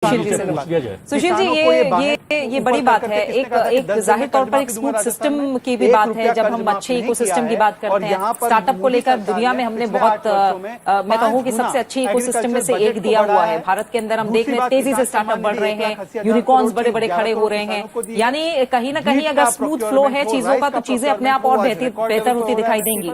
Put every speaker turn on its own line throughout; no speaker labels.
सुशील जी, ये बड़ी बात है। एक जाहिर तौर पर एक स्मूथ सिस्टम की भी बात है। जब हम अच्छे इकोसिस्टम की बात करते हैं, स्टार्टअप को लेकर दुनिया में हमने बहुत मैं कहूँ कि सबसे अच्छे इकोसिस्टम में से एक दिया हुआ है। भारत के अंदर हम देख रहे हैं तेजी से स्टार्टअप बढ़ रहे हैं, यूनिकॉर्न्स बड़े बड़े खड़े हो रहे हैं। यानी कहीं ना कहीं अगर स्मूथ फ्लो है चीजों का तो चीजें अपने आप और बेहतर होती दिखाई देंगी।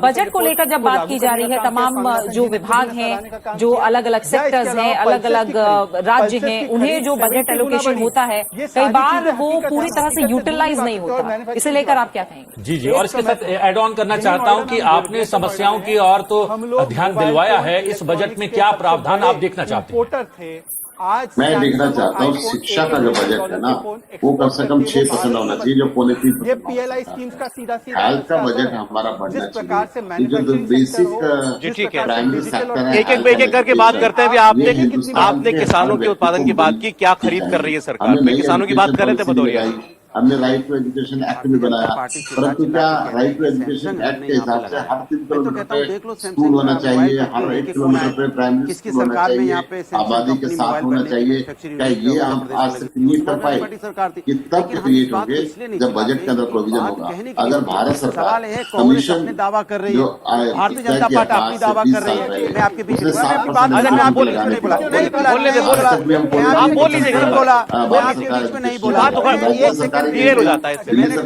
बजट को लेकर जब बात की जा रही है, तमाम जो विभाग हैं, जो अलग अलग सेक्टर्स हैं, अलग अलग राज्य हैं, उन्हें जो बजट एलोकेशन होता है कई बार वो पूरी तरह से यूटिलाइज नहीं होता। इसे लेकर आप क्या कहेंगे?
जी, और इसके साथ ऐड ऑन करना चाहता हूं कि आपने समस्याओं की और तो ध्यान दिलवाया है। इस बजट में क्या प्रावधान आप देखना चाहते हैं?
मैं देखना चाहता हूँ शिक्षा का जो बजट है ना, वो कम से कम 6% होना चाहिए, जो पॉलिसी हेल्थ का बजट हमारा बढ़ना चाहिए। जो बेसिक प्राइमरी सेक्टर है,
एक करके बात करते हैं। अभी आपने किसानों के उत्पादन की बात की, क्या खरीद कर रही है सरकार? मैं किसानों की बात कर रहे थे भदौरिया।
हमने राइट टू एजुकेशन एक्ट भी बनाया, परंतु क्या राइट टू एजुकेशन एक्ट के हिसाब से हर 3 किलोमीटर पे स्कूल होना चाहिए, हर 1 किलोमीटर पे प्राइमरी स्कूल होना चाहिए, आबादी के साथ होना चाहिए। क्या ये हम आज तक नहीं कर पाए? कि तब क्रिएट होंगे जब बजट के अंदर प्रोविजन होगा। अगर भारत सरकार कमीशन
दावा कर रही है, भारतीय जनता पार्टी अपनी दावा कर रही है, मैं आपके बीच में नहीं बोला क्लियर हो जाता है। मैंने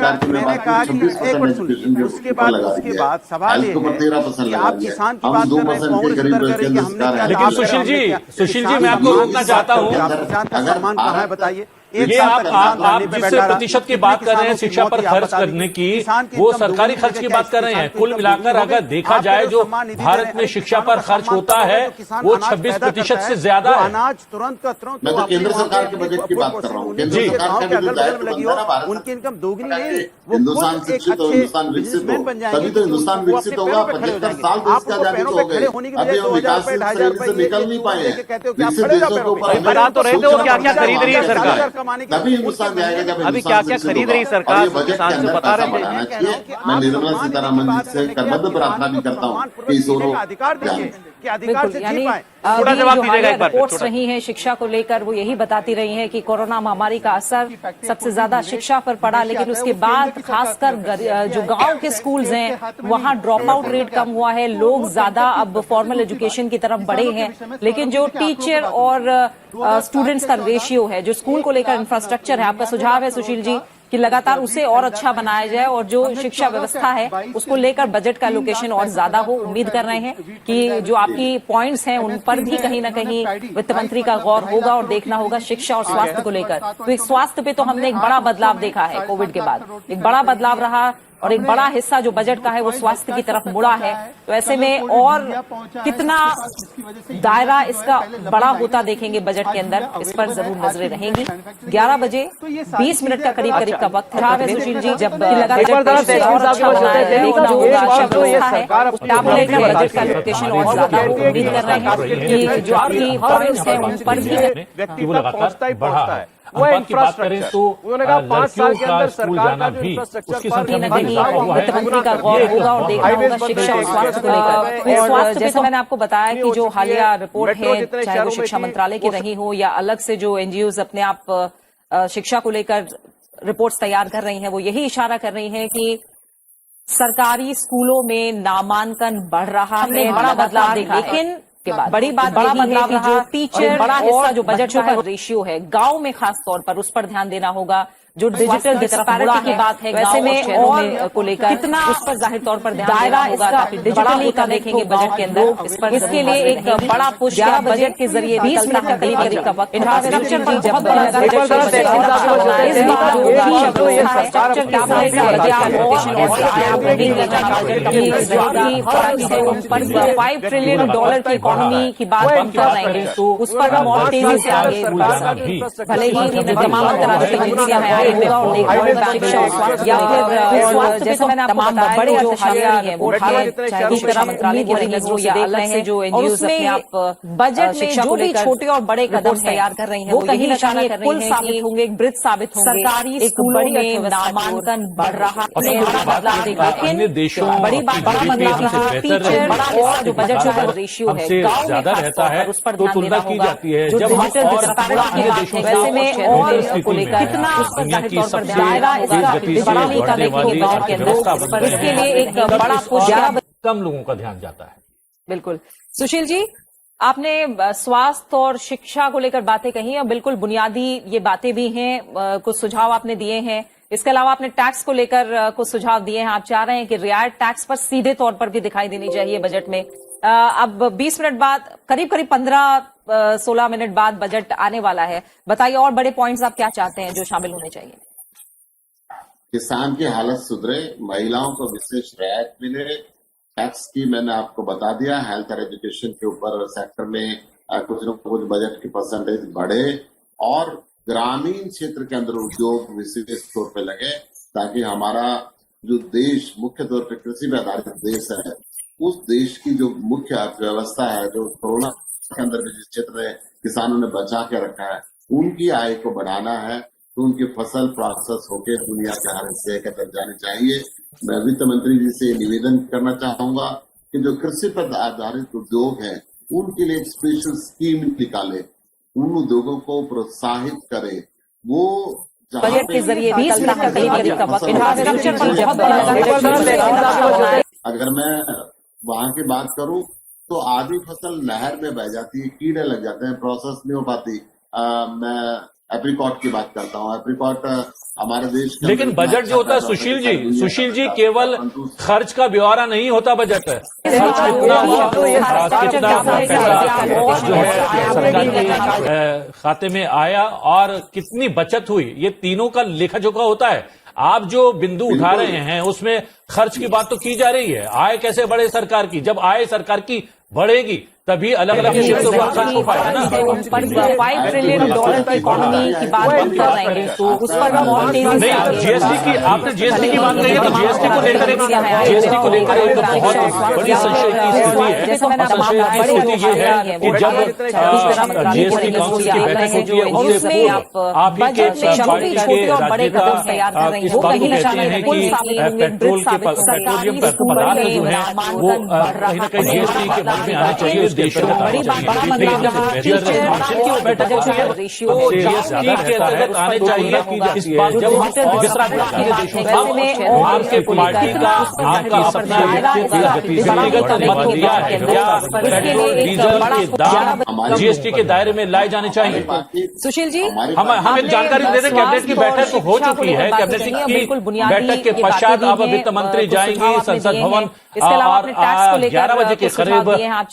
कहा कि एक मिनट सुनिए, उसके बाद सवाल ये है कि आप किसान की बात कर रहे हैं, कांग्रेस कर रही है कि हमने क्या।
लेकिन सुशील जी मैं आपको रोकना चाहता हूँ।
किसान का सम्मान कहाँ है बताइए?
ये आप जिस प्रतिशत की बात कर रहे हैं शिक्षा पर खर्च करने की, वो सरकारी खर्च की बात कर रहे हैं। कुल मिलाकर अगर देखा जाए जो भारत में शिक्षा पर खर्च होता है वो 26% से ज्यादा है।
अनाज तुरंत का तुरंत।
मैं तो केंद्र सरकार के बजट की बात कर रहा हूँ। केंद्र सरकार का जो
लगी हो, उनकी इनकम दोगुनी नहीं,
हिंदुस्तान शिक्षित हो, हिंदुस्तान विकसित हो, तभी तो हिंदुस्तान विकसित होगा। 75 साल देश का आजादी हो गए, अभी हम विकासशील श्रेणी से निकल नहीं पाए हैं। विकसित देशों के ऊपर
बता तो रहे थे वो क्या क्या खरीद रही है सरकार,
तभी हिंदुस्तान जाएगा जब
अभी क्या क्या खरीद रही सरकार।
किसान से बता रहे हैं। मैं निर्मला सीतारमण जी से करबद्ध प्रार्थना भी करता हूँ कि इस ओर
यानी रिपोर्ट्स रही हैं शिक्षा को लेकर, वो यही बताती रही हैं कि कोरोना महामारी का असर सबसे ज्यादा शिक्षा पर पड़ा, लेकिन उसके बाद खासकर जो गांव के स्कूल्स हैं वहां ड्रॉप आउट रेट कम हुआ है, लोग ज्यादा अब फॉर्मल एजुकेशन की तरफ बढ़े हैं। लेकिन जो टीचर और स्टूडेंट्स का रेशियो है, जो स्कूल को लेकर इंफ्रास्ट्रक्चर है, आपका सुझाव है सुशील जी कि लगातार उसे और अच्छा बनाया जाए और जो शिक्षा व्यवस्था है उसको लेकर बजट का एलोकेशन और ज्यादा हो। उम्मीद कर रहे हैं कि जो आपकी पॉइंट्स हैं उन पर भी कहीं ना कहीं वित्त मंत्री का गौर होगा और देखना होगा शिक्षा और स्वास्थ्य को लेकर। तो एक स्वास्थ्य पे तो हमने एक बड़ा बदलाव देखा है, कोविड के बाद एक बड़ा बदलाव रहा और एक बड़ा हिस्सा जो बजट का है वो स्वास्थ्य की तरफ मुड़ा है। तो ऐसे में और कितना दायरा इसका बड़ा होता देखेंगे बजट के अंदर, इस पर जरूर नजरें रहेंगी। 11 बजे 20 मिनट का करीब का वक्त है सुशील जी, जब लगातार और अच्छा देखना होगा शिक्षा व्यवस्था है, बजट का एलोकेशन और ज्यादा हो। उम्मीद कर रहे हैं कि जो आपकी पॉइंट्स है उन पर भी
पहुंचता है। वो इंफ्रास्ट्रक्चर उन्होंने कहा 5 साल के अंदर सरकार का जो इंफ्रास्ट्रक्चर
वित्त मंत्री का गौर होगा और देखना होगा शिक्षा और स्वास्थ्य को लेकर। स्वास्थ्य पे तो मैंने आपको बताया कि जो हालिया रिपोर्ट है, चाहे वो शिक्षा मंत्रालय की रही हो या अलग से जो एनजीओज अपने आप शिक्षा को लेकर रिपोर्ट्स तैयार कर रही हैं, वो यही इशारा कर रही हैं कि सरकारी स्कूलों में नामांकन बढ़ रहा है, बड़ा बदलाव देखा। लेकिन बड़ी बात बदलाव है कि जो टीचर बड़ा हिस्सा जो बजट का रेशियो है गांव में खास तौर पर उस पर ध्यान देना होगा। जो डिजिटल डिस्पैरिटी की बात है वैसे में और को लेकर कितना उस पर जाहिर तौर पर दायरा इसका डिजिटली का देखेंगे बजट के अंदर। इस पर इसके लिए एक बड़ा पुश बजट के जरिए 20 मिनट का करीब का वक्त इंफ्रास्ट्रक्चर पर बहुत $5 ट्रिलियन की इकोनॉमी की बात हम कर रहे हैं, तो उस पर हम और तेजी से आगे भले ही तमाम अंतर्राष्ट्रीय एजेंसियां हैं, होगा और शिक्षा और स्वास्थ्य या फिर जैसे मैंने आपको बताया बड़े अर्थशास्त्री हैं वो रक्षा मंत्रालय की नजरों से अलग से जो एनजीओ अपने आप बजट में जो भी छोटे और बड़े कदम तैयार कर रही हैं वो कहीं ना कहीं पुल साबित होंगे, एक ब्रिज साबित होंगे। सरकारी स्कूलों में नामांकन बढ़ रहा है,
अन्य देशों
बड़ी बात बड़ा बदलाव रहा टीचर और जो बजट का रेशियो है गाँव में
रहता है
उस पर
तो
ध्यान देना होगा।
जाती है
जो
जब
डिजिटल वैसे में और को लेकर कितना उस पर जाहिर तौर पर दायरा इसका बड़ा नहीं कर रही गाँव के अंदर, इसके लिए एक बड़ा पुश
कम लोगों का ध्यान जाता है।
बिल्कुल। सुशील जी, आपने स्वास्थ्य और शिक्षा को लेकर बातें कही और बिल्कुल बुनियादी ये बातें भी हैं, कुछ सुझाव आपने दिए हैं। इसके अलावा आपने टैक्स को लेकर कुछ सुझाव दिए हैं। आप चाह रहे हैं कि रियायत टैक्स पर सीधे तौर पर भी दिखाई देनी चाहिए बजट में। अब 20 मिनट बाद करीब 15-16 मिनट बाद बजट आने वाला है। बताइए और बड़े पॉइंट्स आप क्या चाहते हैं जो शामिल होने चाहिए?
किसान की हालत सुधरे, महिलाओं को विशेष रियायत मिले, टैक्स की मैंने आपको बता दिया, हेल्थ और एजुकेशन के ऊपर सेक्टर में कुछ न कुछ बजट की परसेंटेज बढ़े और ग्रामीण क्षेत्र के अंदर उद्योग विशेष तौर पे लगे ताकि हमारा जो देश मुख्य तौर पे कृषि पे आधारित देश है, उस देश की जो मुख्य अर्थव्यवस्था है, जो कोरोना के अंदर भी जिस क्षेत्र में किसानों ने बचा के रखा है, उनकी आय को बढ़ाना है तो उनकी फसल प्रोसेस होकर दुनिया के हर हिस्से के अंदर जानी चाहिए। मैं वित्त मंत्री जी से निवेदन करना चाहूंगा कि जो कृषि पर आधारित उद्योग है उनके लिए एक स्पेशल स्कीम निकाले, उन उद्योगों को प्रोत्साहित करे। वो
बजट के जरिए 20 मिनट का करीब का वक्त
अगर मैं वहां की बात करूं तो आधी फसल नहर में बह जाती है, कीड़े लग जाते हैं, प्रोसेस नहीं हो पाती। मैं एप्रिकॉट की बात करता हूँ। एप्रिकॉट हमारे देश के
लेकिन बजट जो होता है सुशील जी केवल खर्च का ब्यौरा नहीं होता बजट है। खर्च कितना हुआ, कितना पैसा जो है सरकार के खाते में आया और कितनी बचत हुई, ये तीनों का लेखा जोखा होता है। आप जो बिंदु उठा रहे हैं उसमें खर्च की बात तो की जा रही है, आय कैसे बढ़े सरकार की। जब आय सरकार की बढ़ेगी तभी अलग अलग क्षेत्रों पर खर्च हो पाएगा ना।
$5 ट्रिलियन की इकोनॉमी की बात कर रहे हैं तो उस पर बहुत तेजी से
नहीं, जीएसटी की आपने जीएसटी की बात कही है तो जीएसटी को लेकर एक बहुत बड़ी संशय की स्थिति है। संशय की स्थिति ये है कि जब जीएसटी काउंसिल की बैठक होती है उससे आप ही के पार्टी के राज्यता इस बात को कहते हैं कि पेट्रोल के पेट्रोलियम पदार्थ जो है वो कहीं ना कहीं जीएसटी के बारे में आने चाहिए। देशों
बड़ी
आने चाहिए इस बात आपके पार्टी का आपकी अपना व्यक्तिगत मत दिया है पेट्रोल डीजल के दाम जीएसटी के दायरे में लाए जाने चाहिए।
सुशील जी,
हम एक जानकारी दे दें, कैबिनेट की बैठक तो हो चुकी है। कैबिनेट की बैठक के पश्चात अब वित्त मंत्री जाएंगी संसद भवन और 11 बजे के करीब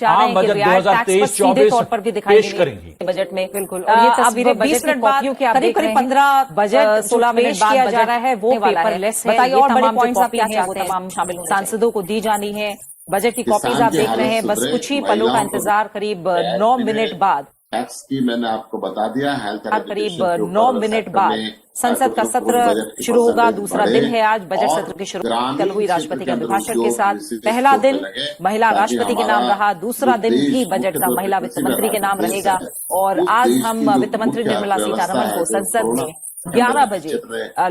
आम बजट 2023-24 पेश करेंगी
बजट में। बिल्कुल, और ये तस्वीरें 20 मिनट बाद करीब 15 बजट 16 मिनट बाद किया जा रहा है वो पेपरलेस है। बताइए और बड़े पॉइंट्स आप क्या चाहते हैं तमाम शामिल सांसदों को दी जानी है। बजट की कॉपीज आप देख रहे हैं, बस कुछ ही पलों का इंतजार। करीब 9 मिनट बाद
टैक्स की मैंने आपको बता दिया, हेल्थ
करीब 9 मिनट बाद संसद का सत्र शुरू होगा। दूसरा दिन है आज बजट सत्र की शुरुआत कल हुई राष्ट्रपति के अभिभाषण के साथ। पहला दिन महिला राष्ट्रपति के नाम रहा, दूसरा दिन भी बजट का महिला वित्त मंत्री के नाम रहेगा। और आज हम वित्त मंत्री निर्मला सीतारमण को संसद में 11 बजे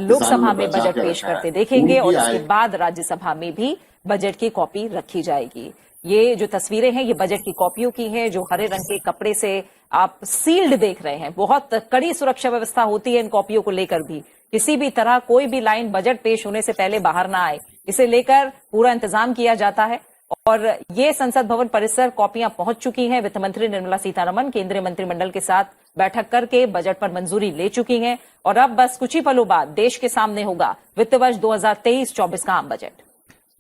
लोकसभा में बजट पेश करते देखेंगे और उसके बाद राज्यसभा में भी बजट की कॉपी रखी जाएगी। ये जो तस्वीरें हैं ये बजट की कॉपियों की हैं जो हरे रंग के कपड़े से आप सील्ड देख रहे हैं। बहुत कड़ी सुरक्षा व्यवस्था होती है इन कॉपियों को लेकर भी, किसी भी तरह कोई भी लाइन बजट पेश होने से पहले बाहर ना आए, इसे लेकर पूरा इंतजाम किया जाता है। और ये संसद भवन परिसर कॉपियां पहुंच चुकी हैं। वित्त मंत्री निर्मला सीतारमण केंद्रीय मंत्रिमंडल के साथ बैठक करके बजट पर मंजूरी ले चुकी हैं और अब बस कुछ ही पलों बाद देश के सामने होगा वित्त वर्ष 2023-24 का आम बजट।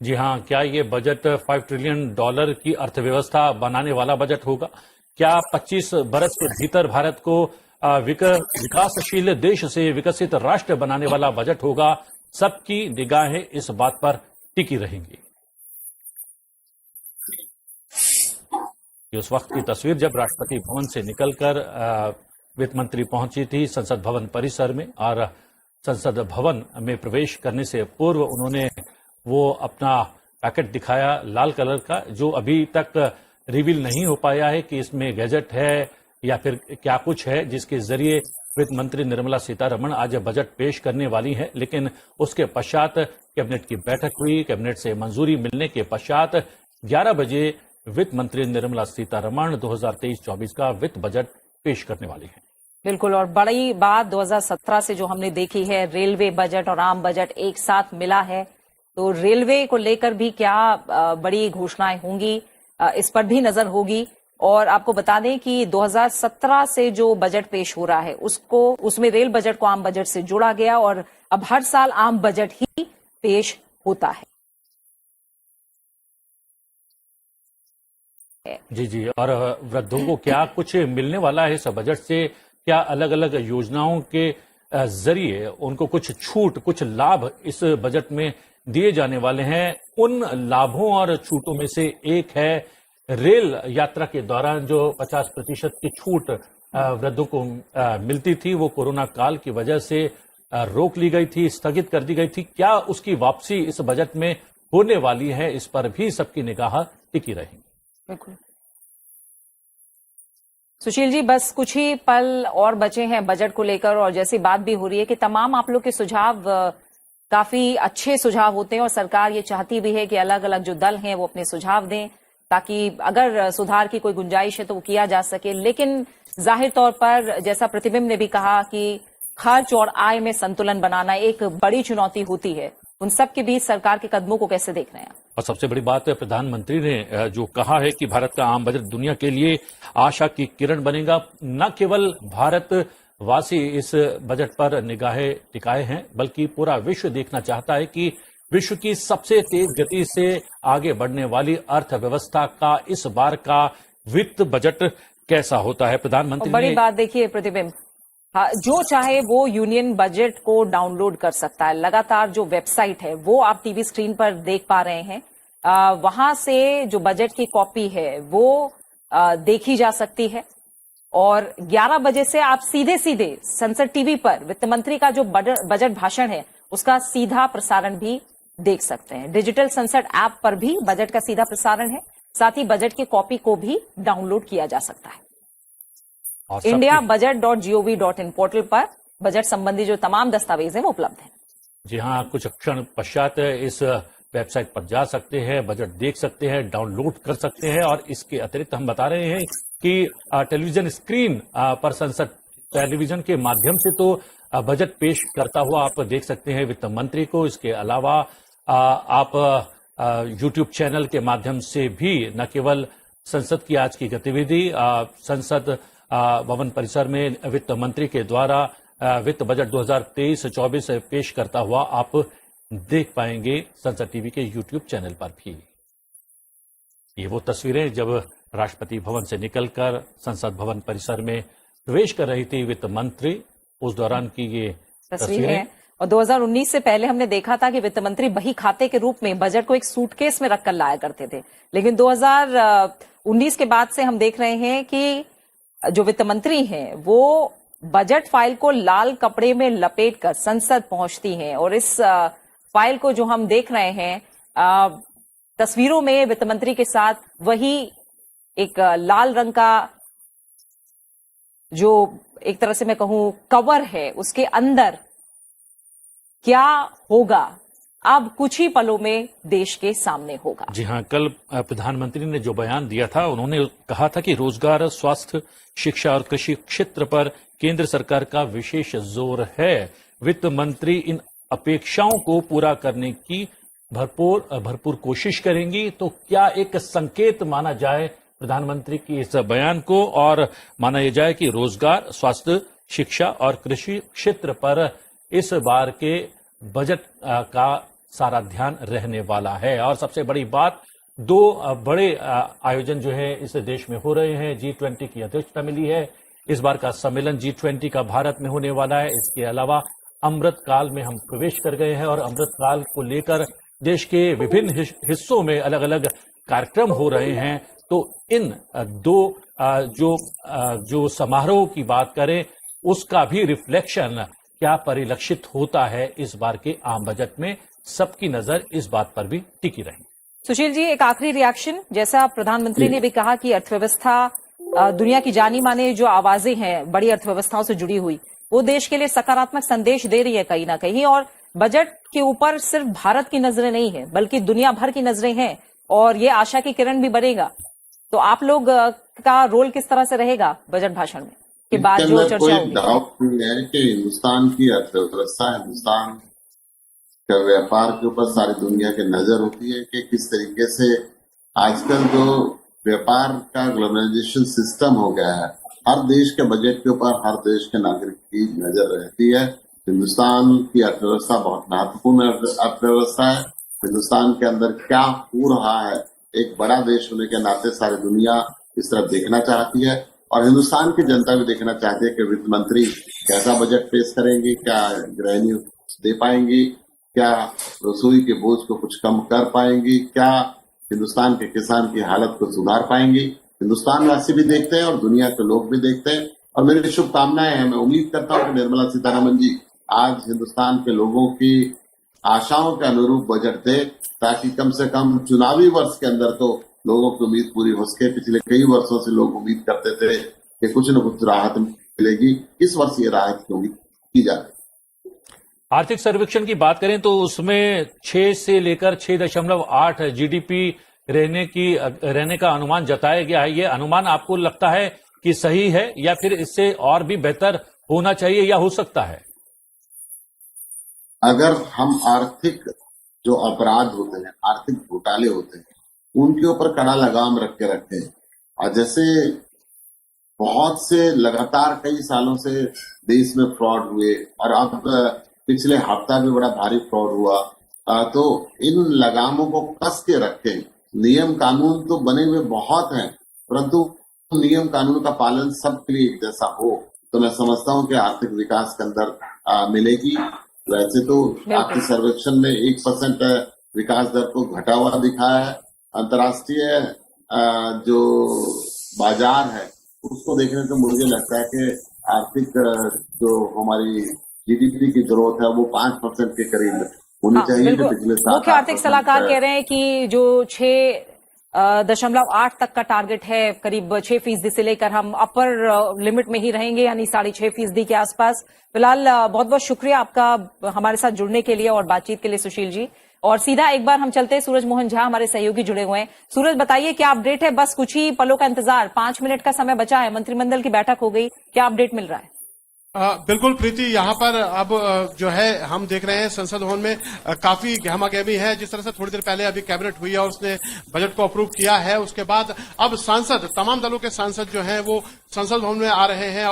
जी हाँ, क्या ये बजट $5 ट्रिलियन की अर्थव्यवस्था बनाने वाला बजट होगा? क्या 25 बरस के भीतर भारत को विकासशील देश से विकसित राष्ट्र बनाने वाला बजट होगा? सबकी निगाहें इस बात पर टिकी रहेंगी। उस वक्त की तस्वीर जब राष्ट्रपति भवन से निकलकर वित्त मंत्री पहुंची थी संसद भवन परिसर में और संसद भवन में प्रवेश करने से पूर्व उन्होंने वो अपना पैकेट दिखाया लाल कलर का, जो अभी तक रिवील नहीं हो पाया है कि इसमें गैजेट है या फिर क्या कुछ है, जिसके जरिए वित्त मंत्री निर्मला सीतारमण आज बजट पेश करने वाली है। लेकिन उसके पश्चात कैबिनेट की बैठक हुई, कैबिनेट से मंजूरी मिलने के पश्चात 11 बजे वित्त मंत्री निर्मला सीतारमण 2023-24 का वित्त बजट पेश करने वाली है।
बिल्कुल, और बड़ी बात 2017 से जो हमने देखी है, रेलवे बजट और आम बजट एक साथ मिला है, तो रेलवे को लेकर भी क्या बड़ी घोषणाएं होंगी, इस पर भी नजर होगी। और आपको बता दें कि 2017 से जो बजट पेश हो रहा है उसमें रेल बजट को आम बजट से जोड़ा गया और अब हर साल आम बजट ही पेश होता है।
जी, और वृद्धों को क्या कुछ मिलने वाला है इस बजट से? क्या अलग अलग योजनाओं के जरिए उनको कुछ छूट, कुछ लाभ इस बजट में दिए जाने वाले हैं? उन लाभों और छूटों में से एक है रेल यात्रा के दौरान जो 50% की छूट वृद्धों को मिलती थी, वो कोरोना काल की वजह से रोक ली गई थी, स्थगित कर दी गई थी। क्या उसकी वापसी इस बजट में होने वाली है? इस पर भी सबकी निगाह टिकी रहेगी।
बिल्कुल सुशील जी, बस कुछ ही पल और बचे हैं बजट को लेकर, और जैसी बात भी हो रही है कि तमाम आप लोग के सुझाव काफी अच्छे सुझाव होते हैं और सरकार ये चाहती भी है कि अलग अलग जो दल हैं वो अपने सुझाव दें ताकि अगर सुधार की कोई गुंजाइश है तो वो किया जा सके। लेकिन जाहिर तौर पर जैसा प्रतिबिंब ने भी कहा कि खर्च और आय में संतुलन बनाना एक बड़ी चुनौती होती है। उन सब के बीच सरकार के कदमों को कैसे देख रहे हैं?
और सबसे बड़ी बात है, प्रधानमंत्री ने जो कहा है कि भारत का आम बजट दुनिया के लिए आशा की किरण बनेगा। न केवल भारतवासी इस बजट पर निगाहें टिकाए हैं, बल्कि पूरा विश्व देखना चाहता है कि विश्व की सबसे तेज गति से आगे बढ़ने वाली अर्थव्यवस्था का इस बार का वित्त बजट कैसा होता है। प्रधानमंत्री ने
बड़ी बात देखिए प्रतिबिंब, हाँ, जो चाहे वो यूनियन बजट को डाउनलोड कर सकता है। लगातार जो वेबसाइट है वो आप टीवी स्क्रीन पर देख पा रहे हैं, वहां से जो बजट की कॉपी है वो देखी जा सकती है। और 11 बजे से आप सीधे सीधे संसद टीवी पर वित्त मंत्री का जो बजट भाषण है उसका सीधा प्रसारण भी देख सकते हैं। डिजिटल संसद ऐप पर भी बजट का सीधा प्रसारण है, साथ ही बजट की कॉपी को भी डाउनलोड किया जा सकता है। indiabudget.gov.in पोर्टल पर बजट संबंधी जो तमाम दस्तावेज हैं वो उपलब्ध हैं।
जी हाँ, कुछ क्षण पश्चात इस वेबसाइट पर जा सकते हैं, बजट देख सकते हैं, डाउनलोड कर सकते हैं। और इसके अतिरिक्त हम बता रहे हैं कि टेलीविजन स्क्रीन पर संसद टेलीविजन के माध्यम से तो बजट पेश करता हुआ आप देख सकते हैं वित्त मंत्री को। इसके अलावा आप यूट्यूब चैनल के माध्यम से भी न केवल संसद की आज की गतिविधि, संसद भवन परिसर में वित्त मंत्री के द्वारा वित्त बजट 2023-24 पेश करता हुआ आप देख पाएंगे संसद टीवी के यूट्यूब चैनल पर भी। ये वो तस्वीरें जब राष्ट्रपति भवन से निकलकर संसद भवन परिसर में प्रवेश कर रही थी वित्त मंत्री, उस दौरान की ये तस्वीरें।
और 2019 से पहले हमने देखा था कि वित्त मंत्री बही खाते के रूप में बजट को एक सूटकेस में रखकर लाया करते थे, लेकिन 2019 के बाद से हम देख रहे हैं कि जो वित्त मंत्री हैं वो बजट फाइल को लाल कपड़े में लपेटकर संसद पहुंचती हैं। और इस फाइल को जो हम देख रहे हैं तस्वीरों में वित्त मंत्री के साथ वही एक लाल रंग का जो एक तरह से मैं कहूं कवर है, उसके अंदर क्या होगा अब कुछ ही पलों में देश के सामने होगा।
जी हाँ, कल प्रधानमंत्री ने जो बयान दिया था, उन्होंने कहा था कि रोजगार, स्वास्थ्य, शिक्षा और कृषि क्षेत्र पर केंद्र सरकार का विशेष जोर है। वित्त मंत्री इन अपेक्षाओं को पूरा करने की भरपूर कोशिश करेंगी। तो क्या एक संकेत माना जाए प्रधानमंत्री की इस बयान को, और माना यह जाए कि रोजगार, स्वास्थ्य, शिक्षा और कृषि क्षेत्र पर इस बार के बजट का सारा ध्यान रहने वाला है। और सबसे बड़ी बात, दो बड़े आयोजन जो है इस देश में हो रहे हैं। G20 की अध्यक्षता मिली है। इस बार का सम्मेलन G20 का भारत में होने वाला है। इसके अलावा अमृत काल में हम प्रवेश कर गए हैं और अमृत काल को लेकर देश के विभिन्न हिस्सों में अलग अलग कार्यक्रम हो रहे हैं। तो इन दो जो समारोह की बात करें उसका भी रिफ्लेक्शन क्या परिलक्षित होता है इस बार के आम बजट में, सबकी नजर इस बात पर भी टिकी रही।
सुशील जी, एक आखिरी रिएक्शन। जैसा प्रधानमंत्री ने भी कहा कि अर्थव्यवस्था, दुनिया की जानी माने जो आवाजें हैं बड़ी अर्थव्यवस्थाओं से जुड़ी हुई, वो देश के लिए सकारात्मक संदेश दे रही है कहीं ना कहीं, और बजट के ऊपर सिर्फ भारत की नजरें नहीं है बल्कि दुनिया भर की नजरें हैं, और ये आशा की किरण भी बनेगा। तो आप लोग का रोल किस तरह से रहेगा बजट भाषण में के बाद जो चर्चा होगी?
कोई डाउट नहीं है कि हिंदुस्तान की अर्थव्यवस्था, हिंदुस्तान का व्यापार के ऊपर सारी दुनिया की नजर होती है कि किस तरीके से आजकल जो व्यापार का ग्लोबलाइजेशन सिस्टम हो गया है, हर देश के बजट के ऊपर हर देश के नागरिक की नजर रहती है। हिंदुस्तान की अर्थव्यवस्था बहुत महत्वपूर्ण अर्थव्यवस्था है। हिंदुस्तान के अंदर क्या हो रहा है, एक बड़ा देश होने के नाते सारी दुनिया इस तरफ देखना चाहती है, और हिंदुस्तान की जनता भी देखना चाहती है कि वित्त मंत्री कैसा बजट पेश करेंगे, क्या गृहिणी दे पाएंगी, क्या रसोई के बोझ को कुछ कम कर पाएंगी, क्या हिंदुस्तान के किसान की हालत को सुधार पाएंगी। हिंदुस्तान वासी भी देखते हैं और दुनिया के लोग भी देखते हैं, और मेरी शुभकामनाएं हैं। मैं उम्मीद करता हूं कि निर्मला सीतारमण जी आज हिंदुस्तान के लोगों की आशाओं के अनुरूप बजट दे, ताकि कम से कम चुनावी वर्ष के अंदर तो लोगों की उम्मीद पूरी हो सके। पिछले कई वर्षों से लोग उम्मीद करते थे कि कुछ न कुछ राहत मिलेगी, इस वर्ष ये राहत की उम्मीद की जा रही है।
आर्थिक सर्वेक्षण की बात करें तो उसमें 6 से लेकर 6.8 जीडीपी रहने का अनुमान जताया गया है। ये अनुमान आपको लगता है कि सही है, या फिर इससे और भी बेहतर होना चाहिए या हो सकता है?
अगर हम आर्थिक जो अपराध होते हैं, आर्थिक घोटाले होते हैं, उनके ऊपर कड़ा लगाम रख के रखें, और जैसे बहुत से लगातार कई सालों से देश में फ्रॉड हुए, और अब पिछले हफ्ता भी बड़ा भारी फ्रॉड हुआ, तो इन लगामों को कस के रखें। नियम कानून तो बने हुए बहुत हैं, परंतु नियम कानून का पालन सबके लिए एक जैसा हो, तो मैं समझता हूं कि आर्थिक विकास के अंदर मिलेगी। वैसे तो आर्थिक सर्वेक्षण ने 1% विकास दर को घटा हुआ दिखाया है। अंतर्राष्ट्रीय जो बाजार है उसको देखने से मुझे लगता है कि आर्थिक जो हमारी जीडीपी की जरूरत है वो 5% के करीब होनी चाहिए। जो पिछले 7
मुख्य आर्थिक सलाहकार कह रहे हैं कि जो 6.8 तक का टारगेट है, करीब 6% से लेकर हम अपर लिमिट में ही रहेंगे, यानी 6.5% के आसपास। फिलहाल बहुत बहुत शुक्रिया आपका हमारे साथ जुड़ने के लिए और बातचीत के लिए सुशील जी। और सीधा एक बार हम चलते हैं, सूरज मोहन झा हमारे सहयोगी जुड़े हुए हैं। सूरज, बताइए क्या अपडेट है? बस कुछ ही पलों का इंतजार, 5 मिनट का समय बचा है, मंत्रिमंडल की बैठक हो गई, क्या अपडेट मिल रहा है?
बिल्कुल प्रीति, यहाँ पर अब जो है हम देख रहे हैं संसद भवन में काफी गहमागहमी है। जिस तरह से थोड़ी देर पहले अभी कैबिनेट हुई है और उसने बजट को अप्रूव किया है, उसके बाद अब सांसद, तमाम दलों के सांसद जो हैं वो संसद भवन में आ रहे हैं,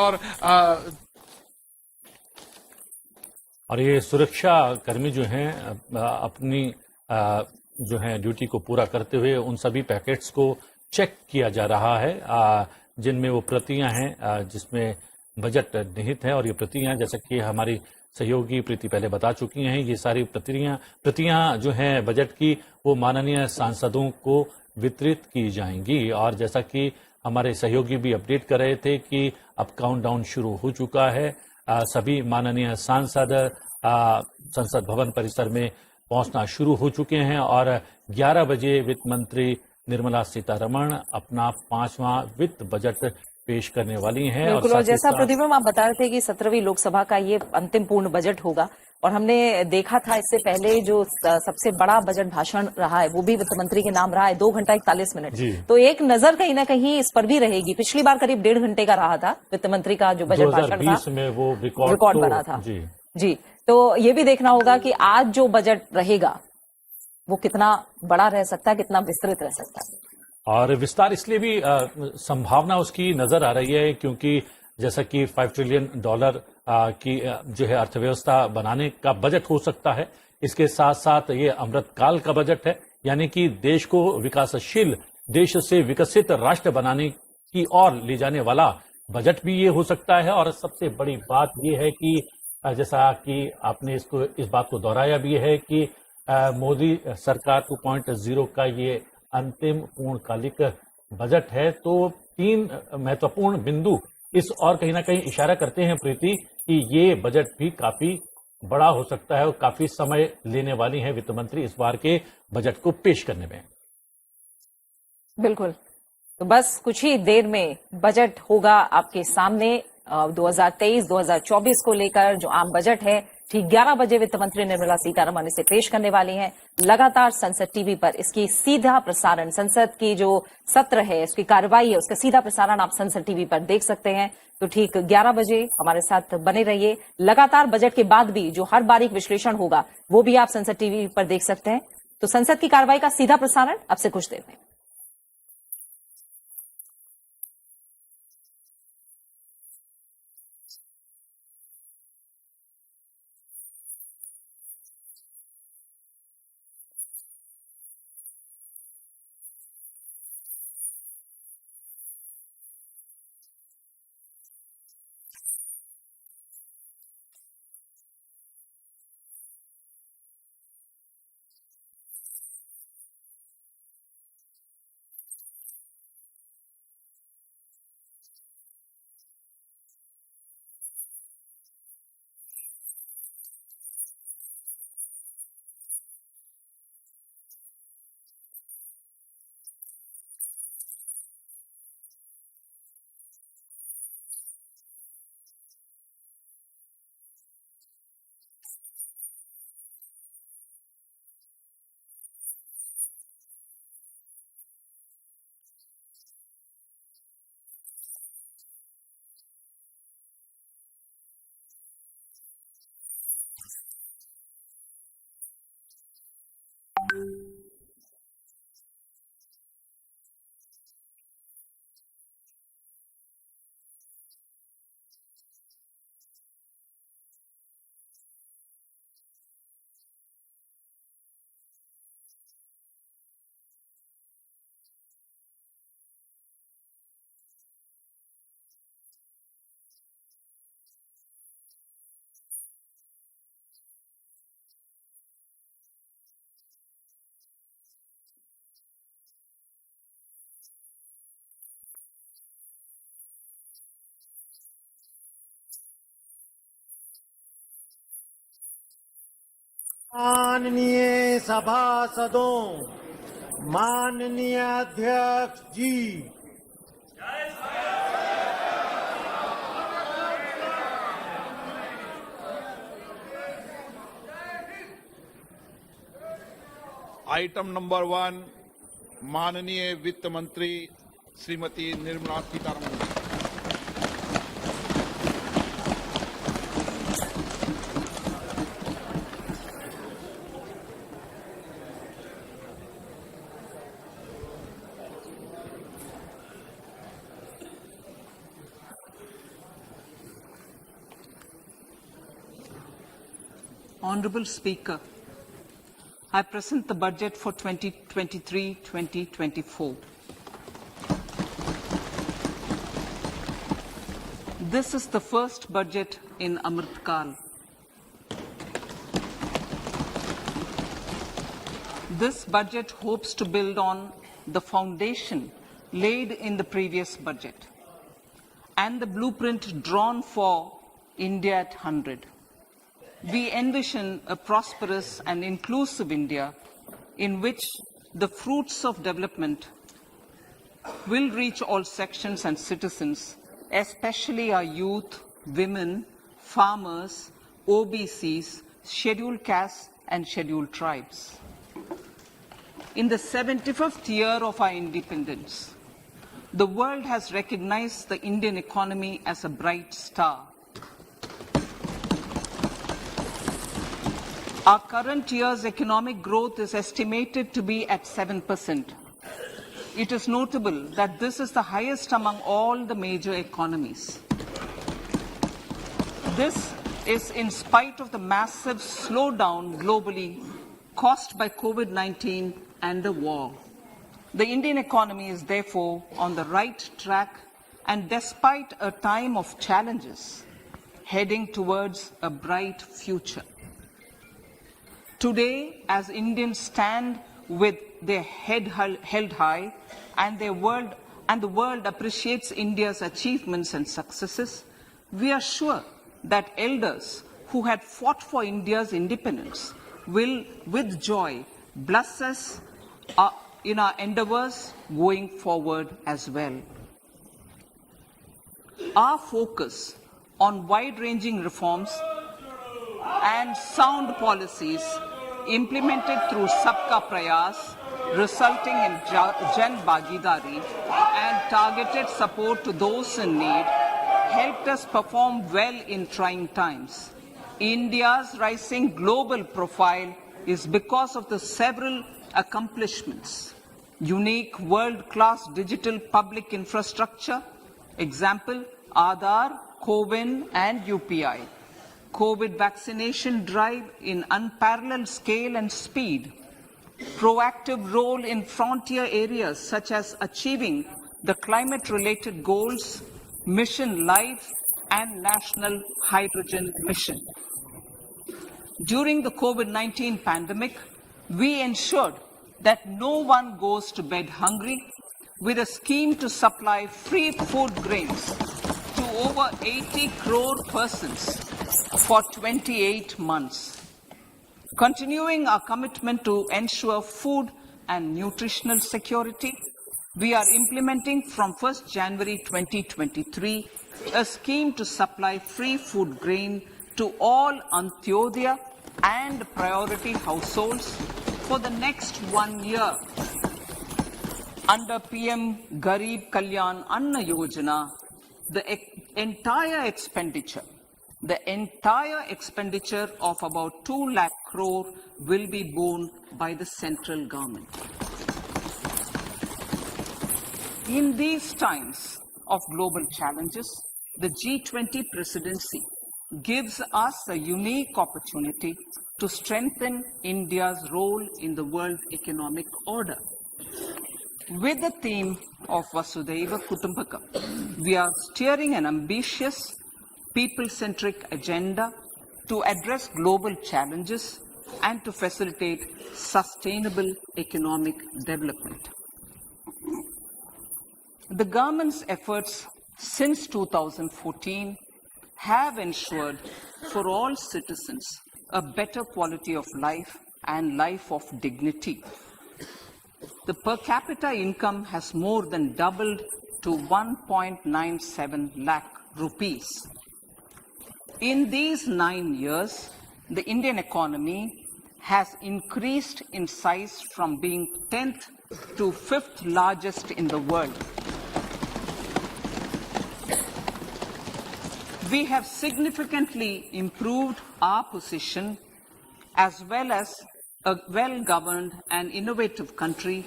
और ये सुरक्षा कर्मी जो हैं अपनी जो है ड्यूटी को पूरा करते हुए उन सभी पैकेट्स को चेक किया जा रहा है जिनमें वो प्रतियां हैं जिसमें बजट निहित है। और ये प्रतियां, जैसा कि हमारी सहयोगी प्रीति पहले बता चुकी हैं, ये सारी प्रतियां जो हैं बजट की वो माननीय सांसदों को वितरित की जाएंगी। और जैसा कि हमारे सहयोगी भी अपडेट कर रहे थे कि अब काउंटडाउन शुरू हो चुका है। सभी माननीय सांसद संसद भवन परिसर में पहुंचना शुरू हो चुके हैं और 11 बजे वित्त मंत्री निर्मला सीतारमण अपना 5वां वित्त बजट पेश करने वाली हैं।
बिल्कुल, और जैसा प्रतिभा आप बता रहे थे कि 17वीं लोकसभा का ये अंतिम पूर्ण बजट होगा, और हमने देखा था इससे पहले जो सबसे बड़ा बजट भाषण रहा है वो भी वित्त मंत्री के नाम रहा है, 2 घंटा 41 मिनट। तो एक नजर कहीं ना कहीं इस पर भी रहेगी। पिछली बार करीब 1.5 घंटे का रहा था वित्त मंत्री का जो बजट भाषण था,
में वो
रिकॉर्ड बना था। जी, तो ये भी देखना होगा कि आज जो बजट रहेगा वो कितना बड़ा रह सकता है, कितना विस्तृत रह सकता है।
और विस्तार इसलिए भी संभावना उसकी नजर आ रही है क्योंकि जैसा कि $5 ट्रिलियन की जो है अर्थव्यवस्था बनाने का बजट हो सकता है, इसके साथ साथ ये अमृतकाल का बजट है, यानी कि देश को विकासशील देश से विकसित राष्ट्र बनाने की ओर ले जाने वाला बजट भी ये हो सकता है। और सबसे बड़ी बात ये है कि जैसा कि आपने इस बात को दोहराया भी है कि मोदी सरकार 2.0 का ये अंतिम पूर्णकालिक बजट है। तो 3 महत्वपूर्ण बिंदु इस और कहीं ना कहीं इशारा करते हैं प्रीति कि ये बजट भी काफी बड़ा हो सकता है और काफी समय लेने वाली है वित्त मंत्री इस बार के बजट को पेश करने में।
बिल्कुल, तो बस कुछ ही देर में बजट होगा आपके सामने। 2023-2024 को लेकर जो आम बजट है ठीक 11 बजे वित्त मंत्री निर्मला सीतारमण इसे पेश करने वाली हैं। लगातार संसद टीवी पर इसकी सीधा प्रसारण, संसद की जो सत्र है, उसकी कार्रवाई है, उसका सीधा प्रसारण आप संसद टीवी पर देख सकते हैं। तो ठीक 11 बजे हमारे साथ बने रहिए। लगातार बजट के बाद भी जो हर बारीक विश्लेषण होगा वो भी आप संसद टीवी पर देख सकते हैं। तो संसद की कार्रवाई का सीधा प्रसारण अब से कुछ देर में।
माननीय सभासदों, माननीय अध्यक्ष जी,
आइटम नंबर 1 माननीय वित्त मंत्री Shrimati Nirmala Sitharaman.
Honorable Speaker, I present the budget for 2023-2024. This is the first budget in Amrit Kal. This budget hopes to build on the foundation laid in the previous budget and the blueprint drawn for India at 100. We envision a prosperous and inclusive India in which the fruits of development will reach all sections and citizens, especially our youth, women, farmers, OBCs, scheduled castes and scheduled tribes. In the 75th year of our independence, the world has recognized the Indian economy as a bright star. Our current year's economic growth is estimated to be at 7%. It is notable that this is the highest among all the major economies. This is in spite of the massive slowdown globally caused by COVID-19 and the war. The Indian economy is therefore on the right track and despite a time of challenges, heading towards a bright future. Today, as Indians stand with their head held high and the world appreciates India's achievements and successes, we are sure that elders who had fought for India's independence will, with joy, bless us in our endeavors going forward as well. Our focus on wide-ranging reforms and sound policies implemented through Sabka Prayas, resulting in Jan Bhagidari and targeted support to those in need, helped us perform well in trying times. India's rising global profile is because of the several accomplishments. Unique world-class digital public infrastructure, example, Aadhaar, CoWIN and UPI. COVID vaccination drive in unparalleled scale and speed. Proactive role in frontier areas such as achieving the climate-related goals, Mission Life and National Hydrogen Mission. During the COVID-19 pandemic, we ensured that no one goes to bed hungry with a scheme to supply free food grains to over 80 crore persons for 28 months. Continuing our commitment to ensure food and nutritional security, we are implementing from 1st January 2023 a scheme to supply free food grain to all Antyodaya and priority households for the next 1 year. Under PM Garib Kalyan Anna Yojana, the entire expenditure of about 2 lakh crore will be borne by the central government. In these times of global challenges, the G20 presidency gives us a unique opportunity to strengthen India's role in the world economic order. With the theme of Vasudhaiva Kutumbakam, we are steering an ambitious, people-centric agenda to address global challenges and to facilitate sustainable economic development. The government's efforts since 2014 have ensured for all citizens a better quality of life and life of dignity. The per capita income has more than doubled to 1.97 lakh rupees. In these 9 years, the Indian economy has increased in size from being 10th to 5th largest in the world. We have significantly improved our position as well as a well-governed and innovative country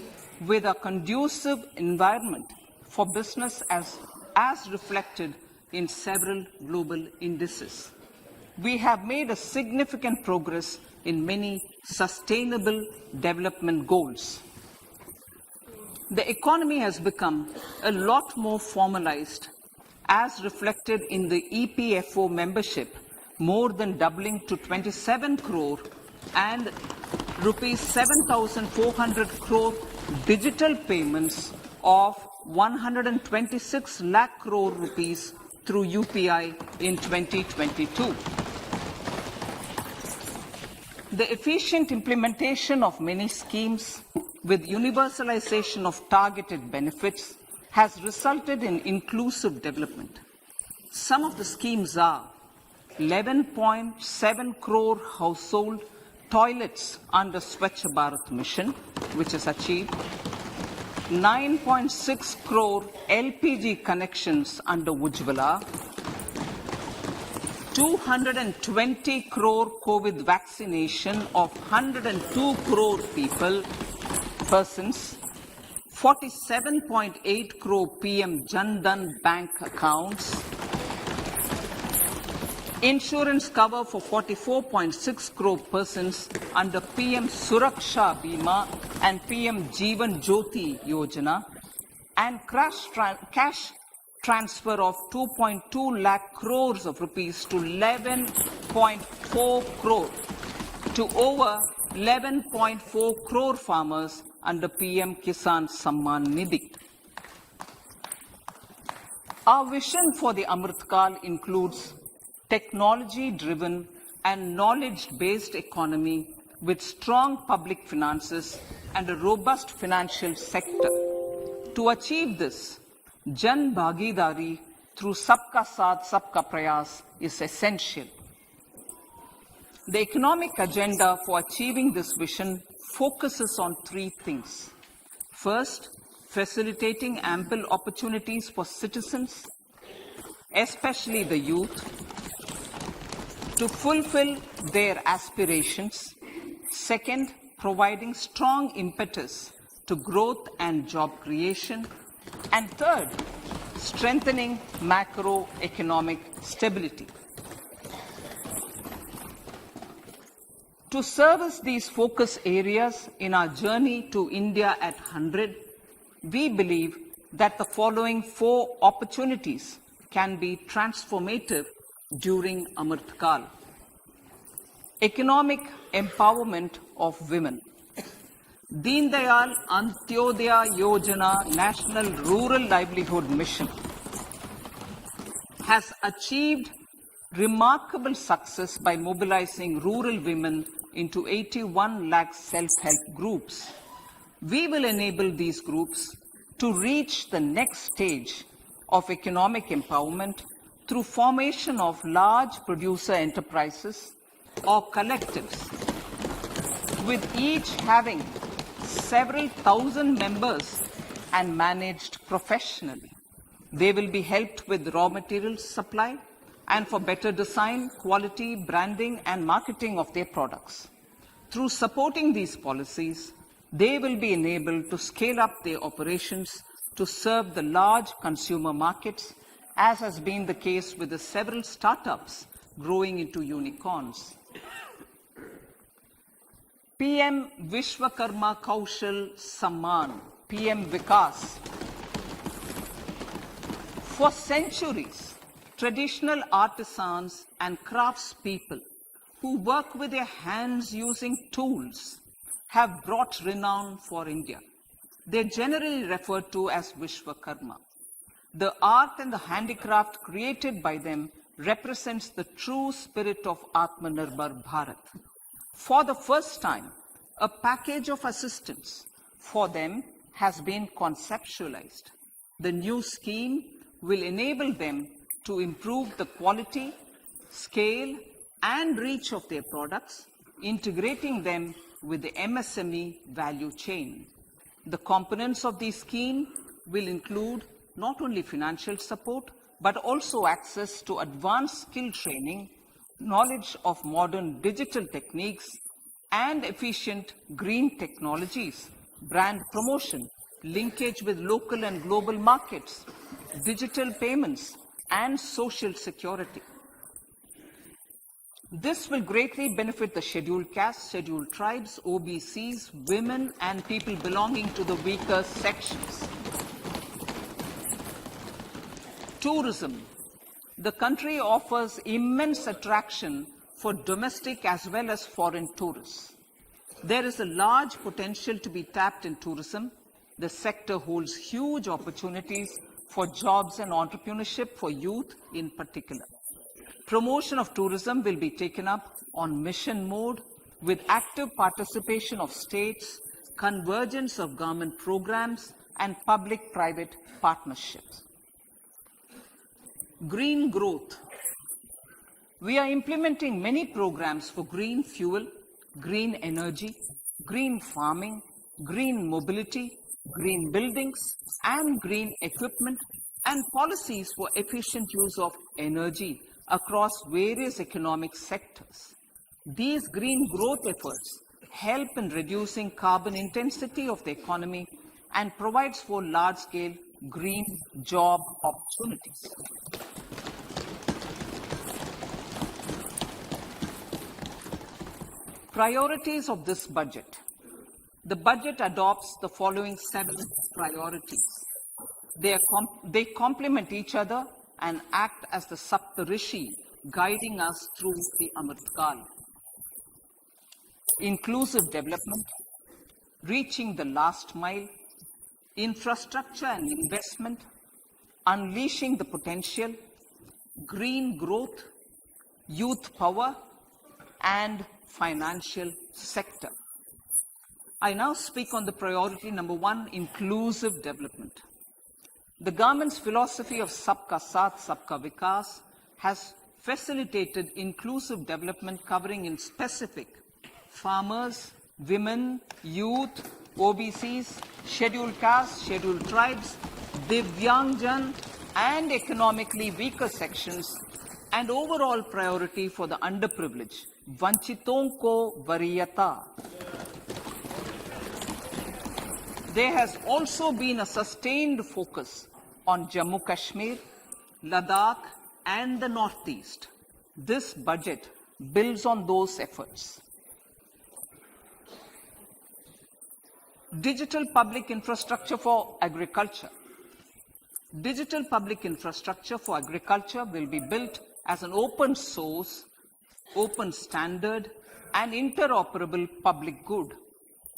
with a conducive environment for business as reflected in several global indices. We have made a significant progress in many sustainable development goals. The economy has become a lot more formalized as reflected in the EPFO membership, more than doubling to 27 crore and rupees 7,400 crore digital payments of 126 lakh crore rupees through UPI in 2022. The efficient implementation of many schemes with universalization of targeted benefits has resulted in inclusive development. Some of the schemes are 11.7 crore household toilets under Swachh Bharat mission, which is achieved, 9.6 crore LPG connections under Ujjwala, 220 crore COVID vaccination of 102 crore persons, 47.8 crore PM Jan Dhan bank accounts, insurance cover for 44.6 crore persons under PM Suraksha Bima and PM Jeevan Jyoti Yojana, and cash transfer of 2.2 lakh crores of rupees to 11.4 crore to over 11.4 crore farmers under PM Kisan Samman Nidhi. Our vision for the Amrit Kal includes technology-driven and knowledge-based economy with strong public finances and a robust financial sector. To achieve this, Jan Bhagidari through Sabka Saath, Sabka Prayas is essential. The economic agenda for achieving this vision focuses on three things. First, facilitating ample opportunities for citizens, especially the youth, to fulfill their aspirations. Second, providing strong impetus to growth and job creation. And third, strengthening macroeconomic stability. To service these focus areas in our journey to India at 100, we believe that the following 4 opportunities can be transformative during Amrit Kal. Economic empowerment of women. Deen Dayal Antyodaya Yojana National Rural Livelihood Mission has achieved remarkable success by mobilizing rural women into 81 lakh self-help groups. We will enable these groups to reach the next stage of economic empowerment through formation of large producer enterprises or collectives, with each having several thousand members and managed professionally. They will be helped with raw materials supply and for better design, quality, branding, and marketing of their products. Through supporting these policies, they will be enabled to scale up their operations to serve the large consumer markets, as has been the case with the several startups growing into unicorns. PM Vishwakarma Kaushal Samman, PM Vikas. For centuries, traditional artisans and craftspeople who work with their hands using tools have brought renown for India. They're generally referred to as Vishwakarma. The art and the handicraft created by them represents the true spirit of Atmanirbhar Bharat. For the first time, a package of assistance for them has been conceptualized. The new scheme will enable them to improve the quality, scale, and reach of their products, integrating them with the MSME value chain. The components of the scheme will include not only financial support, but also access to advanced skill training, knowledge of modern digital techniques, and efficient green technologies, brand promotion, linkage with local and global markets, digital payments, and social security. This will greatly benefit the scheduled castes, scheduled tribes, OBCs, women, and people belonging to the weaker sections. Tourism. The country offers immense attraction for domestic as well as foreign tourists. There is a large potential to be tapped in tourism. The sector holds huge opportunities for jobs and entrepreneurship for youth in particular. Promotion of tourism will be taken up on mission mode with active participation of states, convergence of government programs, and public-private partnerships. Green growth. We are implementing many programs for green fuel, green energy, green farming, green mobility, green buildings, and green equipment, and policies for efficient use of energy across various economic sectors. These green growth efforts help in reducing carbon intensity of the economy and provides for large-scale green job opportunities. Priorities of this budget. The budget adopts the following 7 priorities. They complement each other and act as the Saptarishi guiding us through the Amrit Kal. Inclusive development, reaching the last mile, infrastructure and investment, unleashing the potential, green growth, youth power, and financial sector. I now speak on the priority number 1, inclusive development. The government's philosophy of Sabka Saath, Sabka Vikas has facilitated inclusive development covering in specific farmers, women, youth, OBCs, scheduled castes, scheduled tribes, Divyangjan, and economically weaker sections, and overall priority for the underprivileged. Vanchiton ko variyata. There has also been a sustained focus on Jammu Kashmir, Ladakh, and the Northeast. This budget builds on those efforts. Digital public infrastructure for agriculture. Digital public infrastructure for agriculture will be built as an open source, open standard, and interoperable public good.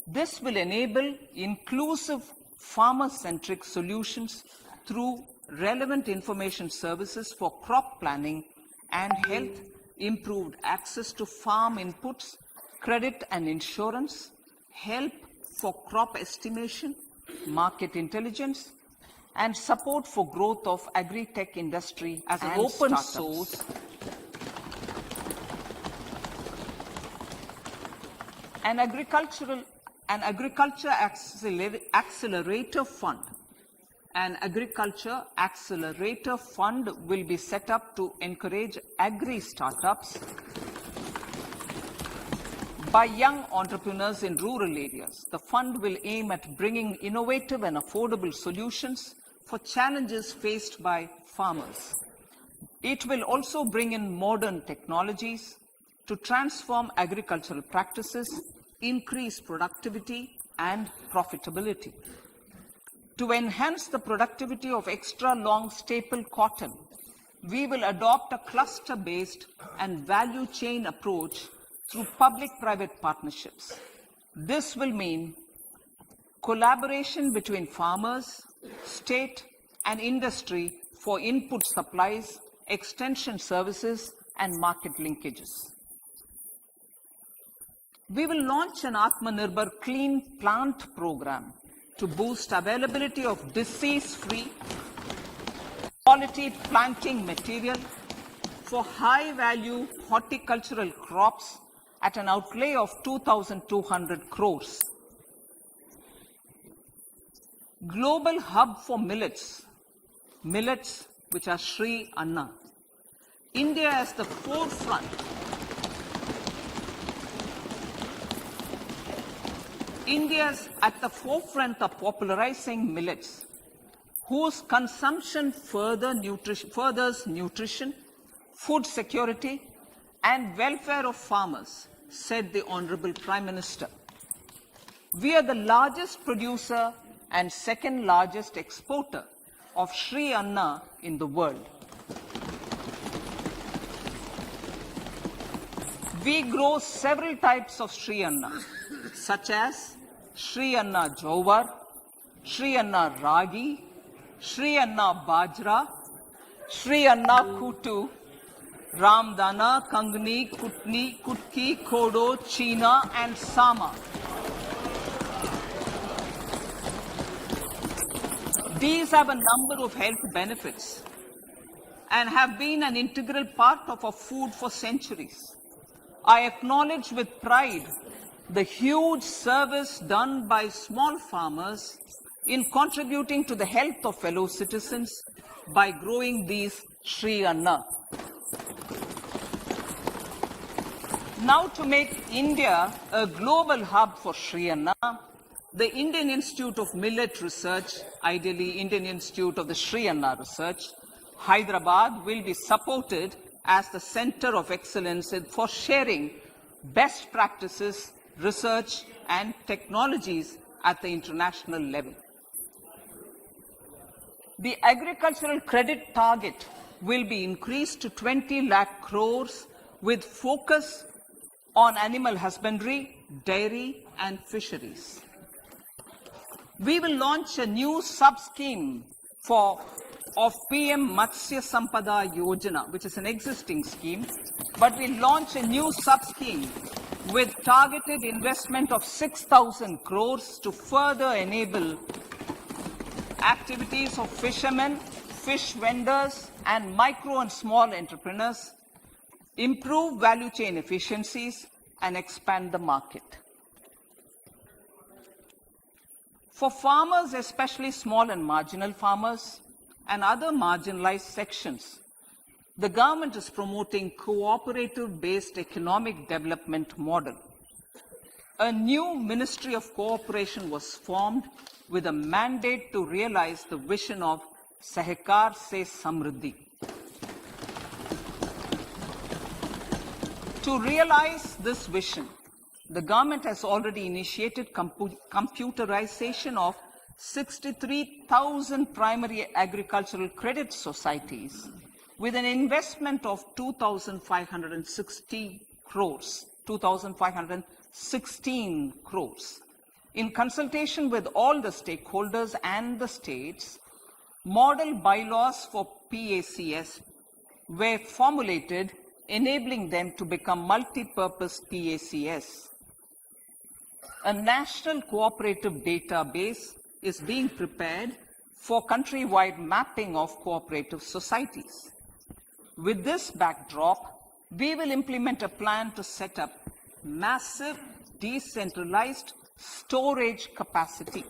This will enable inclusive farmer-centric solutions through relevant information services for crop planning and health, improved access to farm inputs, credit and insurance, help for crop estimation, market intelligence, and support for growth of agri-tech industry as an open source an agriculture accelerator fund. An agriculture accelerator fund will be set up to encourage agri startups by young entrepreneurs in rural areas. The fund will aim at bringing innovative and affordable solutions for challenges faced by farmers. It will also bring in modern technologies to transform agricultural practices, increase productivity and profitability. To enhance the productivity of extra long staple cotton, we will adopt a cluster-based and value chain approach through public-private partnerships. This will mean collaboration between farmers, state, and industry for input supplies, extension services, and market linkages. We will launch an Atmanirbhar Clean Plant program to boost availability of disease-free, quality planting material for high-value horticultural crops at an outlay of 2,200 crores. Global hub for millets which are Sri Anna. India is the forefront. India is at the forefront of popularizing millets, whose consumption furthers nutrition, food security, and welfare of farmers, said the Honorable Prime Minister. We are the largest producer and second largest exporter of Sri Anna in the world. We grow several types of Sri Anna, such as Sri Anna Jowar, Sri Anna Ragi, Sri Anna Bajra, Sri Anna Kutu, Ramdana, Kangni, Kutni, Kutki, Kodo, China, and Sama. These have a number of health benefits and have been an integral part of our food for centuries. I acknowledge with pride the huge service done by small farmers in contributing to the health of fellow citizens by growing these Sri Anna. Now, to make India a global hub for Sri Anna, the Indian Institute of Millet Research, ideally Indian Institute of the Sri Anna Research, Hyderabad, will be supported as the center of excellence for sharing best practices, research, and technologies at the international level. The agricultural credit target will be increased to 20 lakh crores with focus on animal husbandry, dairy, and fisheries. We will launch a new sub-scheme for of PM Matsya Sampada Yojana, which is an existing scheme, but we launch a new sub-scheme with targeted investment of 6,000 crores to further enable activities of fishermen, fish vendors, and micro and small entrepreneurs, improve value chain efficiencies, and expand the market. For farmers, especially small and marginal farmers and other marginalized sections, the government is promoting cooperative-based economic development model. A new Ministry of Cooperation was formed with a mandate to realize the vision of Sahakar Se Samriddhi. To realize this vision, the government has already initiated computerization of 63,000 primary agricultural credit societies with an investment of 2,516 crores. In consultation with all the stakeholders and the states, model bylaws for PACS were formulated, enabling them to become multi-purpose PACS. A national cooperative database is being prepared for countrywide mapping of cooperative societies. With this backdrop, we will implement a plan to set up massive decentralized storage capacity.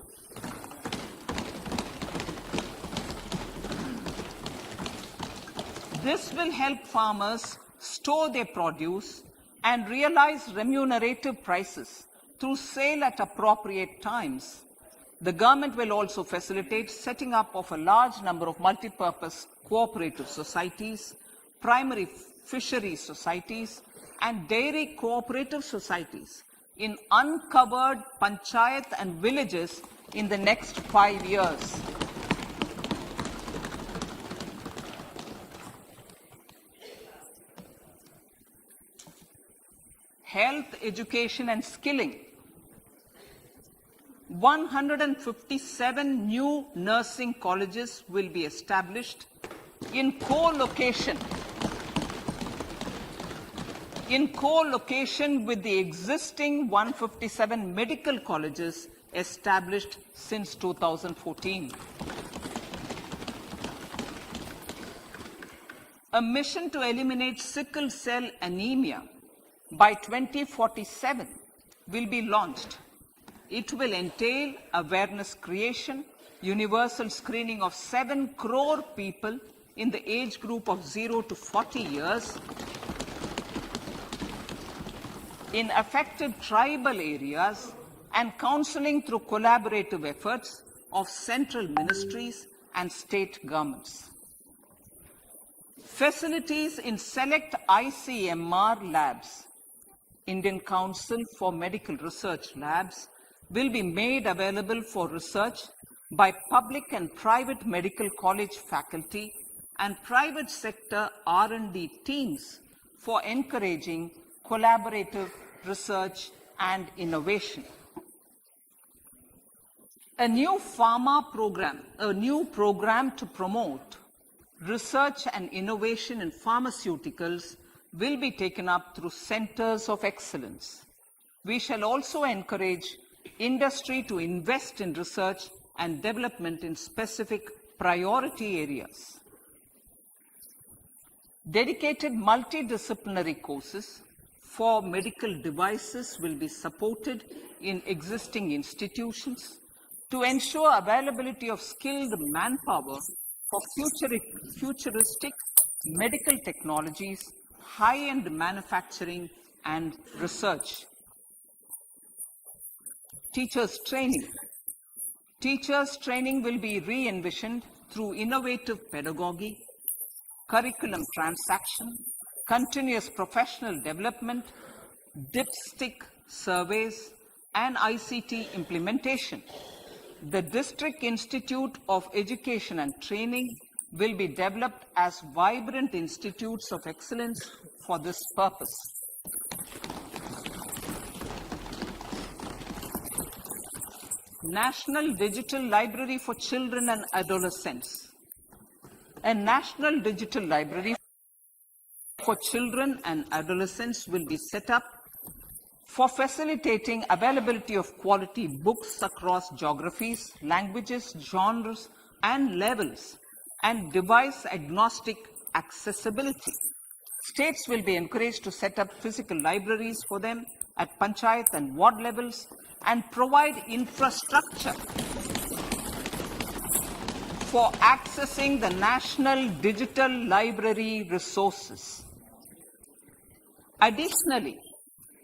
This will help farmers store their produce and realize remunerative prices through sale at appropriate times. The government will also facilitate setting up of a large number of multi-purpose cooperative societies, primary fisheries societies, and dairy cooperative societies in uncovered panchayat and villages in the next 5 years. Health, education, and skilling. 157 new nursing colleges will be established in co-location with the existing 157 medical colleges established since 2014. A mission to eliminate sickle cell anemia by 2047 will be launched. It will entail awareness creation, universal screening of 7 crore people in the age group of 0 to 40 years, in affected tribal areas, and counseling through collaborative efforts of central ministries and state governments. Facilities in select ICMR labs, Indian Council for Medical Research Labs, will be made available for research by public and private medical college faculty and private sector R&D teams for encouraging collaborative research and innovation. A new program to promote research and innovation in pharmaceuticals will be taken up through centers of excellence. We shall also encourage industry to invest in research and development in specific priority areas. Dedicated multidisciplinary courses for medical devices will be supported in existing institutions to ensure availability of skilled manpower for futuristic medical technologies, high-end manufacturing, and research. Teachers' training. Teachers' training will be re-envisioned through innovative pedagogy, curriculum transaction, continuous professional development, dipstick surveys, and ICT implementation. The District Institute of Education and Training will be developed as vibrant institutes of excellence for this purpose. National Digital Library for Children and Adolescents. a national digital library for children and adolescents will be set up for facilitating availability of quality books across geographies, languages, genres, and levels, and device-agnostic accessibility. States will be encouraged to set up physical libraries for them at panchayat and ward levels and provide infrastructure for accessing the national digital library resources. Additionally,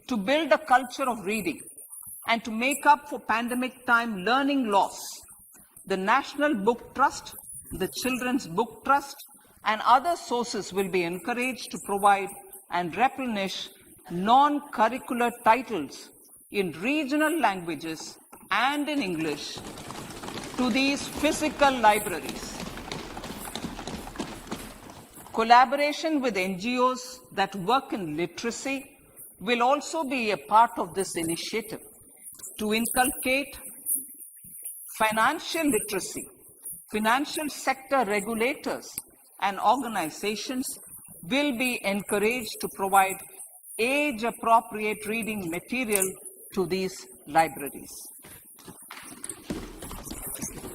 to build a culture of reading and to make up for pandemic time learning loss, the National Book Trust, the Children's Book Trust, and other sources will be encouraged to provide and replenish non-curricular titles in regional languages and in English to these physical libraries. Collaboration with NGOs that work in literacy will also be a part of this initiative to inculcate financial literacy. Financial sector regulators and organizations will be encouraged to provide age-appropriate reading material to these libraries.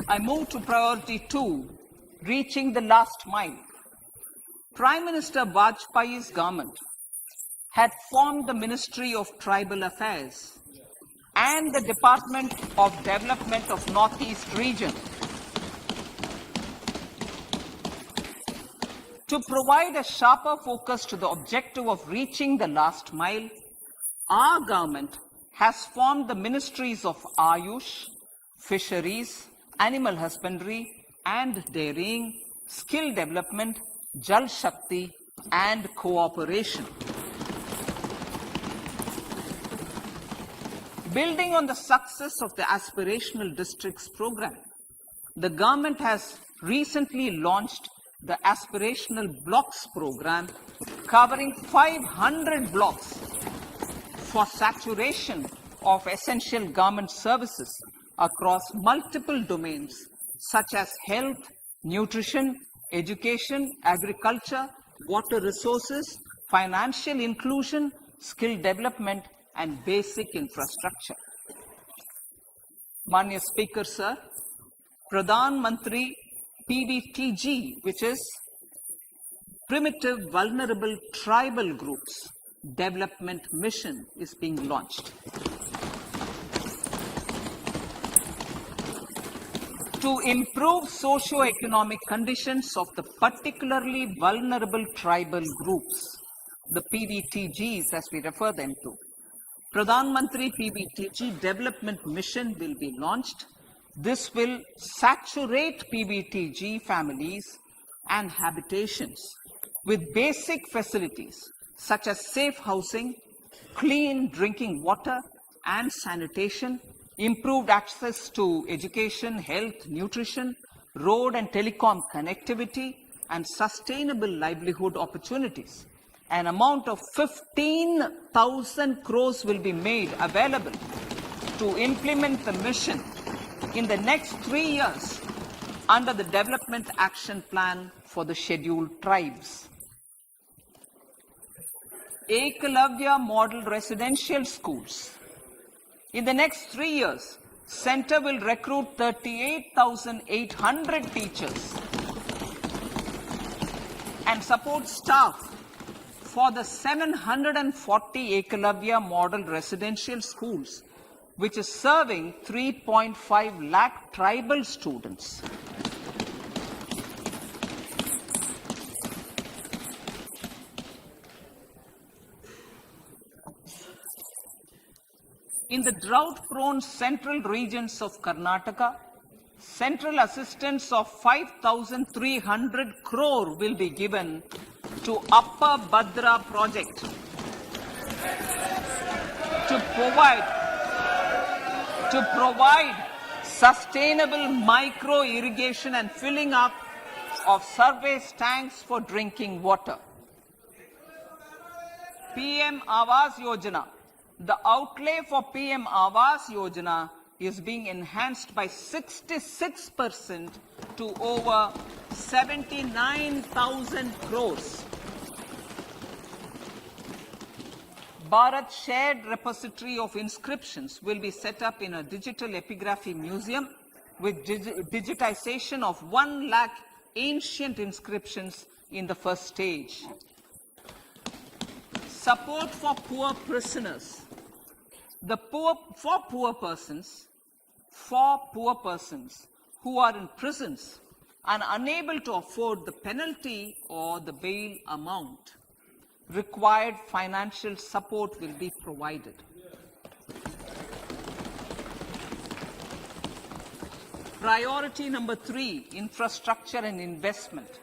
I move to priority 2, reaching the last mile. Prime Minister Vajpayee's government had formed the Ministry of Tribal Affairs and the Department of Development of Northeast Region to provide a sharper focus to the objective of reaching the last mile. Our government has formed the ministries of Ayush, Fisheries, Animal Husbandry and Dairying, Skill Development, Jal Shakti and Cooperation. Building on the success of the Aspirational Districts program, the government has recently launched the Aspirational Blocks program, covering 500 blocks for saturation of essential government services across multiple domains such as health, nutrition, education, agriculture, water resources, financial inclusion, skill development, and basic infrastructure. Manya Speaker, Sir, Pradhan Mantri PVTG, which is Primitive Vulnerable Tribal Groups Development Mission, is being launched. To improve socio-economic conditions of the particularly vulnerable tribal groups, the PVTGs as we refer them to, Pradhan Mantri PVTG Development Mission will be launched. This will saturate PVTG families and habitations with basic facilities such as safe housing, clean drinking water and sanitation, improved access to education, health, nutrition, road and telecom connectivity, and sustainable livelihood opportunities. An amount of 15,000 crores will be made available to implement the mission in the next 3 years under the Development Action Plan for the Scheduled Tribes. Ekalavya Model Residential Schools. In the next 3 years, Center will recruit 38,800 teachers and support staff for the 740 Ekalavya Model Residential Schools, which is serving 3.5 lakh tribal students. In the drought-prone central regions of Karnataka, central assistance of 5,300 crore will be given to Upper Bhadra project to provide sustainable micro irrigation and filling up of surface tanks for drinking water. PM Awas Yojana. The outlay for PM Awas Yojana is being enhanced by 66% to over 79,000 crores. Bharat Shared Repository of Inscriptions will be set up in a digital epigraphy museum with digitization of 1 lakh ancient inscriptions in the first stage. Support for poor prisoners. For poor persons who are in prisons and unable to afford the penalty or the bail amount, required financial support will be provided. Priority number 3, infrastructure and investment.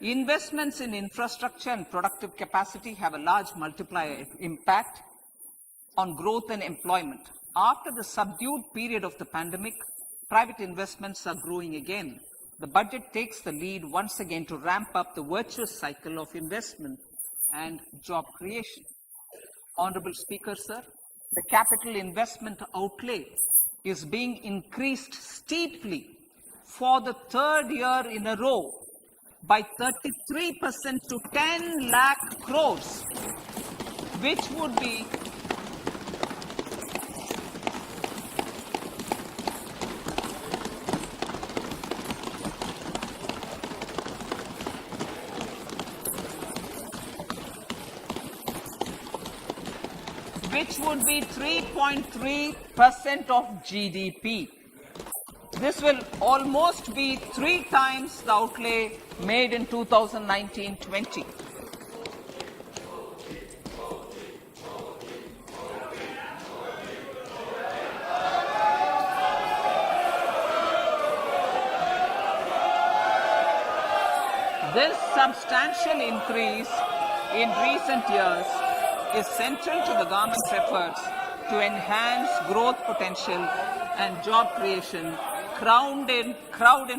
Investments in infrastructure and productive capacity have a large multiplier impact on growth and employment. After the subdued period of the pandemic, private investments are growing again. The budget takes the lead once again to ramp up the virtuous cycle of investment and job creation. Honorable Speaker, sir, the capital investment outlay is being increased steeply for the 3rd year in a row by 33% to 10 lakh crores, which would be which would be 3.3% of GDP. This will almost be 3 times the outlay made in 2019-20. This substantial increase in recent years is central to the government's efforts to enhance growth potential and job creation, crowd in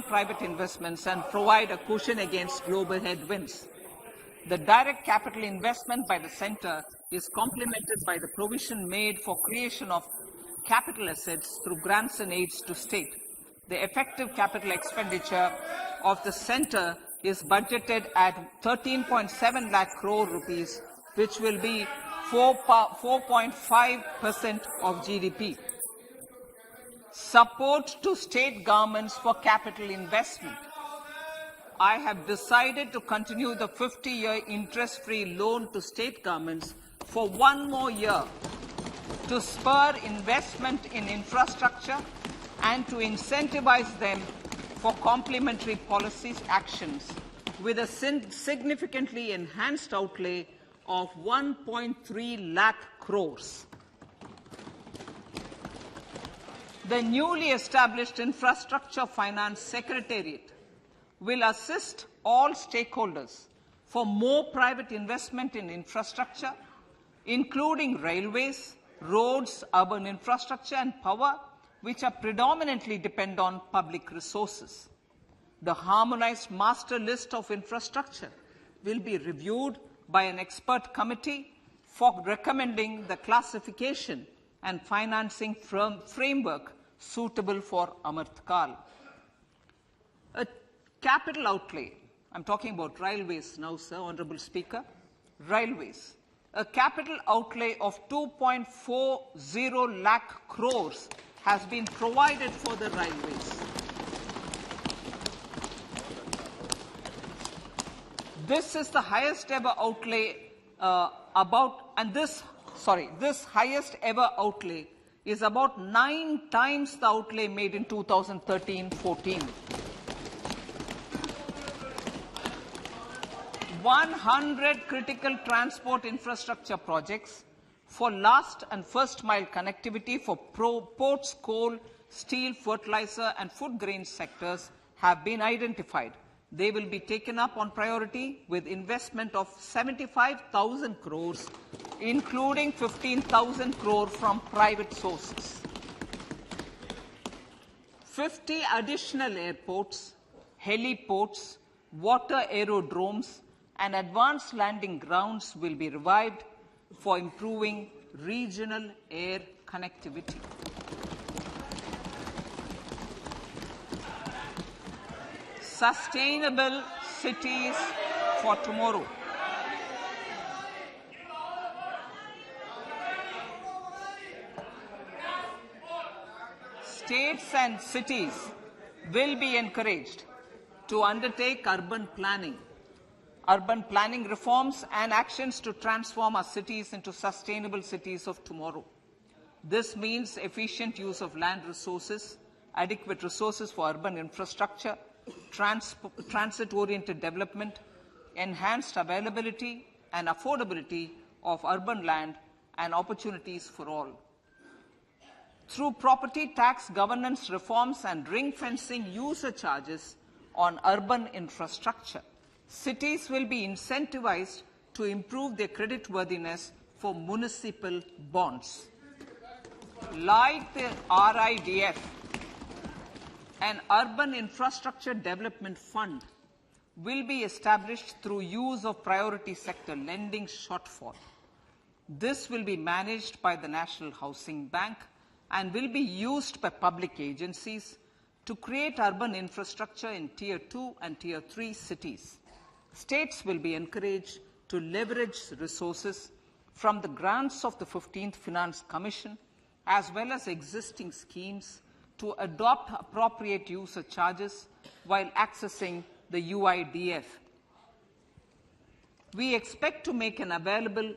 private investments, and provide a cushion against global headwinds. The direct capital investment by the center is complemented by the provision made for creation of capital assets through grants and aids to state. The effective capital expenditure of the center is budgeted at 13.7 lakh crore rupees, which will be 4.5% of GDP. Support to state governments for capital investment. I have decided to continue the 50-year interest-free loan to state governments for 1 more year to spur investment in infrastructure and to incentivize them for complementary policies actions with a significantly enhanced outlay of 1.3 lakh crores. The newly established Infrastructure Finance Secretariat will assist all stakeholders for more private investment in infrastructure, including railways, roads, urban infrastructure, and power, which are predominantly depend on public resources. The harmonized master list of infrastructure will be reviewed by an expert committee for recommending the classification and financing framework suitable for Amrit Kal. A capital outlay, I'm talking about railways now, sir, Honorable Speaker, railways. A capital outlay of 2.40 lakh crores has been provided for the railways. This is the highest ever outlay this highest ever outlay is about 9 times the outlay made in 2013-14. 100 critical transport infrastructure projects for last and first mile connectivity for ports, coal, steel, fertilizer and food grain sectors have been identified. They will be taken up on priority with investment of 75,000 crores, including 15,000 crore from private sources. 50 additional airports, heliports, water aerodromes, and advanced landing grounds will be revived for improving regional air connectivity. Sustainable cities for tomorrow. States and cities will be encouraged to undertake urban planning reforms and actions to transform our cities into sustainable cities of tomorrow. This means efficient use of land resources, adequate resources for urban infrastructure, transit-oriented development, enhanced availability and affordability of urban land and opportunities for all. Through property tax governance reforms and ring-fencing user charges on urban infrastructure, cities will be incentivized to improve their creditworthiness for municipal bonds. Like the RIDF, an Urban Infrastructure Development Fund will be established through use of priority sector lending shortfall. This will be managed by the National Housing Bank and will be used by public agencies to create urban infrastructure in Tier 2 and Tier 3 cities. States will be encouraged to leverage resources from the grants of the 15th Finance Commission as well as existing schemes to adopt appropriate user charges while accessing the UIDF. We expect to make available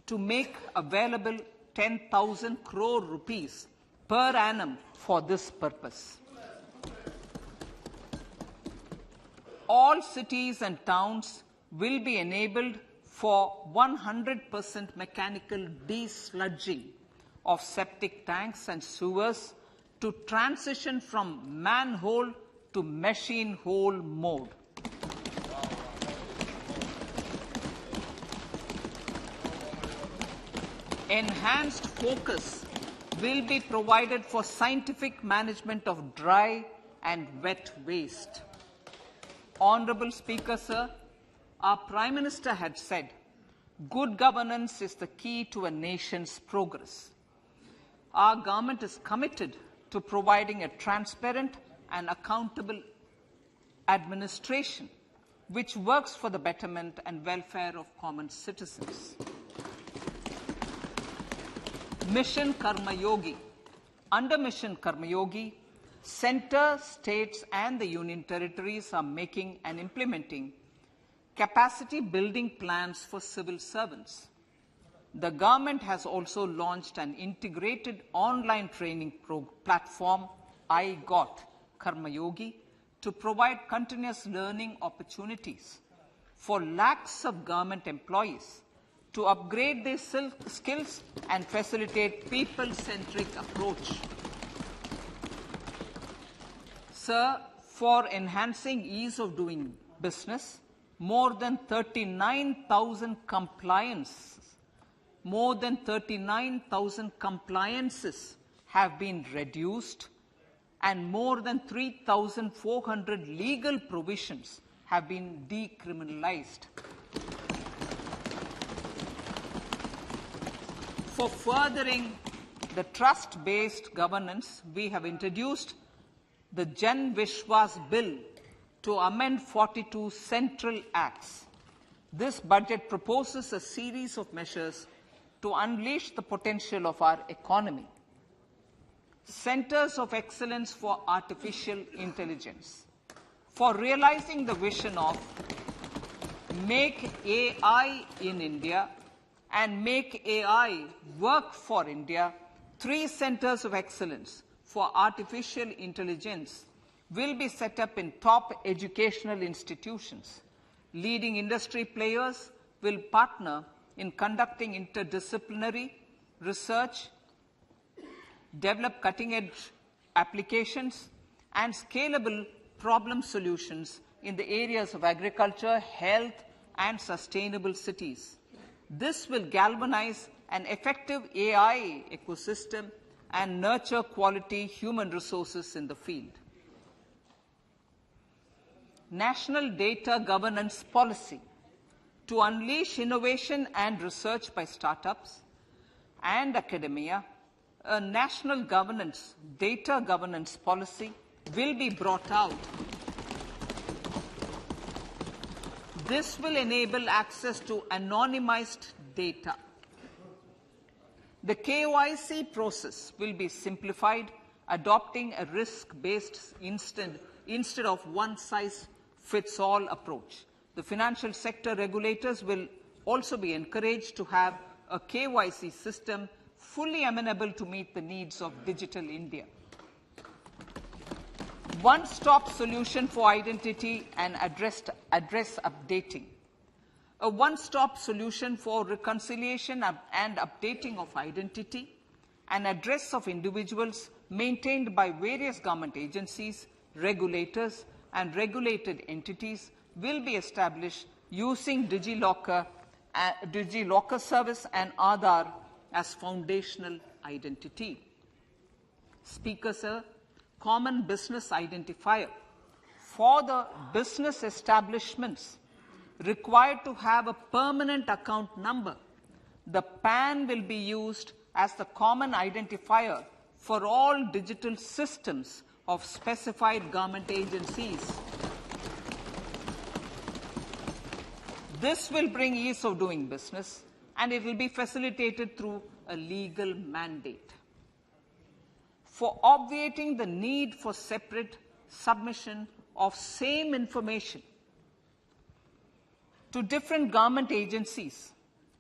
10,000 crore rupees per annum for this purpose. All cities and towns will be enabled for 100% mechanical desludging of septic tanks and sewers to transition from manhole to machine hole mode. Enhanced focus will be provided for scientific management of dry and wet waste. Honorable Speaker, sir, our Prime Minister had said, good governance is the key to a nation's progress. Our government is committed to providing a transparent and accountable administration which works for the betterment and welfare of common citizens. Mission Karma Yogi. Under Mission Karma Yogi, Centre, states and the Union territories are making and implementing capacity building plans for civil servants. The government has also launched an integrated online training platform, I Got Karma Yogi, to provide continuous learning opportunities for lakhs of government employees to upgrade their skills and facilitate people-centric approach. Sir, for enhancing ease of doing business, more than 39,000 compliances have been reduced and more than 3,400 legal provisions have been decriminalized. For furthering the trust-based governance, we have introduced the Jan Vishwas Bill to amend 42 central acts. This budget proposes a series of measures to unleash the potential of our economy. Centers of Excellence for Artificial Intelligence. For realizing the vision of Make AI in India and Make AI Work for India, 3 centers of excellence for artificial intelligence will be set up in top educational institutions. Leading industry players will partner in conducting interdisciplinary research, develop cutting-edge applications, and scalable problem solutions in the areas of agriculture, health, and sustainable cities. This will galvanize an effective AI ecosystem and nurture quality human resources in the field. National Data Governance Policy. To unleash innovation and research by startups and academia, a national data governance policy will be brought out This will enable access to anonymized data. The KYC process will be simplified, adopting a risk-based instead of one-size-fits-all approach. The financial sector regulators will also be encouraged to have a KYC system fully amenable to meet the needs of digital India. One-stop solution for identity and address updating. A one-stop solution for reconciliation and updating of identity and address of individuals maintained by various government agencies, regulators, and regulated entities will be established using DigiLocker service and Aadhaar as foundational identity. Speaker, sir, common business identifier. For the business establishments required to have a permanent account number, the PAN will be used as the common identifier for all digital systems of specified government agencies. This will bring ease of doing business, and it will be facilitated through a legal mandate. For obviating the need for separate submission of same information to different government agencies,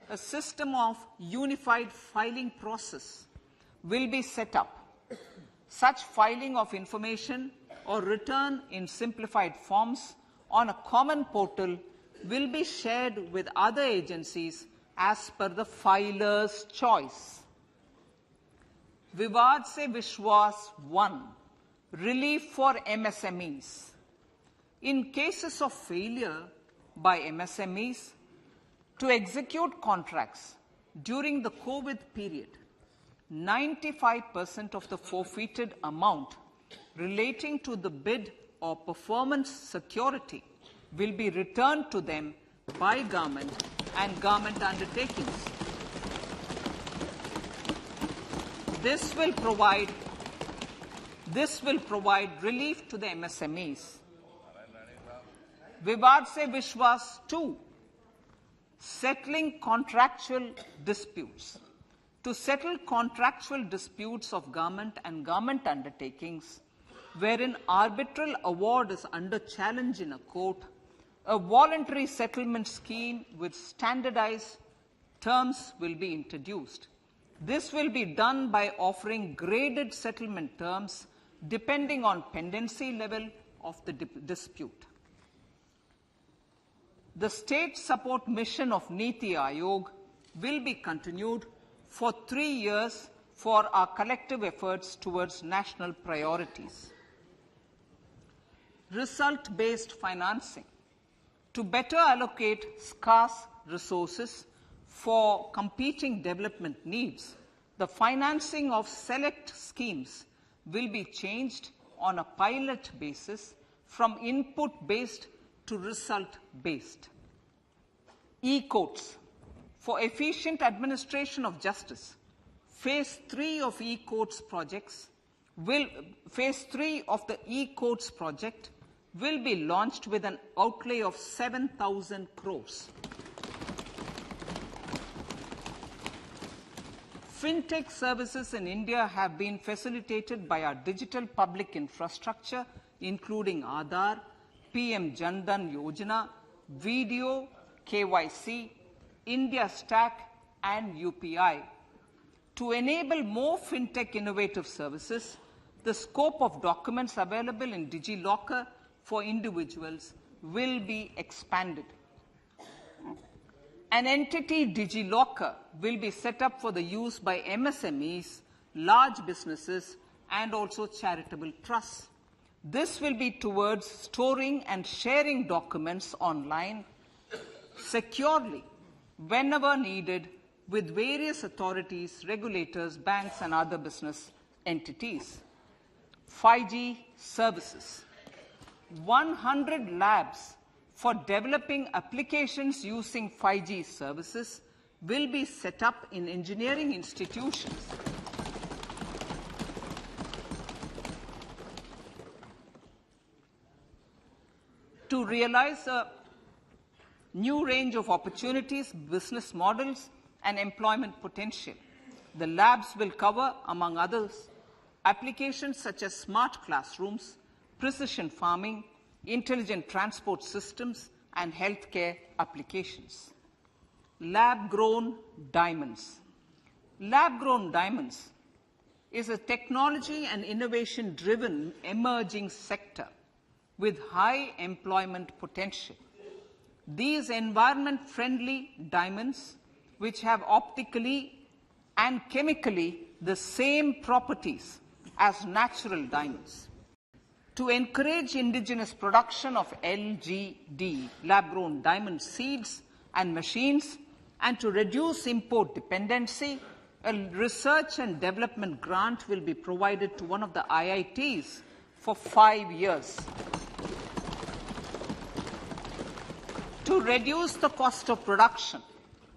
a system of unified filing process will be set up. Such filing of information or return in simplified forms on a common portal will be shared with other agencies as per the filer's choice. Vivad se Vishwas 1. Relief for MSMEs. In cases of failure by MSMEs to execute contracts during the COVID period, 95% of the forfeited amount relating to the bid or performance security will be returned to them by government and government undertakings. This will provide relief to the MSMEs. Vivad se Vishwas 2. Settling contractual disputes. To settle contractual disputes of government and government undertakings, wherein arbitral award is under challenge in a court, a voluntary settlement scheme with standardized terms will be introduced. This will be done by offering graded settlement terms depending on pendency level of the dispute. The state support mission of Niti Aayog will be continued for 3 years for our collective efforts towards national priorities. Result-based financing. To better allocate scarce resources for competing development needs, the financing of select schemes will be changed on a pilot basis from input-based to result-based. E-courts. For efficient administration of justice, Phase 3 of the e-courts project will be launched with an outlay of 7,000 crores. Fintech services in India have been facilitated by our digital public infrastructure, including Aadhaar, PM Jan Dhan Yojana, Video, KYC, India Stack, and UPI. To enable more fintech innovative services, the scope of documents available in DigiLocker for individuals will be expanded. An entity DigiLocker will be set up for the use by MSMEs, large businesses, and also charitable trusts. This will be towards storing and sharing documents online securely whenever needed with various authorities, regulators, banks, and other business entities. 5G services. 100 labs for developing applications using 5G services will be set up in engineering institutions. To realize a new range of opportunities, business models, and employment potential. The labs will cover, among others, applications such as smart classrooms, precision farming, intelligent transport systems, and healthcare applications. Lab-grown diamonds. Lab-grown diamonds is a technology and innovation-driven emerging sector with high employment potential. These environment-friendly diamonds, which have optically and chemically the same properties as natural diamonds. To encourage indigenous production of LGD, lab-grown diamond seeds and machines, and to reduce import dependency, a research and development grant will be provided to one of the IITs for 5 years. To reduce the cost of production,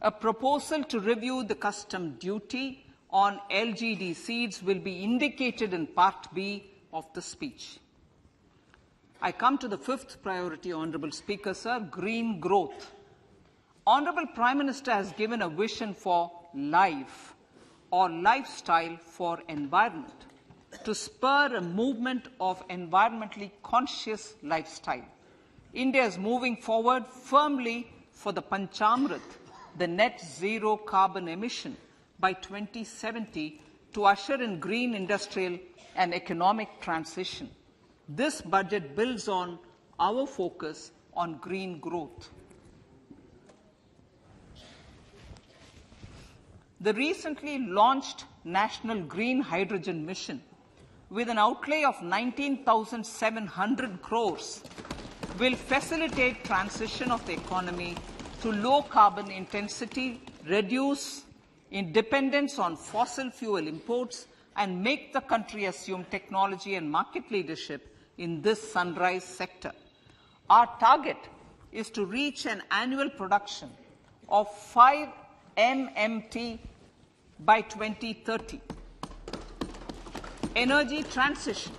a proposal to review the custom duty on LGD seeds will be indicated in Part B of the speech. I come to the fifth priority, Honourable Speaker, sir, green growth. Honourable Prime Minister has given a vision for life or lifestyle for environment to spur a movement of environmentally conscious lifestyle. India is moving forward firmly for the Panchamrit, the net zero carbon emission by 2070 to usher in green industrial and economic transition. This budget builds on our focus on green growth. The recently launched National Green Hydrogen Mission, with an outlay of 19,700 crores, will facilitate transition of the economy to low carbon intensity, reduce dependence on fossil fuel imports, and make the country assume technology and market leadership in this sunrise sector. Our target is to reach an annual production of 5 MMT by 2030. Energy transition.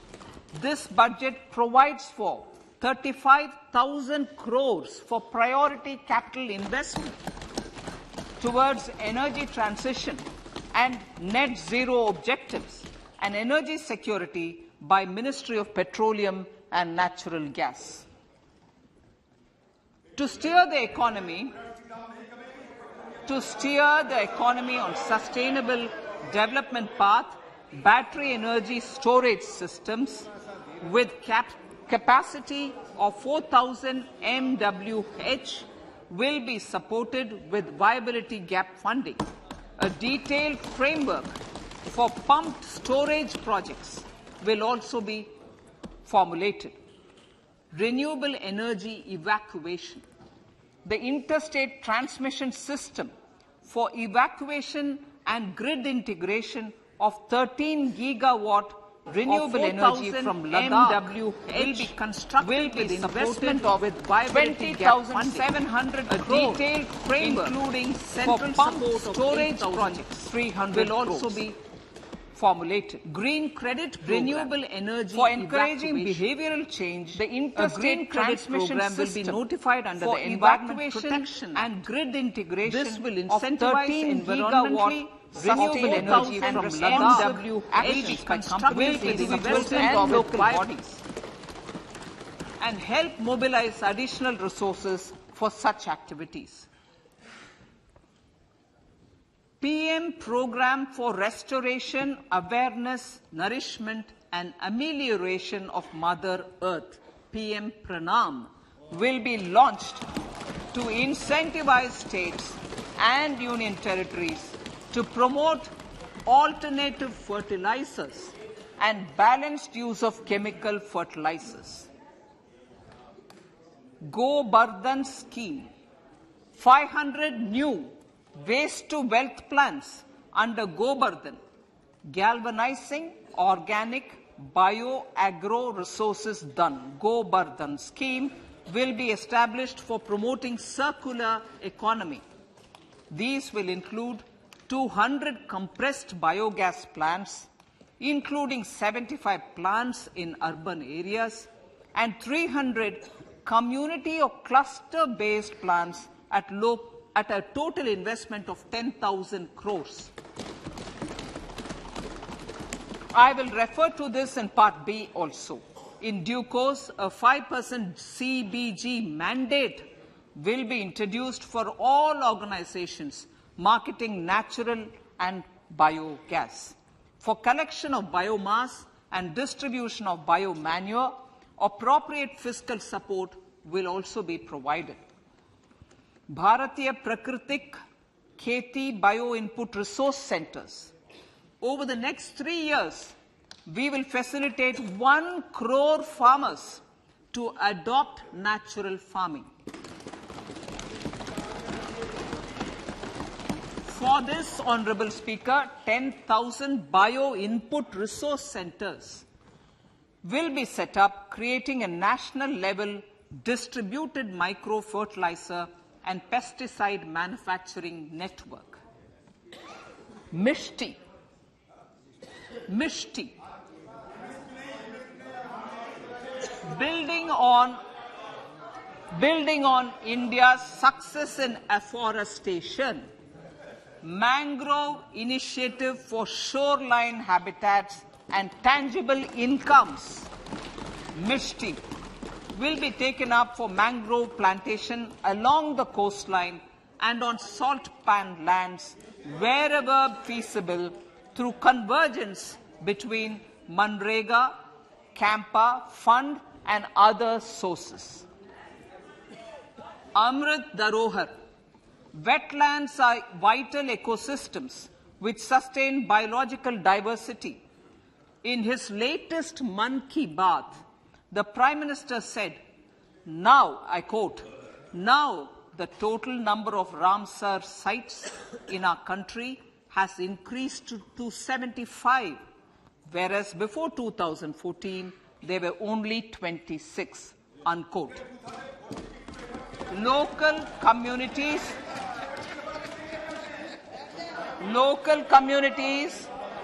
This budget provides for 35,000 crores for priority capital investment towards energy transition and net zero objectives and energy security by Ministry of Petroleum and Natural Gas. To steer the economy on sustainable development path, battery energy storage systems with capacity of 4,000 MWh will be supported with viability gap funding. A detailed framework for pumped storage projects will also be formulated. Renewable energy evacuation. The interstate transmission system for evacuation and grid integration of 13 gigawatt renewable energy from Ladakh will be constructed with investment of 20,700 crores. A detailed framework including central support storage projects 300 will also be formulated. Green credit renewable energy for encouraging behavioral change. The interstate transmission program will be notified under the environment protection and grid integration. This will incentivize environmentally renewable energy from Ladakh will be constructed with individuals and local bodies and help mobilize additional resources for such activities. PM Program for Restoration, Awareness, Nourishment and Amelioration of Mother Earth, PM Pranam, will be launched to incentivize states and union territories to promote alternative fertilizers and balanced use of chemical fertilizers. Go Bardhan Scheme, 500 new waste-to-wealth plants under Go Bardhan, galvanizing organic bio-agro resources done. Go Bardhan scheme will be established for promoting circular economy. These will include 200 compressed biogas plants, including 75 plants in urban areas, and 300 community or cluster-based plans at a total investment of 10,000 crores. I will refer to this in Part B also. In due course, a 5% CBG mandate will be introduced for all organizations marketing natural and biogas. For collection of biomass and distribution of biomanure, appropriate fiscal support will also be provided. Bharatiya Prakritik Kheti Bio Input Resource Centers. Over the next 3 years, we will facilitate 1 crore farmers to adopt natural farming. For this, Honorable Speaker, 10,000 bio input resource centers will be set up, creating a national level distributed micro-fertilizer and pesticide manufacturing network. Mishti. Building on India's success in afforestation, mangrove initiative for shoreline habitats and tangible incomes, Mishti, will be taken up for mangrove plantation along the coastline and on salt pan lands wherever feasible through convergence between Manrega, Campa, Fund and other sources. Amrit Dharohar. Wetlands are vital ecosystems which sustain biological diversity. In his latest Mann Ki Baat, the Prime Minister said, now, I quote, now the total number of Ramsar sites in our country has increased to 75, whereas before 2014, there were only 26, unquote. Local communities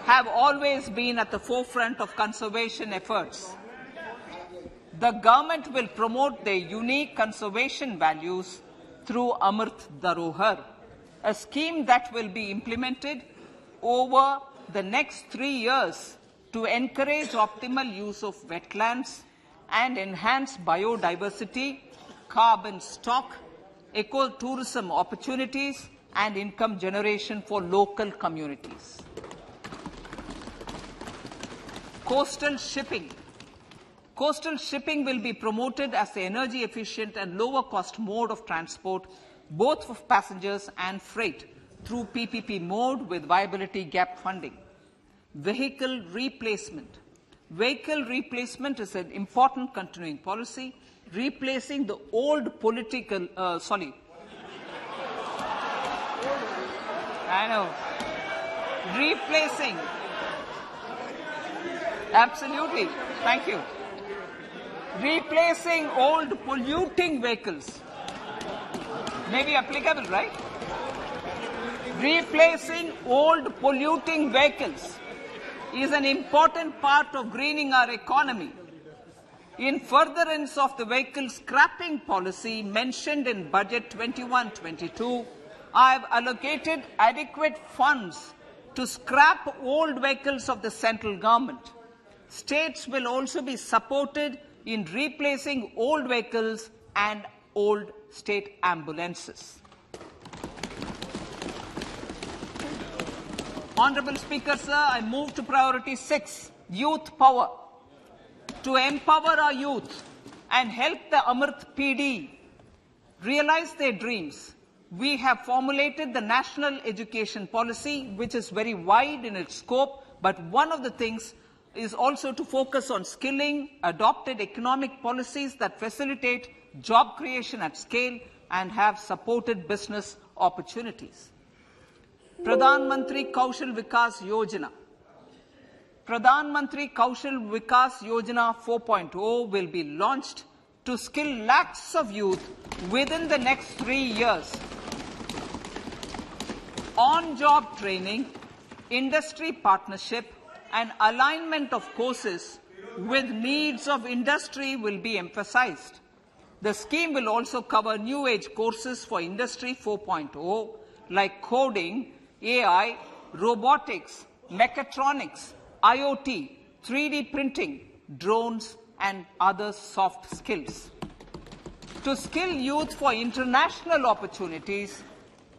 have always been at the forefront of conservation efforts. The government will promote their unique conservation values through Amrit Dharohar, a scheme that will be implemented over the next 3 years to encourage optimal use of wetlands and enhance biodiversity, carbon stock, ecotourism opportunities, and income generation for local communities. Coastal shipping. Coastal shipping will be promoted as the energy efficient and lower cost mode of transport, both for passengers and freight, through PPP mode with viability gap funding. Vehicle replacement. Vehicle replacement is an important continuing policy, replacing the old political, absolutely, thank you. Replacing old polluting vehicles may be applicable, right? Replacing old polluting vehicles is an important part of greening our economy. In furtherance of the vehicle scrapping policy mentioned in Budget 21-22, I have allocated adequate funds to scrap old vehicles of the central government. States will also be supported in replacing old vehicles and old state ambulances. Honorable Speaker, sir, I move to priority 6, youth power. To empower our youth and help the Amrit PD realize their dreams, we have formulated the National Education Policy, which is very wide in its scope, but one of the things is also to focus on skilling, adopted economic policies that facilitate job creation at scale and have supported business opportunities. Pradhan Mantri Kaushal Vikas Yojana. Pradhan Mantri Kaushal Vikas Yojana 4.0 will be launched to skill lakhs of youth within the next 3 years. On-job training, industry partnership, and alignment of courses with needs of industry will be emphasized. The scheme will also cover new age courses for Industry 4.0 like coding, AI, robotics, mechatronics, IoT, 3D printing, drones, and other soft skills. To skill youth for international opportunities,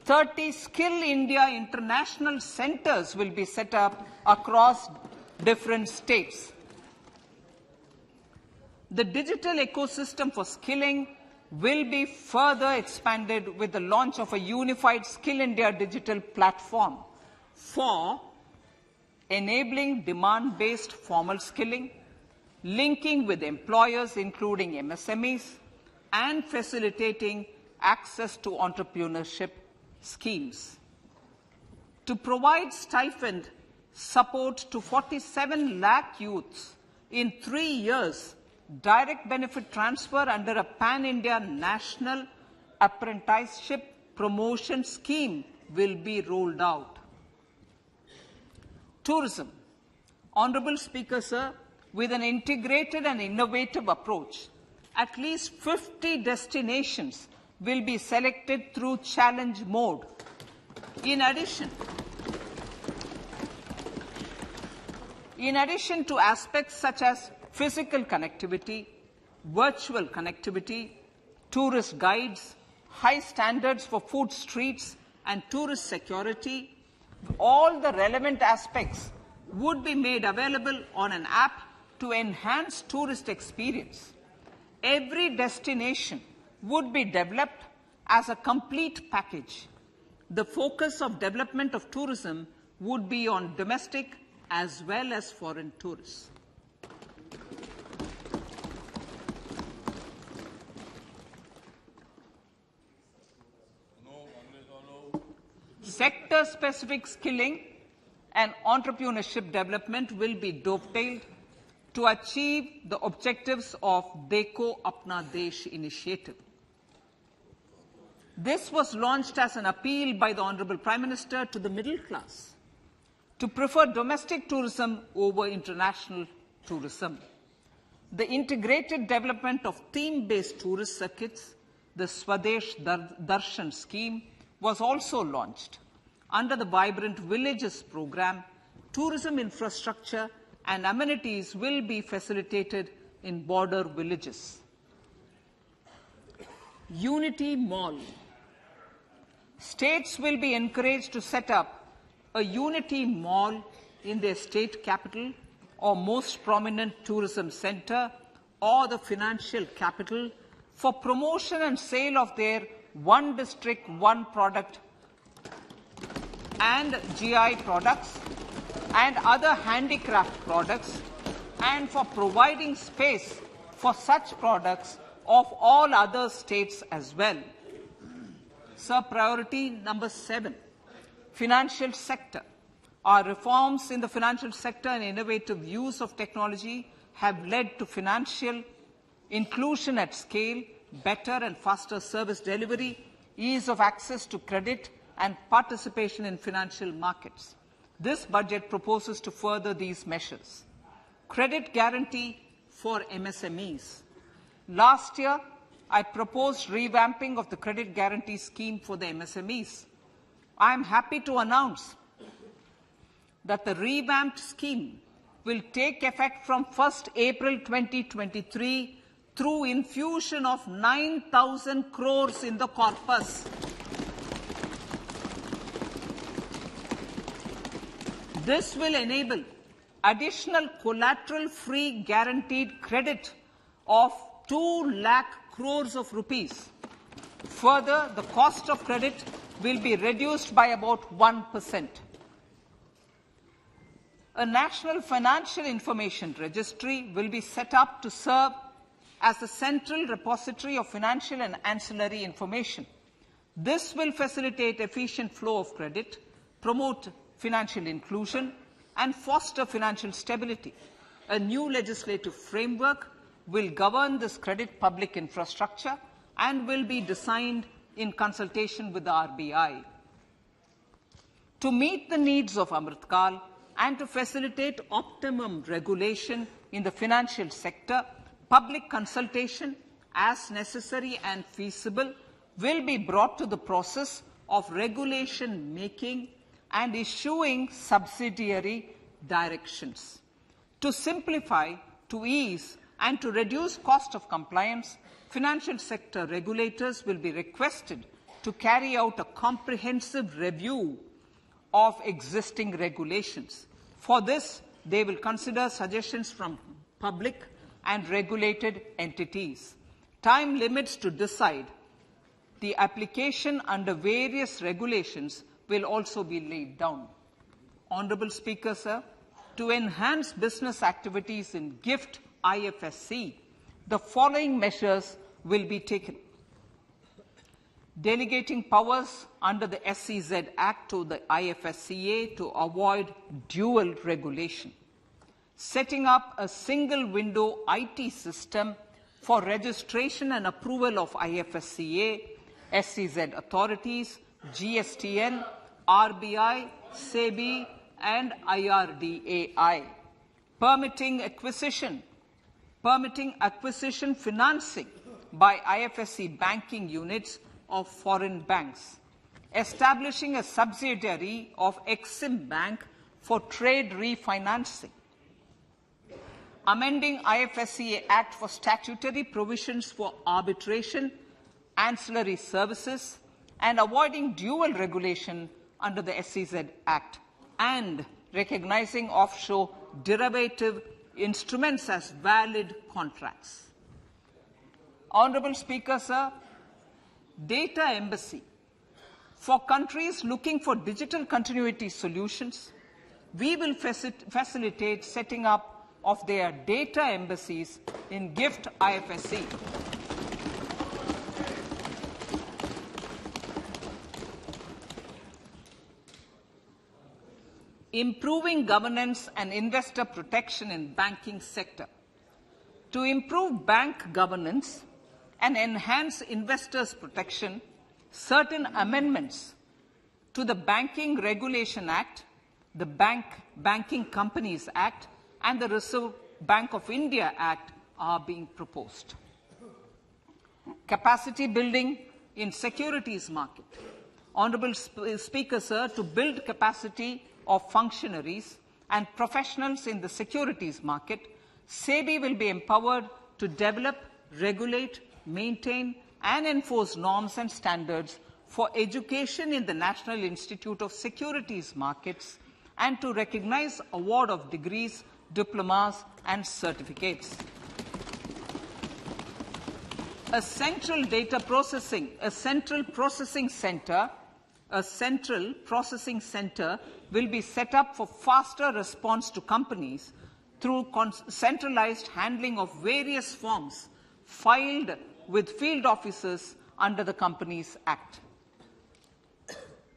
30 Skill India international centers will be set up across different states. The digital ecosystem for skilling will be further expanded with the launch of a unified Skill India digital platform for enabling demand-based formal skilling, linking with employers including MSMEs, and facilitating access to entrepreneurship schemes. To provide stipend support to 47 lakh youths in 3 years, direct benefit transfer under a pan-India national apprenticeship promotion scheme will be rolled out. Tourism. Honorable Speaker, sir, with an integrated and innovative approach, at least 50 destinations will be selected through challenge mode. In addition to aspects such as physical connectivity, virtual connectivity, tourist guides, high standards for food streets, and tourist security, all the relevant aspects would be made available on an app to enhance tourist experience. Every destination would be developed as a complete package. The focus of development of tourism would be on domestic as well as foreign tourists. Sector-specific skilling and entrepreneurship development will be dovetailed to achieve the objectives of Dekho Apna Desh initiative. This was launched as an appeal by the Honorable Prime Minister to the middle class to prefer domestic tourism over international tourism. The integrated development of theme-based tourist circuits, the Swadesh Darshan scheme, was also launched. Under the Vibrant Villages program, tourism infrastructure and amenities will be facilitated in border villages. Unity Mall. States will be encouraged to set up a Unity Mall in their state capital or most prominent tourism center or the financial capital for promotion and sale of their one district, one product and GI products and other handicraft products, and for providing space for such products of all other states as well. Sir, priority number 7, financial sector. Our reforms in the financial sector and innovative use of technology have led to financial inclusion at scale, better and faster service delivery, ease of access to credit, and participation in financial markets. This budget proposes to further these measures. Credit guarantee for MSMEs. Last year, I proposed revamping of the credit guarantee scheme for the MSMEs. I am happy to announce that the revamped scheme will take effect from 1st April 2023 through infusion of 9,000 crores in the corpus. This will enable additional collateral-free guaranteed credit of 2 lakh crores of rupees. Further, the cost of credit will be reduced by about 1%. A National Financial Information Registry will be set up to serve as the central repository of financial and ancillary information. This will facilitate efficient flow of credit, promote financial inclusion, and foster financial stability. A new legislative framework will govern this credit public infrastructure and will be designed in consultation with the RBI. To meet the needs of Amrit Kal and to facilitate optimum regulation in the financial sector, public consultation as necessary and feasible, will be brought to the process of regulation making and issuing subsidiary directions. To simplify, to ease, and to reduce cost of compliance, financial sector regulators will be requested to carry out a comprehensive review of existing regulations. For this, they will consider suggestions from public and regulated entities. Time limits to decide the application under various regulations will also be laid down. Honorable Speaker, sir, to enhance business activities in GIFT IFSC, the following measures will be taken. Delegating powers under the SEZ Act to the IFSCA to avoid dual regulation. Setting up a single window IT system for registration and approval of IFSCA, SEZ authorities, GSTN, RBI, SEBI, and IRDAI. Permitting acquisition financing by IFSC banking units of foreign banks. Establishing a subsidiary of Exim Bank for trade refinancing. Amending IFSCA Act for statutory provisions for arbitration, ancillary services, and avoiding dual regulation under the SEZ Act, and recognizing offshore derivative instruments as valid contracts. Honorable Speaker, sir, data embassy. For countries looking for digital continuity solutions, we will facilitate setting up of their data embassies in GIFT IFSC. Improving governance and investor protection in banking sector. To improve bank governance and enhance investors' protection, certain amendments to the Banking Regulation Act, the Banking Companies Act, and the Reserve Bank of India Act are being proposed. Capacity building in securities market. Honorable Speaker, sir, to build capacity of functionaries and professionals in the securities market, SEBI will be empowered to develop, regulate, maintain, and enforce norms and standards for education in the National Institute of Securities Markets and to recognize award of degrees, diplomas, and certificates. A central processing center will be set up for faster response to companies through centralized handling of various forms filed with field officers under the Companies Act.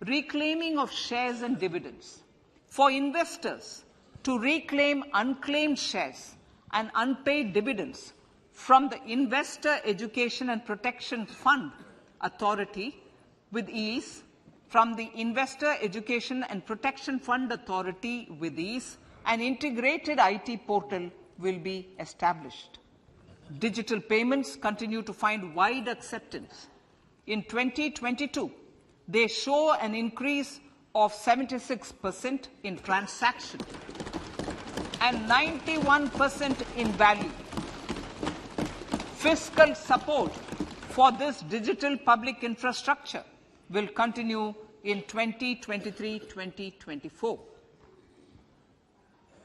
Reclaiming of shares and dividends. For investors to reclaim unclaimed shares and unpaid dividends from the Investor Education and Protection Fund Authority with ease, an integrated IT portal will be established. Digital payments continue to find wide acceptance. In 2022, they show an increase of 76% in transaction and 91% in value. Fiscal support for this digital public infrastructure will continue in 2023-2024.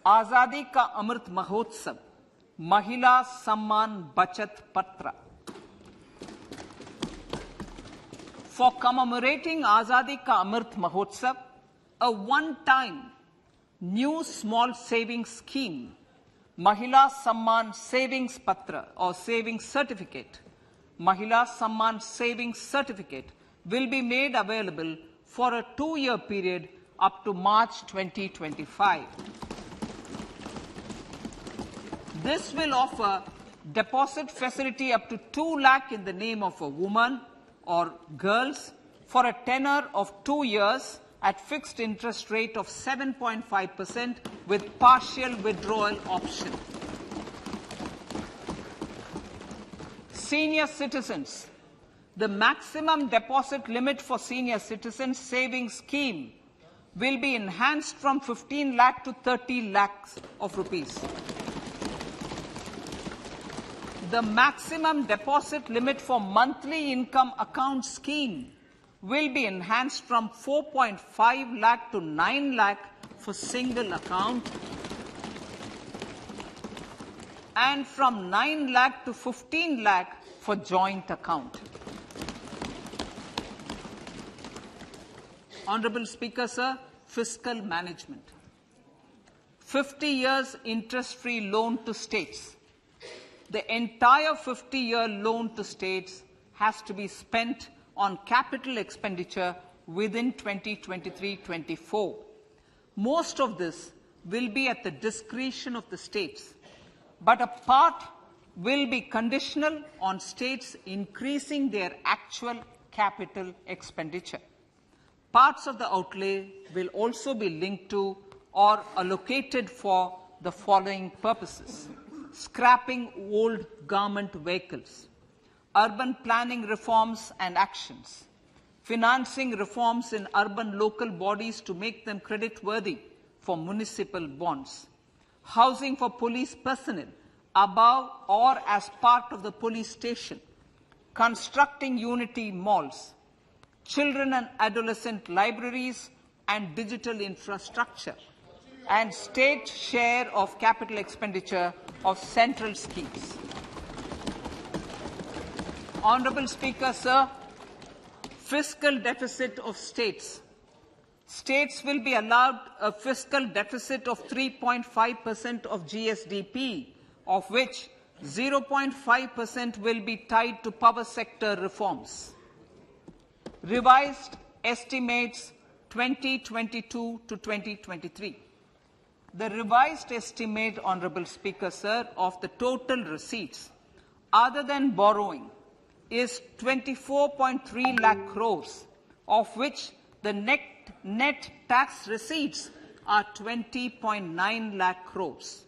Azadi Ka Amrit Mahotsav, Mahila Samman Bachat Patra. For commemorating Azadi Ka Amrit Mahotsav, a one-time new small savings scheme, Mahila Samman Savings Patra or Savings Certificate, Mahila Samman Savings Certificate will be made available for a 2-year period up to March 2025. This will offer deposit facility up to 2 lakh in the name of a woman or girls for a tenure of 2 years at fixed interest rate of 7.5% with partial withdrawal option. Senior citizens. The maximum deposit limit for senior citizens savings scheme will be enhanced from 15 lakh to 30 lakhs of rupees. The maximum deposit limit for monthly income account scheme will be enhanced from 4.5 lakh to 9 lakh for single account and from 9 lakh to 15 lakh for joint account. Honorable Speaker, sir, fiscal management. 50 years interest-free loan to states. The entire 50-year loan to states has to be spent on capital expenditure within 2023-24. Most of this will be at the discretion of the states, but a part will be conditional on states increasing their actual capital expenditure. Parts of the outlay will also be linked to or allocated for the following purposes: scrapping old government vehicles, urban planning reforms and actions, financing reforms in urban local bodies to make them credit-worthy for municipal bonds, housing for police personnel above or as part of the police station, constructing unity malls, children and adolescent libraries and digital infrastructure, and state share of capital expenditure of central schemes. Honorable Speaker, sir, fiscal deficit of states. States will be allowed a fiscal deficit of 3.5% of GSDP, of which 0.5% will be tied to power sector reforms. Revised estimates 2022 to 2023. The revised estimate, Honorable Speaker, sir, of the total receipts other than borrowing is 24.3 lakh crores, of which the net tax receipts are 20.9 lakh crores.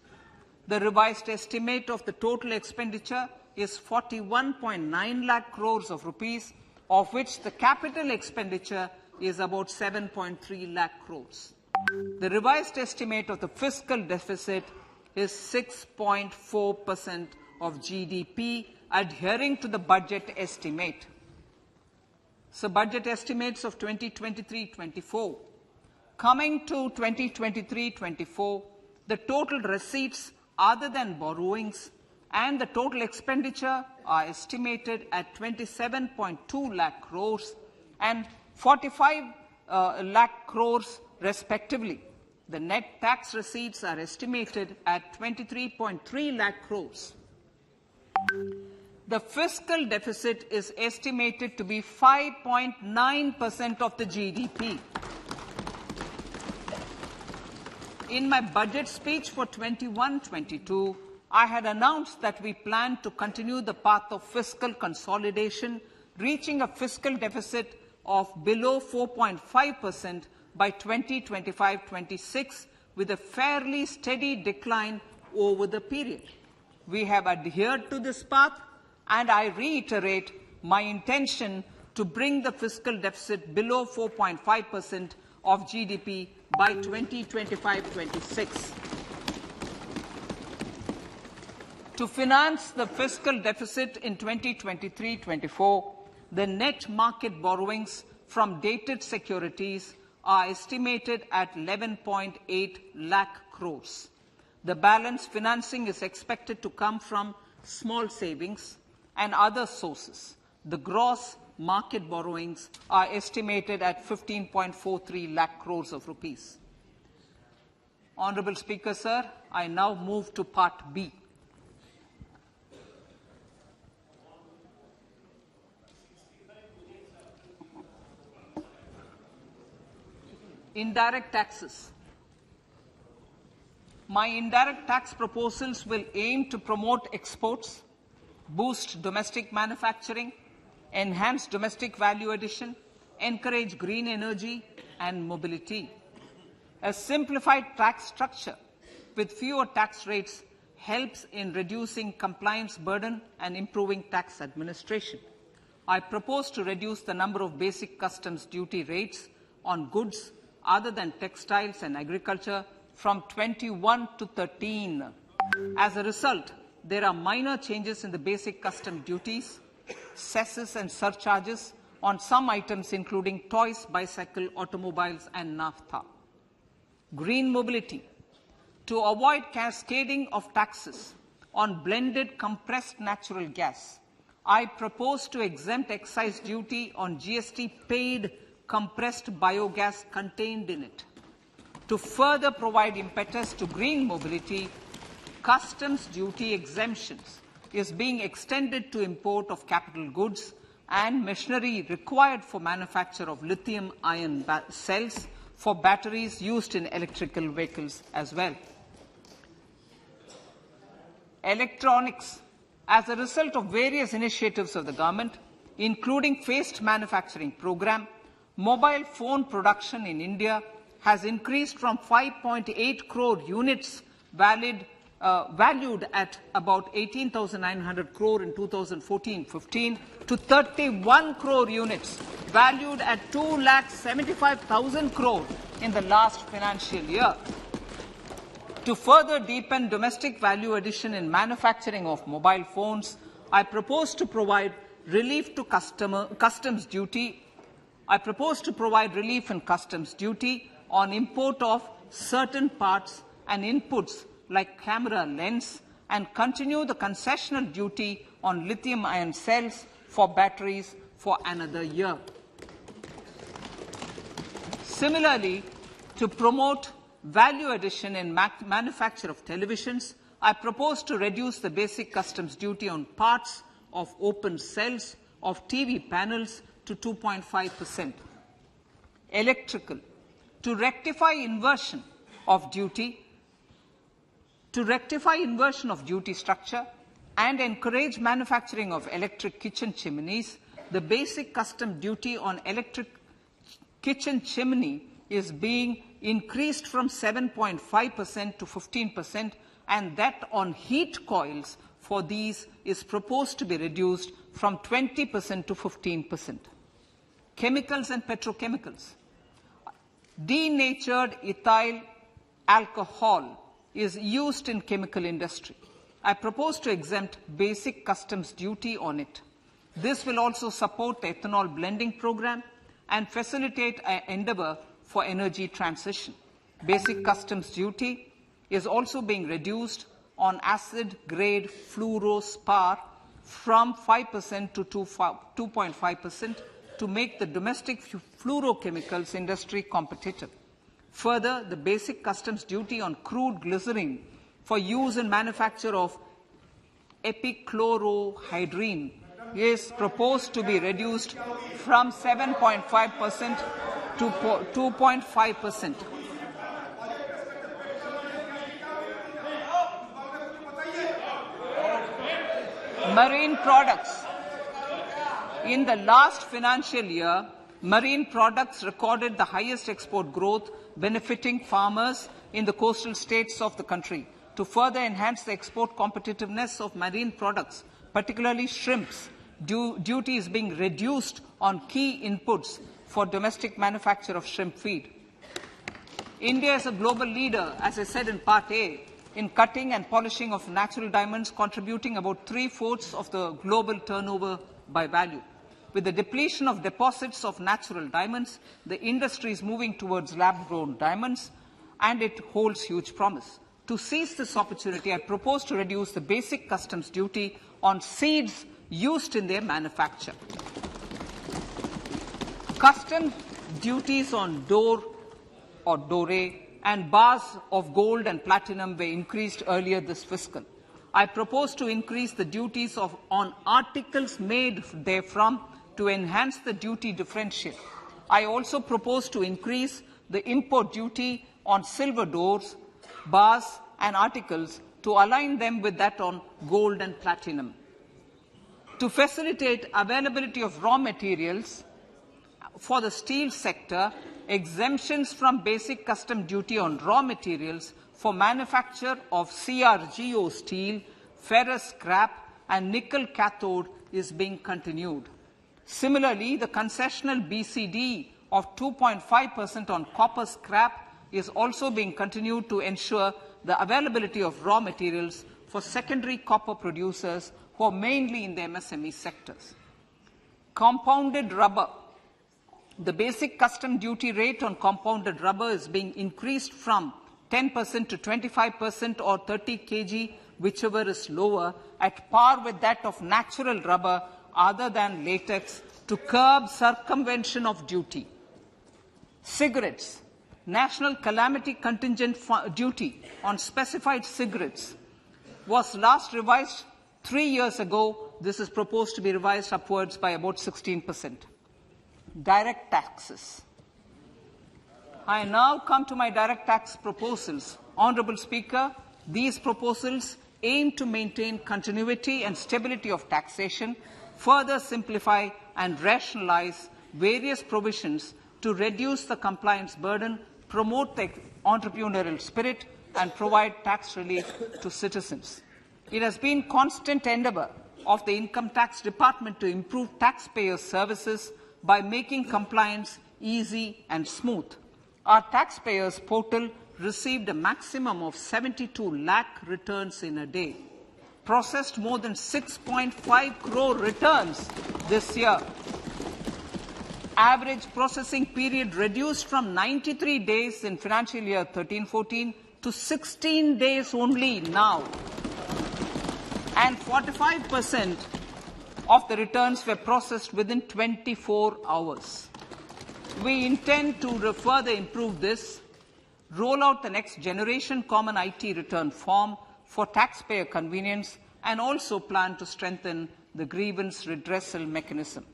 The revised estimate of the total expenditure is 41.9 lakh crores of rupees, of which the capital expenditure is about 7.3 lakh crores. The revised estimate of the fiscal deficit is 6.4% of GDP, adhering to the budget estimate. So budget estimates of 2023-24. Coming to 2023-24, the total receipts other than borrowings and the total expenditure are estimated at 27.2 lakh crores and 45 lakh crores respectively. The net tax receipts are estimated at 23.3 lakh crores. The fiscal deficit is estimated to be 5.9% of the GDP. In my budget speech for 21-22, I had announced that we plan to continue the path of fiscal consolidation, reaching a fiscal deficit of below 4.5% by 2025-26, with a fairly steady decline over the period. We have adhered to this path, and I reiterate my intention to bring the fiscal deficit below 4.5% of GDP by 2025-26. To finance the fiscal deficit in 2023-24, the net market borrowings from dated securities are estimated at 11.8 lakh crores. The balance financing is expected to come from small savings and other sources. The gross market borrowings are estimated at 15.43 lakh crores of rupees. Honorable Speaker, sir, I now move to Part B. Indirect taxes. My indirect tax proposals will aim to promote exports, boost domestic manufacturing, enhance domestic value addition, encourage green energy and mobility. A simplified tax structure with fewer tax rates helps in reducing compliance burden and improving tax administration. I propose to reduce the number of basic customs duty rates on goods other than textiles and agriculture from 21 to 13. As a result, there are minor changes in the basic custom duties, cesses and surcharges on some items including toys, bicycle, automobiles and naphtha. Green mobility. To avoid cascading of taxes on blended compressed natural gas, I propose to exempt excise duty on GST paid compressed biogas contained in it. To further provide impetus to green mobility, customs duty exemptions is being extended to import of capital goods and machinery required for manufacture of lithium-ion cells for batteries used in electrical vehicles as well. Electronics. As a result of various initiatives of the government, including phased manufacturing program, mobile phone production in India has increased from 5.8 crore units valued at about 18,900 crore in 2014-15 to 31 crore units valued at 2,75,000 crore in the last financial year. To further deepen domestic value addition in manufacturing of mobile phones, I propose to provide relief to customs duty. I propose to provide relief in customs duty on import of certain parts and inputs like camera lens and continue the concessional duty on lithium-ion cells for batteries for another year. Similarly, to promote value addition in manufacture of televisions, I propose to reduce the basic customs duty on parts of open cells of TV panels to 2.5%. Electrical. To rectify inversion of duty structure and encourage manufacturing of electric kitchen chimneys, the basic custom duty on electric kitchen chimney is being increased from 7.5% to 15%, and that on heat coils for these is proposed to be reduced from 20% to 15%. Chemicals and petrochemicals. Denatured ethyl alcohol is used in chemical industry. I propose to exempt basic customs duty on it. This will also support the ethanol blending program and facilitate an endeavor for energy transition. Basic customs duty is also being reduced on acid-grade fluorospar from 5% to 2.5% to make the domestic fluorochemicals industry competitive. Further, the basic customs duty on crude glycerin for use in manufacture of epichlorohydrin is proposed to be reduced from 7.5% to 2.5%. Marine products. In the last financial year, marine products recorded the highest export growth, benefiting farmers in the coastal states of the country. To further enhance the export competitiveness of marine products, particularly shrimps, duty is being reduced on key inputs for domestic manufacture of shrimp feed. India is a global leader, as I said in Part A, in cutting and polishing of natural diamonds, contributing about 3/4 of the global turnover by value. With the depletion of deposits of natural diamonds, the industry is moving towards lab-grown diamonds, and it holds huge promise. To seize this opportunity, I propose to reduce the basic customs duty on seeds used in their manufacture. Customs duties on door or dore and bars of gold and platinum were increased earlier this fiscal. I propose to increase the duties on articles made therefrom to enhance the duty differential. I also propose to increase the import duty on silver doors, bars and articles to align them with that on gold and platinum. To facilitate availability of raw materials for the steel sector, exemptions from basic custom duty on raw materials for manufacture of CRGO steel, ferrous scrap, and nickel cathode is being continued. Similarly, the concessional BCD of 2.5% on copper scrap is also being continued to ensure the availability of raw materials for secondary copper producers who are mainly in the MSME sectors. Compounded rubber. The basic custom duty rate on compounded rubber is being increased from 10% to 25% or 30 kg, whichever is lower, at par with that of natural rubber other than latex, to curb circumvention of duty. Cigarettes. National calamity contingent duty on specified cigarettes was last revised 3 years ago. This is proposed to be revised upwards by about 16%. Direct taxes. I now come to my direct tax proposals. Honourable Speaker, these proposals aim to maintain continuity and stability of taxation, further simplify and rationalize various provisions to reduce the compliance burden, promote the entrepreneurial spirit, and provide tax relief to citizens. It has been constant endeavour of the Income Tax Department to improve taxpayer services by making compliance easy and smooth. Our taxpayers portal received a maximum of 72 lakh returns in a day, processed more than 6.5 crore returns this year. Average processing period reduced from 93 days in financial year 13-14 to 16 days only now. And 45% of the returns were processed within 24 hours. We intend to further improve this, roll out the next generation common IT return form for taxpayer convenience, and also plan to strengthen the grievance redressal mechanism.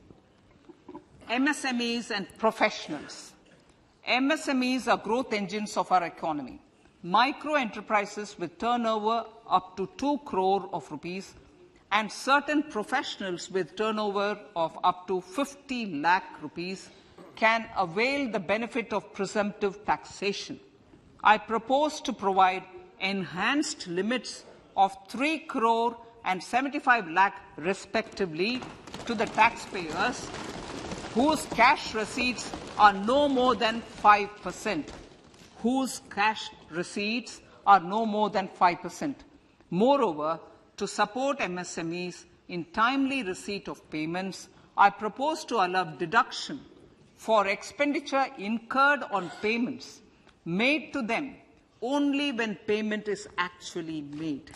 MSMEs and professionals. MSMEs are growth engines of our economy. Micro enterprises with turnover up to 2 crore of rupees and certain professionals with turnover of up to 50 lakh rupees can avail the benefit of presumptive taxation. I propose to provide enhanced limits of 3 crore and 75 lakh respectively to the taxpayers whose cash receipts are no more than 5%. Whose cash receipts are no more than 5%. Moreover, to support MSMEs in timely receipt of payments, I propose to allow deduction for expenditure incurred on payments made to them only when payment is actually made.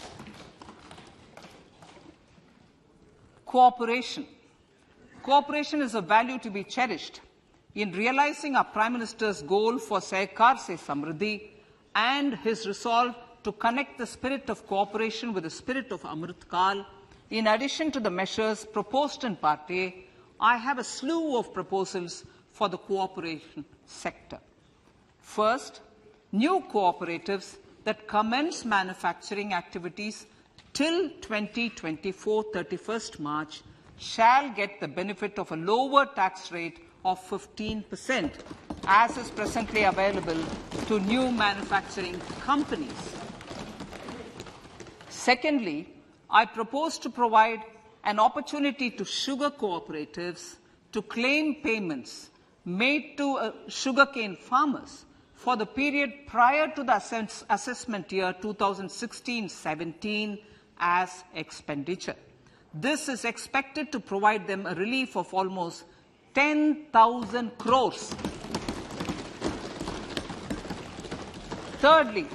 Cooperation. Cooperation is a value to be cherished. In realizing our Prime Minister's goal for Sehkar Se Samriddhi and his resolve to connect the spirit of cooperation with the spirit of Amrit Kal, in addition to the measures proposed in Part A, I have a slew of proposals for the cooperation sector. First, new cooperatives that commence manufacturing activities till 2024, 31st March, shall get the benefit of a lower tax rate of 15%, as is presently available to new manufacturing companies. Secondly, I propose to provide an opportunity to sugar cooperatives to claim payments made to sugarcane farmers for the period prior to the assessment year 2016-17 as expenditure. This is expected to provide them a relief of almost 10,000 crores. Thirdly,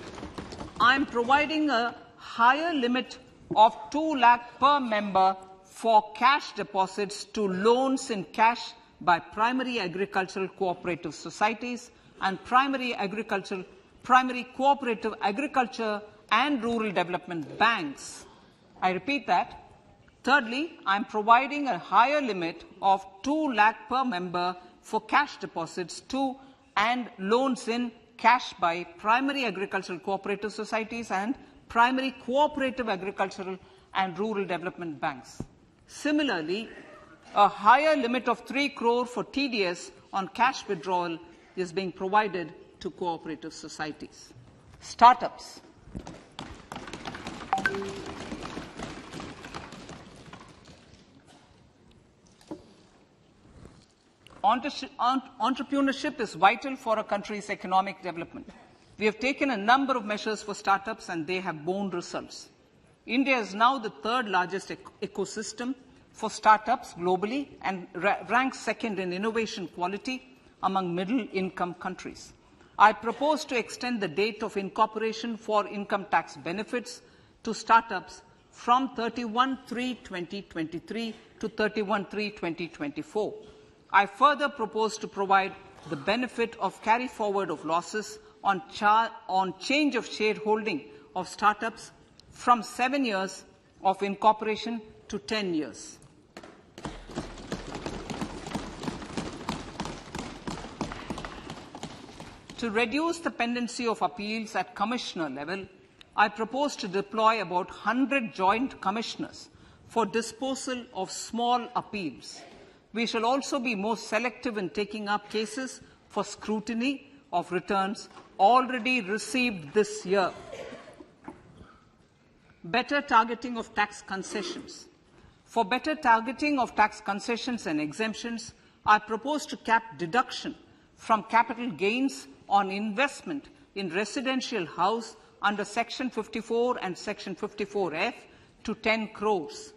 I am providing a higher limit of 2 lakh per member for cash deposits to loans in cash by primary agricultural cooperative societies and primary cooperative agriculture and rural development banks. I repeat that. Thirdly, I am providing a higher limit of 2 lakh per member for cash deposits to and loans in cash by primary agricultural cooperative societies and primary cooperative agricultural and rural development banks. Similarly, a higher limit of 3 crore for TDS on cash withdrawal is being provided to cooperative societies. Startups. Entrepreneurship is vital for a country's economic development. We have taken a number of measures for startups and they have borne results. India is now the third largest ecosystem for startups globally and ranks second in innovation quality among middle-income countries. I propose to extend the date of incorporation for income tax benefits to startups from 31/3/2023 to 31/3/2024. I further propose to provide the benefit of carry forward of losses on change of shareholding of startups from 7 years of incorporation to 10 years. To reduce the pendency of appeals at commissioner level, I propose to deploy about 100 joint commissioners for disposal of small appeals. We shall also be more selective in taking up cases for scrutiny of returns already received this year. Better targeting of tax concessions. For better targeting of tax concessions and exemptions, I propose to cap deduction from capital gains on investment in residential house under Section 54 and Section 54F to 10 crores.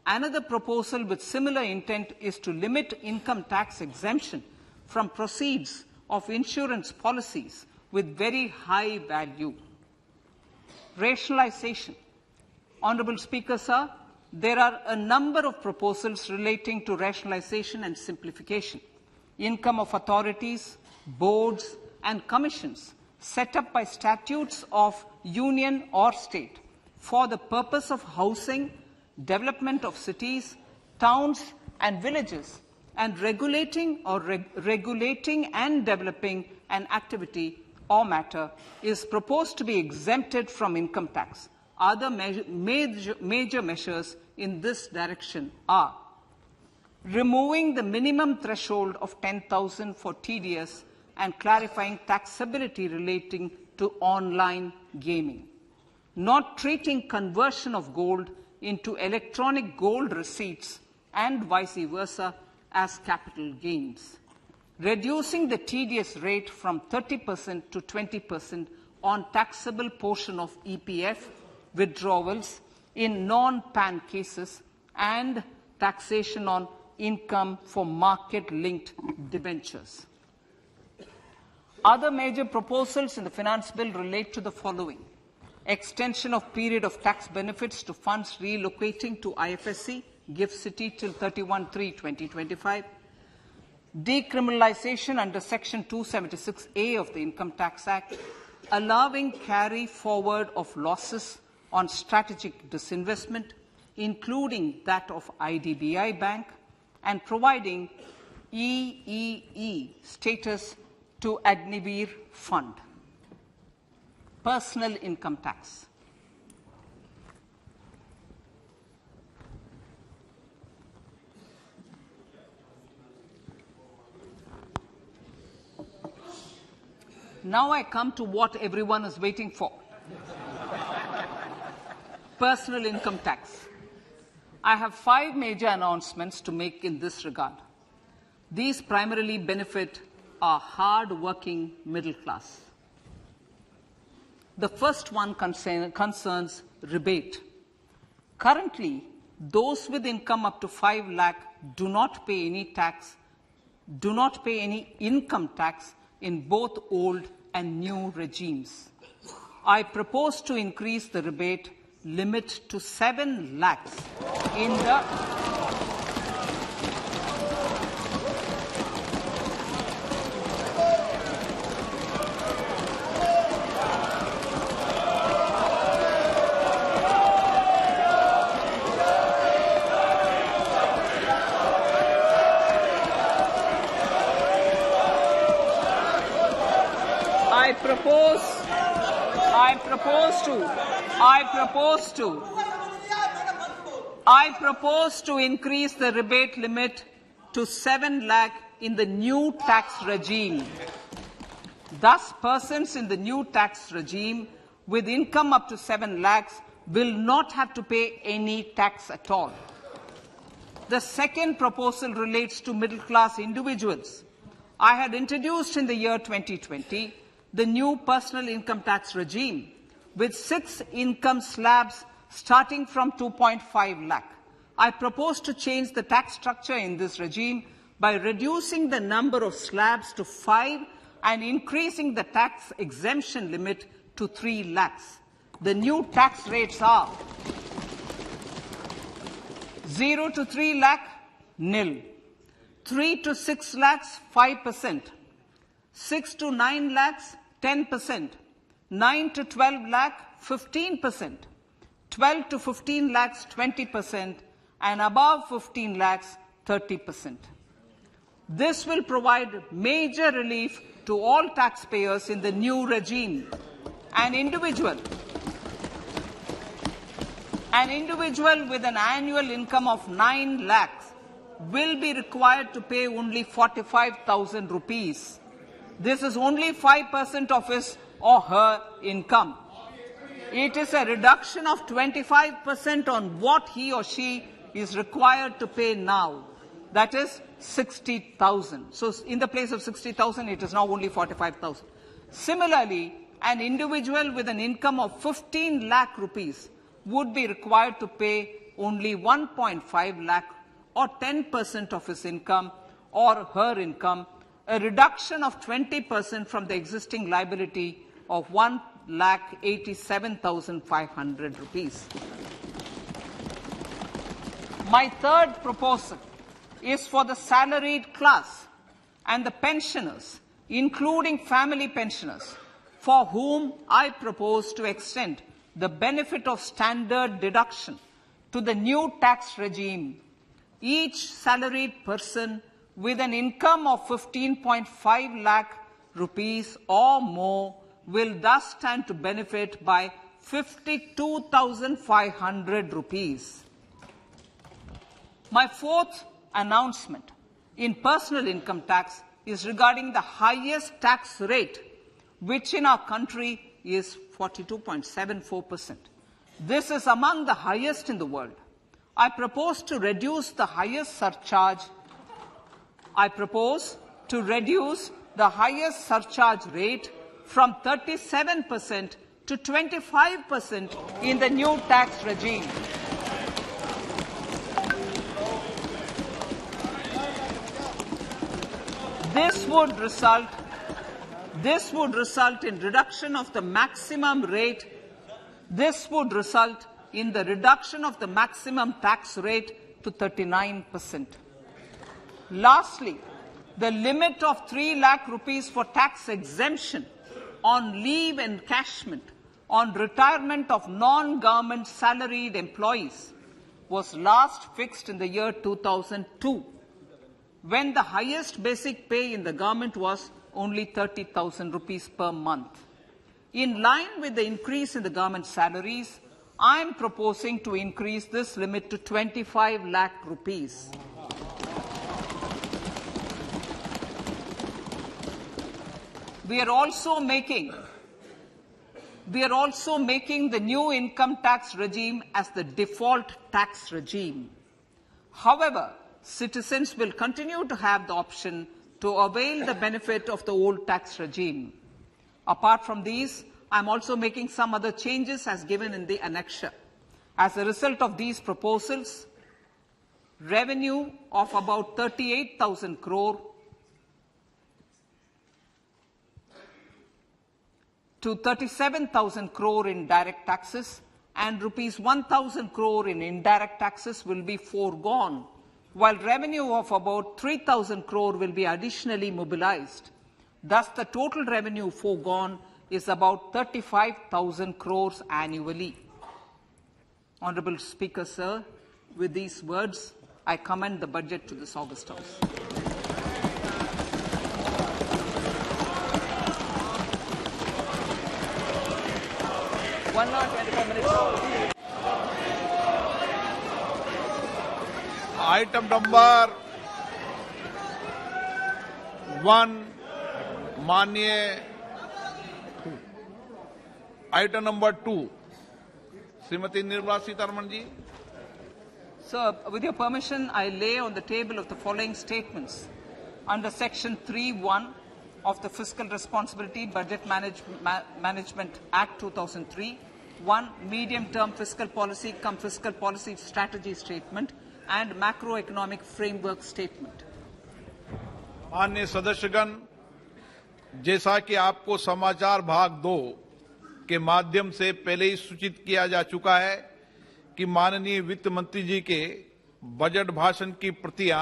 Another proposal with similar intent is to limit income tax exemption from proceeds of insurance policies with very high value. Rationalization. Honourable Speaker, sir, there are a number of proposals relating to rationalization and simplification. Income of authorities, boards and commissions set up by statutes of union or state for the purpose of housing, development of cities, towns and villages, and regulating and developing an activity or matter is proposed to be exempted from income tax. Other major measures in this direction are removing the minimum threshold of 10,000 for TDS and clarifying taxability relating to online gaming, not treating conversion of gold into electronic gold receipts and vice versa as capital gains, reducing the TDS rate from 30% to 20% on taxable portion of EPF withdrawals in non-PAN cases, and taxation on income for market-linked debentures. Other major proposals in the finance bill relate to the following: extension of period of tax benefits to funds relocating to IFSC, GIFT City till 31/3/2025, decriminalization under Section 276A of the Income Tax Act, allowing carry forward of losses on strategic disinvestment, including that of IDBI Bank, and providing EEE status to Agnivir Fund. Personal income tax. Now I come to what everyone is waiting for. Personal income tax. I have 5 major announcements to make in this regard. These primarily benefit our hard-working middle class. The first one concerns rebate. Currently, those with income up to 5 lakh do not pay any income tax in both old and new regimes. I propose to increase the rebate limit to 7 lakhs in the I propose to increase the rebate limit to 7 lakh in the new tax regime. Thus, persons in the new tax regime with income up to 7 lakhs will not have to pay any tax at all. The second proposal relates to middle-class individuals. I had introduced in the year 2020 the new personal income tax regime with 6 income slabs starting from 2.5 lakh. I propose to change the tax structure in this regime by reducing the number of slabs to 5 and increasing the tax exemption limit to 3 lakhs. The new tax rates are 0 to 3 lakh, nil. 3 to 6 lakhs, 5%. 6 to 9 lakhs, 10%. 9 to 12 lakh, 15%. 12 to 15 lakhs, 20%. And above 15 lakhs, 30%. This will provide major relief to all taxpayers in the new regime. An individual with an annual income of 9 lakhs will be required to pay only 45,000 rupees. This is only 5% of his or her income. It is a reduction of 25% on what he or she is required to pay now. That is 60,000. So in the place of 60,000, it is now only 45,000. Similarly, an individual with an income of 15 lakh rupees would be required to pay only 1.5 lakh or 10% of his income or her income, a reduction of 20% from the existing liability of 1,87,500 rupees. My third proposal is for the salaried class and the pensioners, including family pensioners, for whom I propose to extend the benefit of standard deduction to the new tax regime. Each salaried person with an income of 15.5 lakh rupees or more will thus stand to benefit by 52,500 rupees. My fourth announcement in personal income tax is regarding the highest tax rate, which in our country is 42.74%. This is among the highest in the world. I propose to reduce the highest surcharge. Rate from 37% to 25% in the new tax regime. This would result in reduction of the maximum rate. This would result in the reduction of the maximum tax rate to 39%. Lastly, the limit of 3 lakh rupees for tax exemption on leave encashment on retirement of non-government salaried employees was last fixed in the year 2002, when the highest basic pay in the government was only 30,000 rupees per month. In line with the increase in the government salaries, I am proposing to increase this limit to 25 lakh rupees. We are also making the new income tax regime as the default tax regime. However, citizens will continue to have the option to avail the benefit of the old tax regime. Apart from these, I am also making some other changes as given in the annexure. As a result of these proposals, revenue of about 38,000 crore to 37,000 crore in direct taxes and rupees 1,000 crore in indirect taxes will be foregone, while revenue of about 3,000 crore will be additionally mobilized. Thus, the total revenue foregone is about 35,000 crores annually. Honorable Speaker, sir, with these words, I commend the budget to this August House. One hour, 25 minutes.
Item number one माननीय item number 2 Shrimati Nirmala Sitharaman ji.
Sir, with your permission, I lay on the table of the following statements under Section 3(1) of the Fiscal Responsibility Budget Management Act 2003. 1. Medium-term fiscal policy cum fiscal policy strategy statement and macroeconomic framework statement.
माननीय सदस्यगण, जैसा कि आपको समाचार भाग 2 के माध्यम से पहले ही सूचित किया जा चुका है कि माननीय वित्त मंत्री जी के बजट भाषण की प्रतियां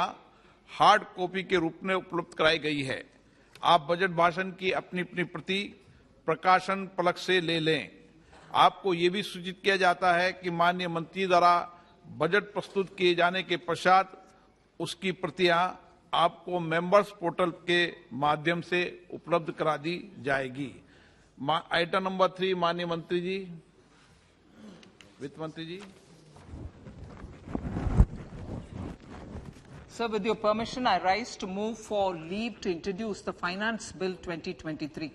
हार्ड कॉपी के रूप में उपलब्ध कराई गई है. आप बजट भाषण की अपनी अपनी प्रति प्रकाशन पलक से ले लें. आपको ये भी सूचित किया जाता है कि माननीय मंत्री द्वारा बजट प्रस्तुत किए जाने के पश्चात उसकी प्रतियां आपको मेंबर्स पोर्टल के माध्यम से उपलब्ध करा दी जाएगी. आइटम नंबर 3 माननीय मंत्री जी, वित्त मंत्री जी.
Sir, with your permission, I rise to move for leave to introduce the Finance Bill 2023.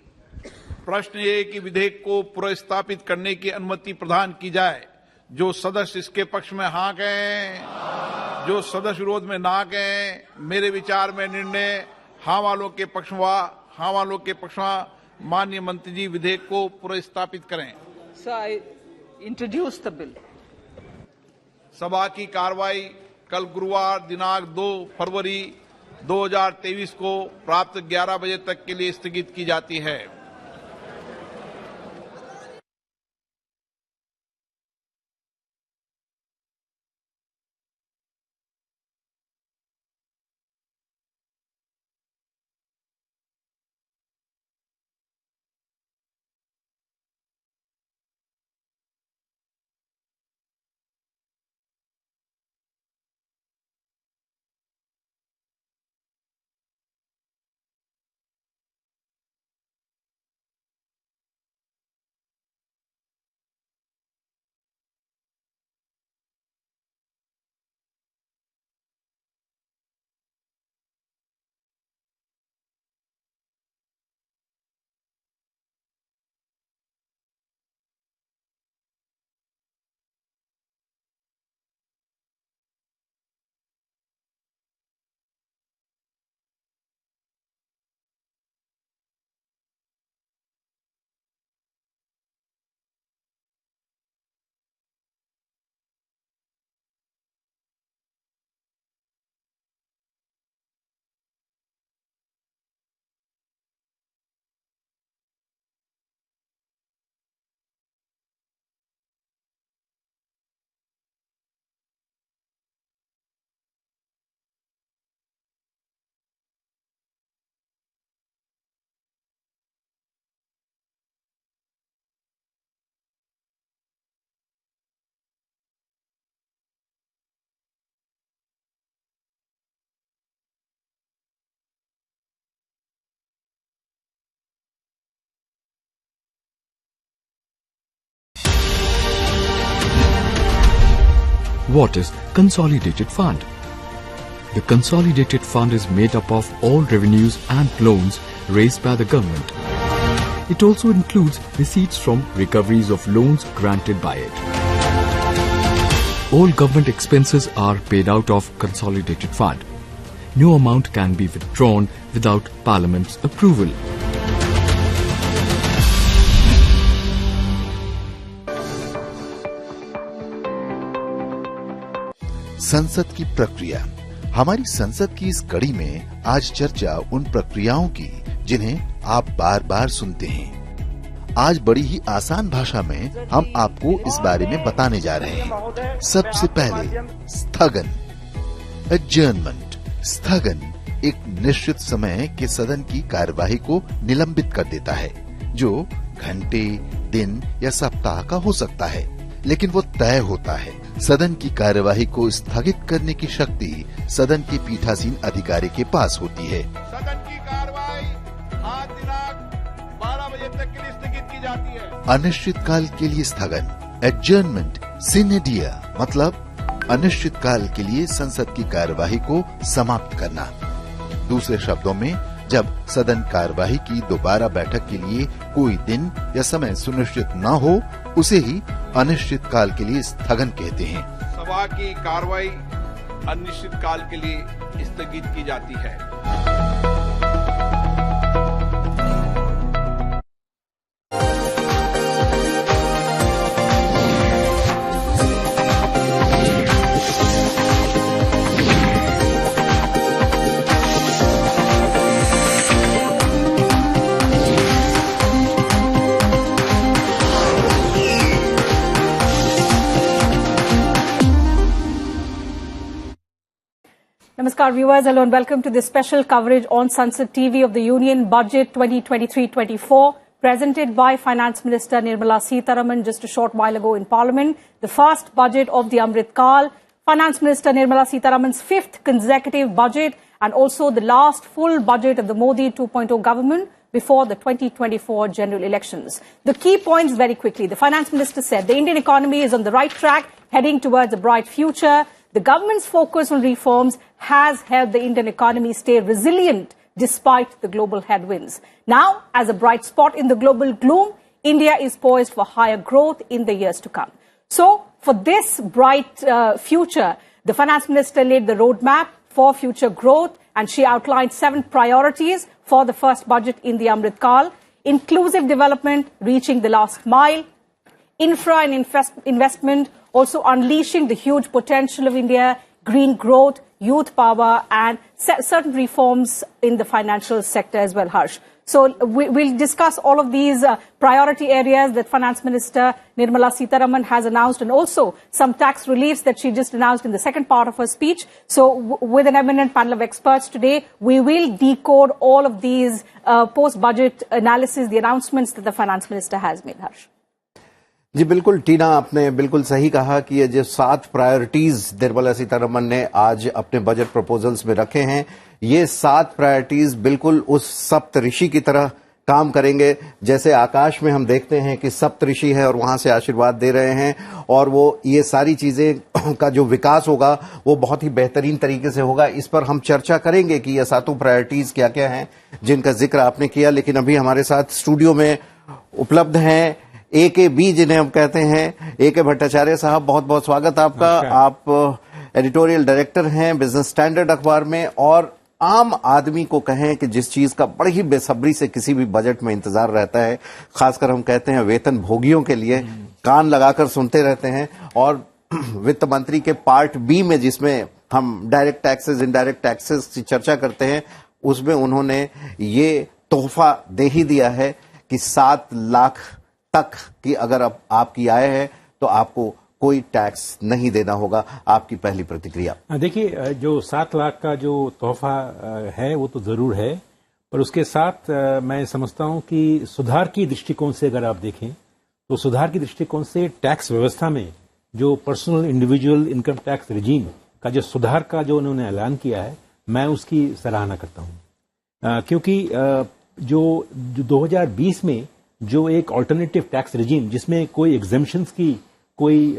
प्रश्न ये कि विधेयक को पुनर्स्थापित करने की अनुमति प्रदान की जाए. जो सदस्य इसके पक्ष में हाँ कहें, जो सदस्य विरोध में ना कहें. मेरे विचार में निर्णय हाँ वालों के पक्ष में, हाँ वालों के पक्ष में. माननीय मंत्री जी विधेयक को पुनर्स्थापित करें.
Sir, I introduce the bill.
सभा की कार्रवाई कल गुरुवार दिनांक 2 फरवरी 2023 को प्राप्त 11 बजे तक के लिए स्थगित की जाती है.
What is Consolidated Fund? The Consolidated Fund is made up of all revenues and loans raised by the government. It also includes receipts from recoveries of loans granted by it. All government expenses are paid out of Consolidated Fund. No amount can be withdrawn without Parliament's approval.
संसद की प्रक्रिया. हमारी संसद की इस कड़ी में आज चर्चा उन प्रक्रियाओं की जिन्हें आप बार बार सुनते हैं. आज बड़ी ही आसान भाषा में हम आपको इस बारे में बताने जा रहे हैं. सबसे पहले स्थगन, एडजर्नमेंट. स्थगन एक निश्चित समय के सदन की कार्यवाही को निलंबित कर देता है, जो घंटे, दिन या सप्ताह का हो सकता है, लेकिन वो तय होता है. सदन की कार्यवाही को स्थगित करने की शक्ति सदन के पीठासीन अधिकारी के पास होती है.
सदन की कार्यवाही आज दिनांक 12 बजे तक के लिए स्थगित की जाती है.
अनिश्चित काल के लिए स्थगन, एडजर्नमेंट सिने डिया, मतलब अनिश्चित काल के लिए संसद की कार्यवाही को समाप्त करना. दूसरे शब्दों में, जब सदन कार्यवाही की दोबारा बैठक के लिए कोई दिन या समय सुनिश्चित न हो, उसे ही अनिश्चित काल के लिए स्थगन कहते हैं।
सभा की कार्रवाई अनिश्चित काल के लिए स्थगित की जाती है।
Namaskar viewers, hello and welcome to this special coverage on Sansad TV of the Union Budget 2023-24 presented by Finance Minister Nirmala Sitharaman just a short while ago in Parliament. The first budget of the Amrit Kal, Finance Minister Nirmala Sitharaman's fifth consecutive budget and also the last full budget of the Modi 2.0 government before the 2024 general elections. The key points very quickly. The Finance Minister said the Indian economy is on the right track, heading towards a bright future. The government's focus on reforms has helped the Indian economy stay resilient despite the global headwinds. Now, as a bright spot in the global gloom, India is poised for higher growth in the years to come. So, for this bright future, the Finance Minister laid the roadmap for future growth and she outlined 7 priorities for the first budget in the Amrit Kal: inclusive development, reaching the last mile, infra and investment, also unleashing the huge potential of India, green growth, youth power, and certain reforms in the financial sector as well, Harsh. So we'll discuss all of these priority areas that Finance Minister Nirmala Sitharaman has announced, and also some tax reliefs that she just announced in the second part of her speech. So with an eminent panel of experts today, we will decode all of these post-budget analysis, the announcements that the Finance Minister has made, Harsh.
जी बिल्कुल टीना, आपने बिल्कुल सही कहा कि ये जो 7 priorities Nirmala Sitharaman ने आज अपने बजट प्रपोजल्स में रखे हैं, ये 7 प्रायोरिटीज बिल्कुल उस सप्तऋषि की तरह काम करेंगे। जैसे आकाश में हम देखते हैं कि सप्तऋषि है और वहां से आशीर्वाद दे रहे हैं, और वो ये सारी चीजें का जो विकास होगा वो बहुत ही बेहतरीन तरीके से होगा। इस पर हम चर्चा करेंगे कि ये 7 प्रायोरिटीज क्या क्या हैं जिनका जिक्र आपने किया। लेकिन अभी हमारे साथ स्टूडियो में उपलब्ध हैं AKB, जिन्हें हम कहते हैं, AK भट्टाचार्य साहब, बहुत बहुत स्वागत आपका। आप एडिटोरियल डायरेक्टर हैं बिजनेस स्टैंडर्ड अखबार में, और आम आदमी को कहें कि जिस चीज का बड़ी ही बेसब्री से किसी भी बजट में इंतजार रहता है, खासकर हम कहते हैं वेतन भोगियों के लिए, कान लगाकर सुनते रहते हैं। और वित्त मंत्री के पार्ट B में, जिसमें हम डायरेक्ट टैक्सेस इनडायरेक्ट टैक्सेस की चर्चा करते हैं, उसमें उन्होंने ये तोहफा दे ही दिया है कि 7 लाख तक की अगर आपकी आय है तो आपको कोई टैक्स नहीं देना होगा। आपकी पहली प्रतिक्रिया?
देखिए, जो 7 लाख का जो तोहफा है वो तो जरूर है, पर उसके साथ मैं समझता हूं कि सुधार की दृष्टिकोण से अगर आप देखें तो सुधार की दृष्टिकोण से टैक्स व्यवस्था में जो personal individual income tax regime का जो सुधार का जो उन्होंने ऐलान किया है, मैं उसकी सराहना करता हूं। क्योंकि जो 2020 में जो एक ऑल्टरनेटिव टैक्स रिजीम जिसमें कोई एग्जेम्पशंस की कोई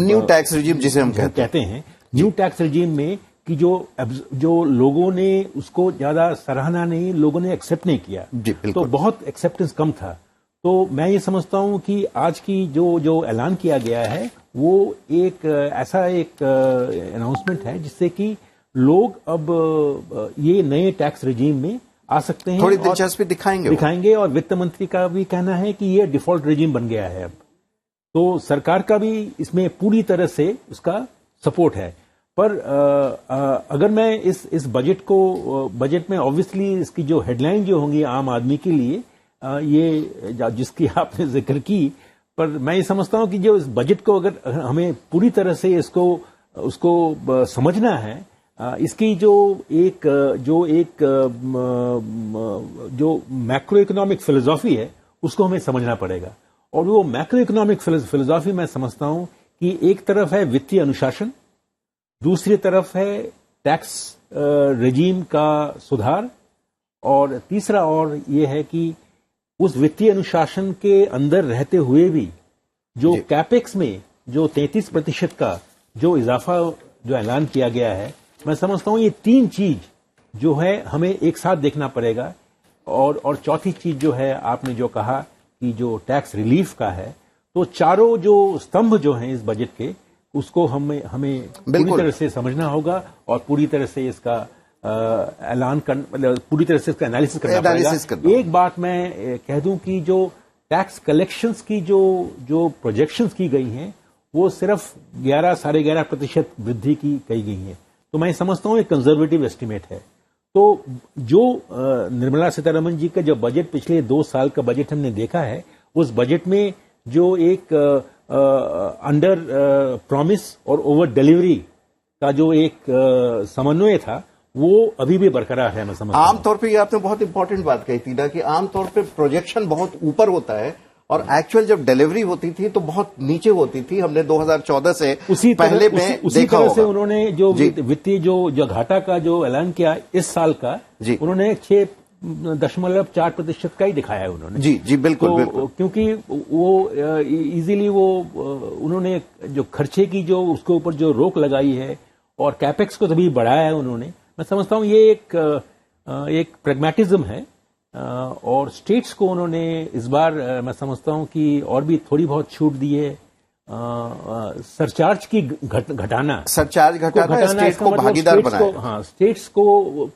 न्यू टैक्स रिजीम जिसे हम कहते हैं,
न्यू टैक्स रिजीम में कि जो लोगों ने उसको ज्यादा सराहना नहीं, लोगों ने एक्सेप्ट नहीं किया, तो बहुत एक्सेप्टेंस कम था। तो मैं ये समझता हूं कि आज की जो ऐलान किया गया है वो एक ऐसा एक अनाउंसमेंट है जिससे कि लोग अब ये नए टैक्स रिजीम में आ सकते हैं,
थोड़ी दिलचस्पी दिखाएंगे।
और वित्त मंत्री का भी कहना है कि ये डिफॉल्ट रिजीम बन गया है अब, तो सरकार का भी इसमें पूरी तरह से उसका सपोर्ट है। पर अगर मैं इस बजट में ऑब्वियसली इसकी जो हेडलाइन जो होंगी आम आदमी के लिए, ये जिसकी आपने जिक्र की, पर मैं ये समझता हूं कि जो इस बजट को अगर हमें पूरी तरह से उसको समझना है, इसकी जो मैक्रो इकोनॉमिक फिलोसॉफी है उसको हमें समझना पड़ेगा। और वो मैक्रो इकोनॉमिक फिलोसॉफी मैं समझता हूं कि एक तरफ है वित्तीय अनुशासन, दूसरी तरफ है टैक्स रेजीम का सुधार, और तीसरा और ये है कि उस वित्तीय अनुशासन के अंदर रहते हुए भी जो कैपेक्स में जो 33% का जो इजाफा जो ऐलान किया गया है, मैं समझता हूं ये 3 चीज जो है हमें एक साथ देखना पड़ेगा। और चौथी चीज जो है, आपने जो कहा कि जो टैक्स रिलीफ का है, तो चारों जो स्तंभ जो हैं इस बजट के, उसको हमें पूरी तरह से समझना होगा और पूरी तरह से इसका ऐलान कर, मतलब पूरी तरह से इसका एनालिसिस करना पड़ेगा। एक बात मैं कह दूं कि जो टैक्स कलेक्शंस की जो प्रोजेक्शंस की गई हैं, वो सिर्फ 11-11.5% वृद्धि की कही गई है। तो मैं समझता हूं एक कंजर्वेटिव एस्टिमेट है। तो जो निर्मला सीतारमण जी का जो बजट पिछले 2 साल का बजट हमने देखा है, उस बजट में जो एक अंडर प्रॉमिस और ओवर डिलीवरी का जो एक समन्वय था, वो अभी भी बरकरार है। मैं समझता हूं
आमतौर पे ये आपने बहुत इंपॉर्टेंट बात कही थी ना कि आमतौर पे प्रोजेक्शन बहुत ऊपर होता है और एक्चुअल जब डिलीवरी होती थी तो बहुत नीचे होती थी। हमने 2014 से पहले में
उसी तरह से उन्होंने जो वित्तीय जो घाटा का जो ऐलान किया इस साल का, उन्होंने 6.4% का ही दिखाया है उन्होंने।
जी बिल्कुल,
तो
बिल्कुल।
क्योंकि वो इजीली वो उन्होंने जो खर्चे की जो उसके ऊपर जो रोक लगाई है और कैपेक्स को तभी बढ़ाया है उन्होंने। मैं समझता हूं ये एक प्रैग्मेटिज्म है और स्टेट्स को उन्होंने इस बार मैं समझता हूं कि और भी थोड़ी बहुत छूट दी है। सरचार्ज की घटाना
स्टेट को भागीदार बनाया।
हाँ, स्टेट्स को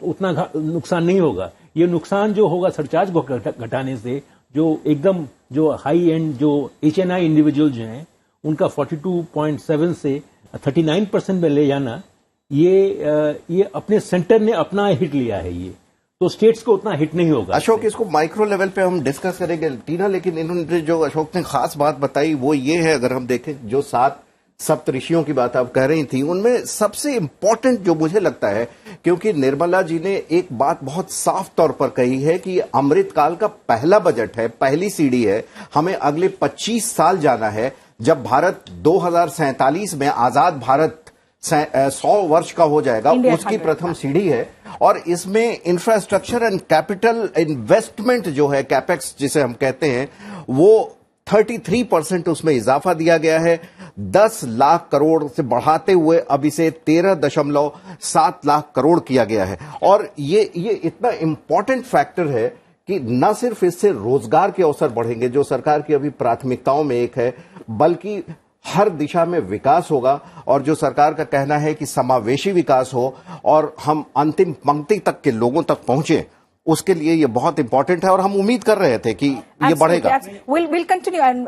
उतना नुकसान नहीं होगा। ये नुकसान जो होगा सरचार्ज को घटाने से, जो एकदम जो हाई एंड जो HNI इंडिविजुअल जो हैं उनका 42.7 से 39% में ले जाना, ये अपने सेंटर ने अपना हिट लिया है। ये तो स्टेट्स को उतना हिट नहीं होगा।
अशोक, इसको माइक्रो लेवल पे हम डिस्कस करेंगे टीना, लेकिन इन्होंने जो अशोक ने खास बात बताई वो ये है, अगर हम देखें जो 7 सप्तऋषियों की बात आप कह रही थी, उनमें सबसे इंपॉर्टेंट जो मुझे लगता है, क्योंकि निर्मला जी ने एक बात बहुत साफ तौर पर कही है कि अमृतकाल का पहला बजट है, पहली सीढ़ी है। हमें अगले 25 साल जाना है, जब भारत 2047 में आजाद भारत 100 वर्ष का हो जाएगा, उसकी प्रथम सीढ़ी है। और इसमें इंफ्रास्ट्रक्चर एंड कैपिटल इन्वेस्टमेंट जो है, कैपेक्स जिसे हम कहते हैं, वो 33% उसमें इजाफा दिया गया है। 10 लाख करोड़ से बढ़ाते हुए अब इसे 13.7 लाख करोड़ किया गया है। और ये इतना इंपॉर्टेंट फैक्टर है कि न सिर्फ इससे रोजगार के अवसर बढ़ेंगे, जो सरकार की अभी प्राथमिकताओं में एक है, बल्कि हर दिशा में विकास होगा। और जो सरकार का कहना है कि समावेशी विकास हो और हम अंतिम पंक्ति तक के लोगों तक पहुंचे, उसके लिए ये बहुत इंपॉर्टेंट है और हम उम्मीद कर रहे थे कि ये बढ़ेगा।
We'll continue, and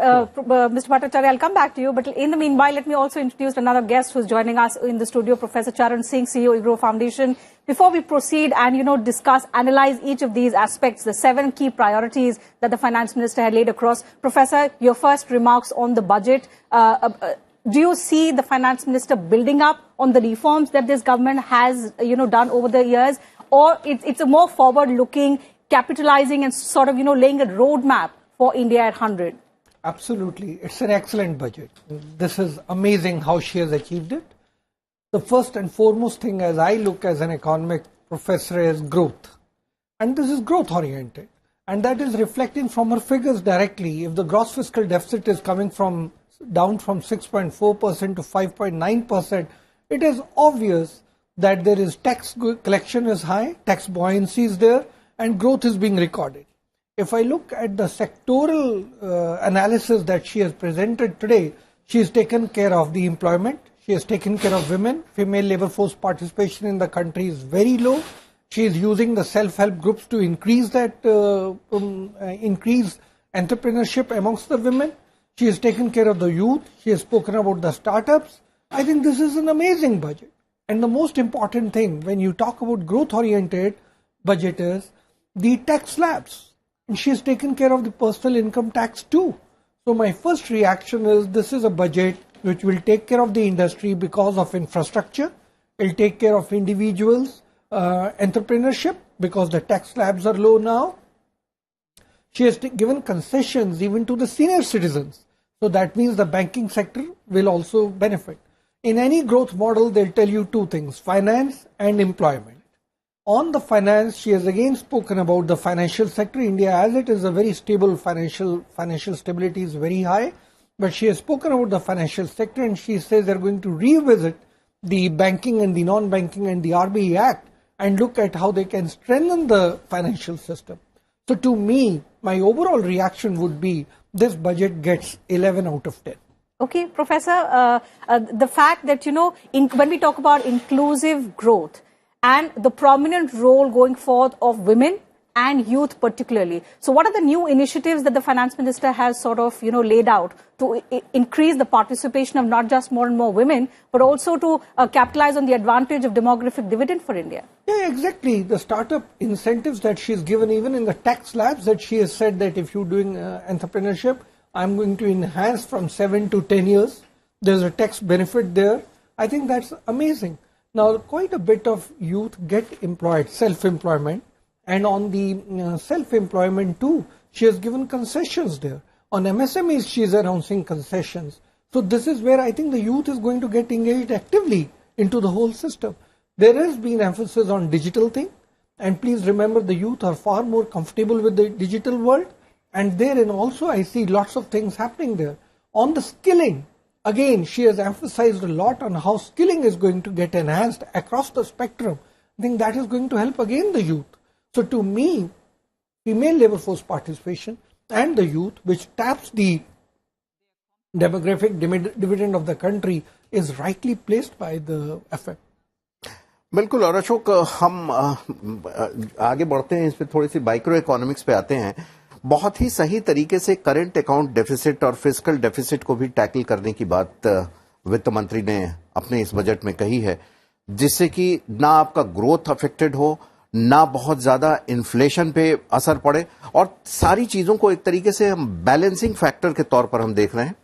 Mr. Bhattacharya, I'll come back to you. But in the meanwhile, let me also introduce another guest who's joining us in the studio, Professor Charan Singh, CEO, IGROW Foundation. Before we proceed and discuss, analyze each of these aspects, the 7 key priorities that the finance minister had laid across, Professor, your first remarks on the budget. Do you see the finance minister building up on the reforms that this government has done over the years? Or it's a more forward-looking, capitalizing and sort of, laying a roadmap for India at 100?
Absolutely. It's an excellent budget. This is amazing how she has achieved it. The first and foremost thing, as I look as an economic professor, is growth. And this is growth-oriented. And that is reflecting from her figures directly. If the gross fiscal deficit is coming down from 6.4% to 5.9%, it is obvious that there is tax collection is high, tax buoyancy is there, and growth is being recorded. If I look at the sectoral analysis that she has presented today, she has taken care of the employment, she has taken care of women, female labor force participation in the country is very low. She is using the self-help groups to increase that, increase entrepreneurship amongst the women. She has taken care of the youth. She has spoken about the startups. I think this is an amazing budget. And the most important thing when you talk about growth-oriented budget is the tax slabs. And she has taken care of the personal income tax too. So my first reaction is this is a budget which will take care of the industry because of infrastructure. It will take care of individuals, entrepreneurship because the tax slabs are low now. She has given concessions even to the senior citizens. So that means the banking sector will also benefit. In any growth model, they'll tell you 2 things, finance and employment. On the finance, she has again spoken about the financial sector. India, as it is a very stable financial stability is very high. But she has spoken about the financial sector and she says they're going to revisit the banking and the non-banking and the RBI Act and look at how they can strengthen the financial system. So to me, my overall reaction would be this budget gets 11 out of 10.
Okay, Professor, the fact that, when we talk about inclusive growth and the prominent role going forth of women and youth particularly. So what are the new initiatives that the finance minister has sort of, laid out to increase the participation of not just more and more women, but also to capitalize on the advantage of demographic dividend for India?
Yeah, exactly. The startup incentives that she's given, even in the tax slabs that she has said that if you're doing entrepreneurship, I'm going to enhance from 7 to 10 years. There's a tax benefit there. I think that's amazing. Now, quite a bit of youth get employed, self-employment. And on the self-employment too, she has given concessions there. On MSMEs, she is announcing concessions. So this is where I think the youth is going to get engaged actively into the whole system. There has been emphasis on digital thing. And please remember, the youth are far more comfortable with the digital world. And therein also I see lots of things happening there. On the skilling, again, she has emphasized a lot on how skilling is going to get enhanced across the spectrum. I think that is going to help again the youth. So to me, female labor force participation and the youth, which taps the demographic dividend of the country, is rightly placed by the FM.
बिल्कुल। और अशोक, हम आगे बढ़ते हैं, इस पे थोड़ी सी micro economics पे आते हैं। बहुत ही सही तरीके से करंट अकाउंट डेफिसिट और फिस्कल डेफिसिट को भी टैकल करने की बात वित्त मंत्री ने अपने इस बजट में कही है, जिससे कि ना आपका ग्रोथ अफेक्टेड हो, ना बहुत ज्यादा इन्फ्लेशन पे असर पड़े, और सारी चीजों को एक तरीके से हम बैलेंसिंग फैक्टर के तौर पर हम देख रहे हैं।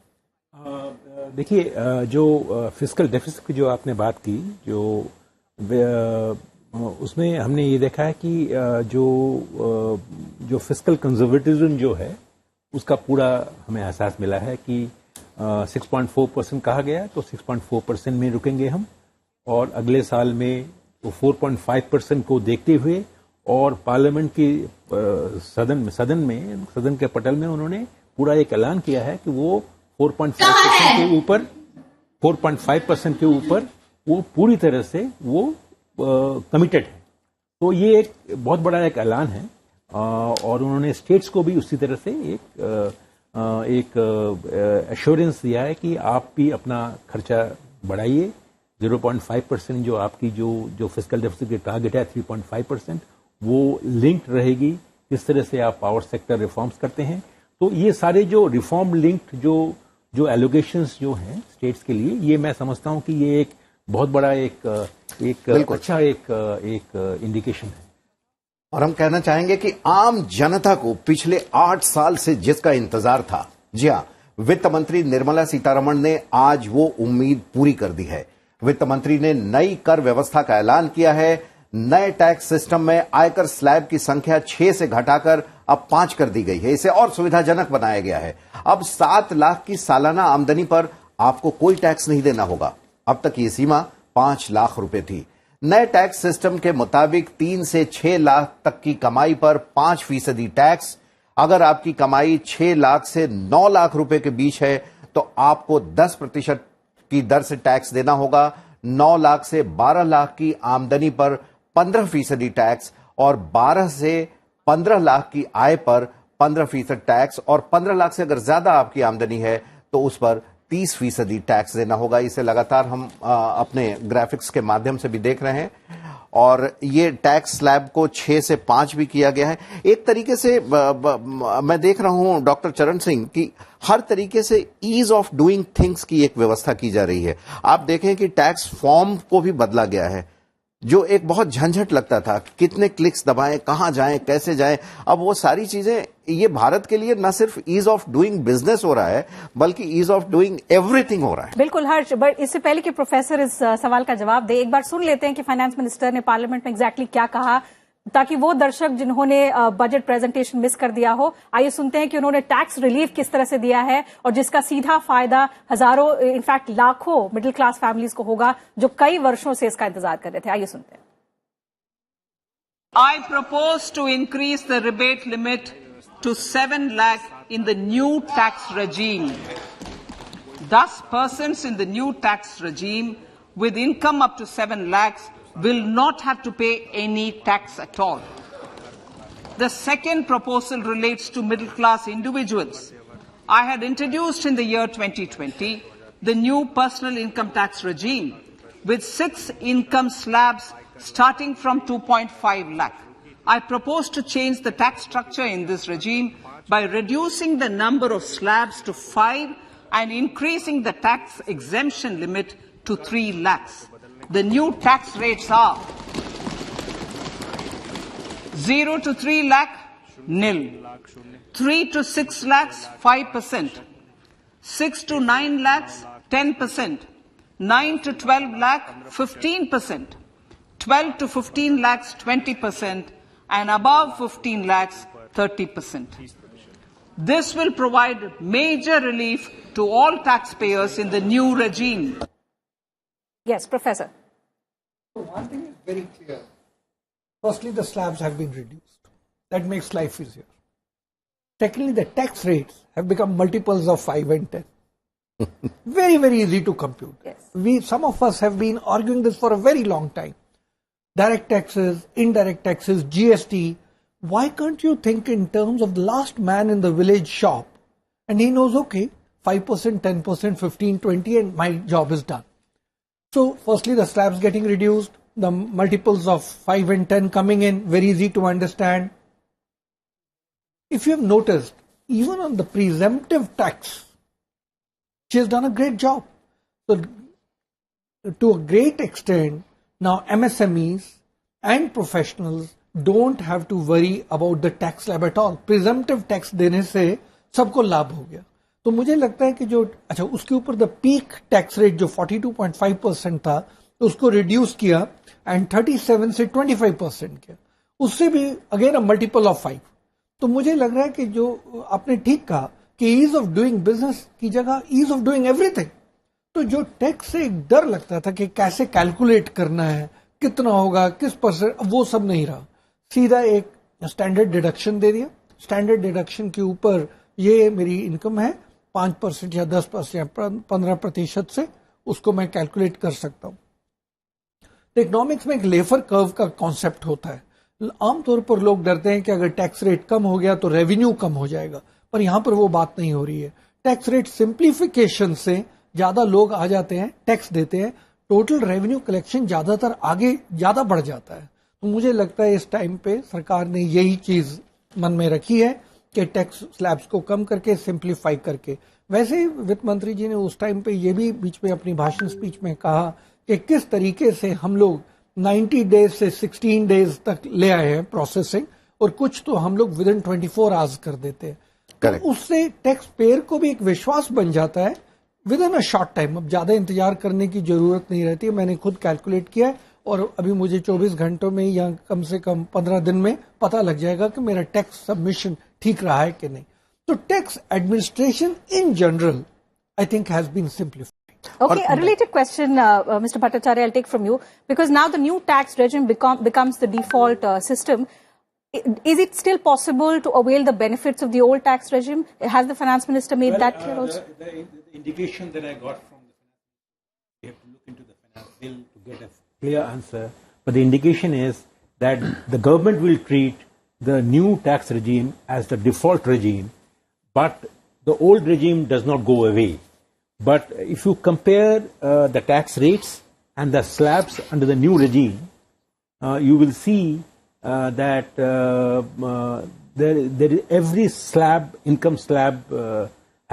देखिए, जो फिस्कल डेफिसिट की जो आपने बात की, जो उसमें हमने ये देखा है कि जो फिस्कल कंजर्वेटिज्म जो है उसका पूरा हमें एहसास मिला है कि 6.4% कहा गया, तो 6.4% में रुकेंगे हम, और अगले साल में 4.5% को देखते हुए, और पार्लियामेंट की सदन के पटल में उन्होंने पूरा एक ऐलान किया है कि वो 4.5% के ऊपर 4.5% के ऊपर वो पूरी तरह से वो कमिटेड है। तो ये एक बहुत बड़ा एक ऐलान है, और उन्होंने स्टेट्स को भी उसी तरह से एक एश्योरेंस दिया है कि आप भी अपना खर्चा बढ़ाइए। 0.5% जो आपकी जो फिस्कल डेफिसिट की टारगेट है 3.5%, वो लिंक्ड रहेगी किस तरह से आप पावर सेक्टर रिफॉर्म्स करते हैं। तो ये सारे जो रिफॉर्म लिंक्ड जो एलोकेशंस जो हैं स्टेट्स के लिए, ये मैं समझता हूं कि ये एक बहुत बड़ा एक अच्छा एक इंडिकेशन है।
और हम कहना चाहेंगे कि आम जनता को पिछले 8 साल से जिसका इंतजार था, जी हां, वित्त मंत्री निर्मला सीतारमण ने आज वो उम्मीद पूरी कर दी है। वित्त मंत्री ने नई कर व्यवस्था का ऐलान किया है। नए टैक्स सिस्टम में आयकर स्लैब की संख्या 6 से घटाकर अब 5 कर दी गई है। इसे और सुविधाजनक बनाया गया है। अब 7 लाख की सालाना आमदनी पर आपको कोई टैक्स नहीं देना होगा। अब तक ये सीमा 5 लाख रुपए थी। नए टैक्स सिस्टम के मुताबिक 3 से 6 लाख तक की कमाई पर 5% टैक्स। अगर आपकी कमाई 6 लाख से 9 लाख रुपए के बीच है तो आपको 10% की दर से टैक्स देना होगा। 9 लाख से 12 लाख की आमदनी पर 15% टैक्स, और 12 से 15 लाख की आय पर 15% टैक्स, और 15 लाख से अगर ज्यादा आपकी आमदनी है तो उस पर 30% टैक्स देना होगा। इसे लगातार हम अपने ग्राफिक्स के माध्यम से भी देख रहे हैं, और ये टैक्स स्लैब को 6 से 5 भी किया गया है। एक तरीके से मैं देख रहा हूं डॉक्टर चरण सिंह कि हर तरीके से ईज ऑफ डूइंग थिंग्स की एक व्यवस्था की जा रही है। आप देखें कि टैक्स फॉर्म को भी बदला गया है, जो एक बहुत झंझट लगता था, कितने क्लिक्स दबाएं, कहां जाएं, कैसे जाएं। अब वो सारी चीजें, ये भारत के लिए न सिर्फ ईज ऑफ डूइंग बिजनेस हो रहा है, बल्कि ईज ऑफ डूइंग एवरीथिंग हो रहा है।
बिल्कुल हर्ष, बट इससे पहले कि प्रोफेसर इस सवाल का जवाब दे, एक बार सुन लेते हैं कि फाइनेंस मिनिस्टर ने पार्लियामेंट में एग्जैक्टली क्या कहा, ताकि वो दर्शक जिन्होंने बजट प्रेजेंटेशन मिस कर दिया हो, आइए सुनते हैं कि उन्होंने टैक्स रिलीफ किस तरह से दिया है, और जिसका सीधा फायदा हजारों, इनफैक्ट लाखों मिडिल क्लास फैमिलीज को होगा, जो कई वर्षों से इसका इंतजार कर रहे थे। आइए सुनते हैं।
I propose to increase the rebate limit to 7 lakh in the new tax regime. Thus, persons in the new tax regime with income up to 7 lakhs will not have to pay any tax at all. The second proposal relates to middle-class individuals. I had introduced in the year 2020 the new personal income tax regime with 6 income slabs starting from 2.5 lakh. I propose to change the tax structure in this regime by reducing the number of slabs to 5 and increasing the tax exemption limit to 3 lakhs. The new tax rates are 0 to 3 lakh, nil. 3 to 6 lakhs, 5%. 6 to 9 lakhs, 10%. 9 to 12 lakh, 15%. 12 to 15 lakhs, 20%. And above 15 lakhs, 30%. This will provide major relief to all taxpayers in the new regime.
Yes, Professor.
So one thing is very clear. Firstly, the slabs have been reduced. That makes life easier. Secondly, the tax rates have become multiples of 5 and 10. Very, very easy to compute.
Yes.
Some of us have been arguing this for a very long time. Direct taxes, indirect taxes, GST. Why can't you think in terms of the last man in the village shop? And he knows, okay, 5%, 10%, 15, 20, and my job is done. So, firstly, the slabs getting reduced, the multiples of 5 and 10 coming in, very easy to understand. If you have noticed, even on the presumptive tax, she has done a great job. So, to a great extent, now MSMEs and professionals don't have to worry about the tax slab at all. Presumptive tax देने से सबको लाभ हो गया. तो मुझे लगता है कि जो अच्छा उसके ऊपर द पीक टैक्स रेट जो 42.5% था उसको रिड्यूस किया एंड 37 से 25% किया. उससे भी अगेन अ मल्टीपल ऑफ 5. तो मुझे लग रहा है कि जो आपने ठीक कहा कि ईज ऑफ डूइंग बिजनेस की जगह ईज ऑफ डूइंग एवरीथिंग. तो जो टैक्स से एक डर लगता था कि कैसे कैलकुलेट करना है, कितना होगा, किस परसेंट, वो सब नहीं रहा. सीधा एक स्टैंडर्ड डिडक्शन दे दिया. स्टैंडर्ड डिडक्शन के ऊपर ये मेरी इनकम है 5% या 10% या 15% से उसको मैं कैलकुलेट कर सकता हूँ. तो इकोनॉमिक्स में एक लेफर कर्व का कॉन्सेप्ट होता है. आमतौर पर लोग डरते हैं कि अगर टैक्स रेट कम हो गया तो रेवेन्यू कम हो जाएगा, पर यहां पर वो बात नहीं हो रही है. टैक्स रेट सिंप्लीफिकेशन से ज्यादा लोग आ जाते हैं, टैक्स देते हैं, टोटल रेवेन्यू कलेक्शन ज्यादातर आगे ज्यादा बढ़ जाता है. तो मुझे लगता है इस टाइम पे सरकार ने यही चीज मन में रखी है कि टैक्स स्लैब्स को कम करके सिंप्लीफाई करके. वैसे ही वित्त मंत्री जी ने उस टाइम पे ये भी बीच में अपनी भाषण स्पीच में कहा कि किस तरीके से हम लोग 90 डेज से 16 डेज तक ले आए हैं प्रोसेसिंग, और कुछ तो हम लोग विद इन 24 आवर्स कर देते हैं. तो उससे टैक्स पेयर को भी एक विश्वास बन जाता है with in a short time. अब ज्यादा इंतजार करने की जरूरत नहीं रहती है. मैंने खुद कैलकुलेट किया है और अभी मुझे 24 घंटों में या कम से कम 15 दिन में पता लग जाएगा कि मेरा टैक्स सबमिशन ठीक रहा है कि नहीं. तो tax administration in general I think has been simplified.
Okay, a related question, Mr. Bhattacharya, I'll take from you, because now the new tax regime becomes the default system. Is it still possible to avail the benefits of the old tax regime? Has the finance minister made that clear also?
The indication that I got from the finance, we have to look into the finance bill to get a clear answer. But the indication is that the government will treat the new tax regime as the default regime, but the old regime does not go away. But if you compare the tax rates and the slabs under the new regime, you will see that every slab, income slab,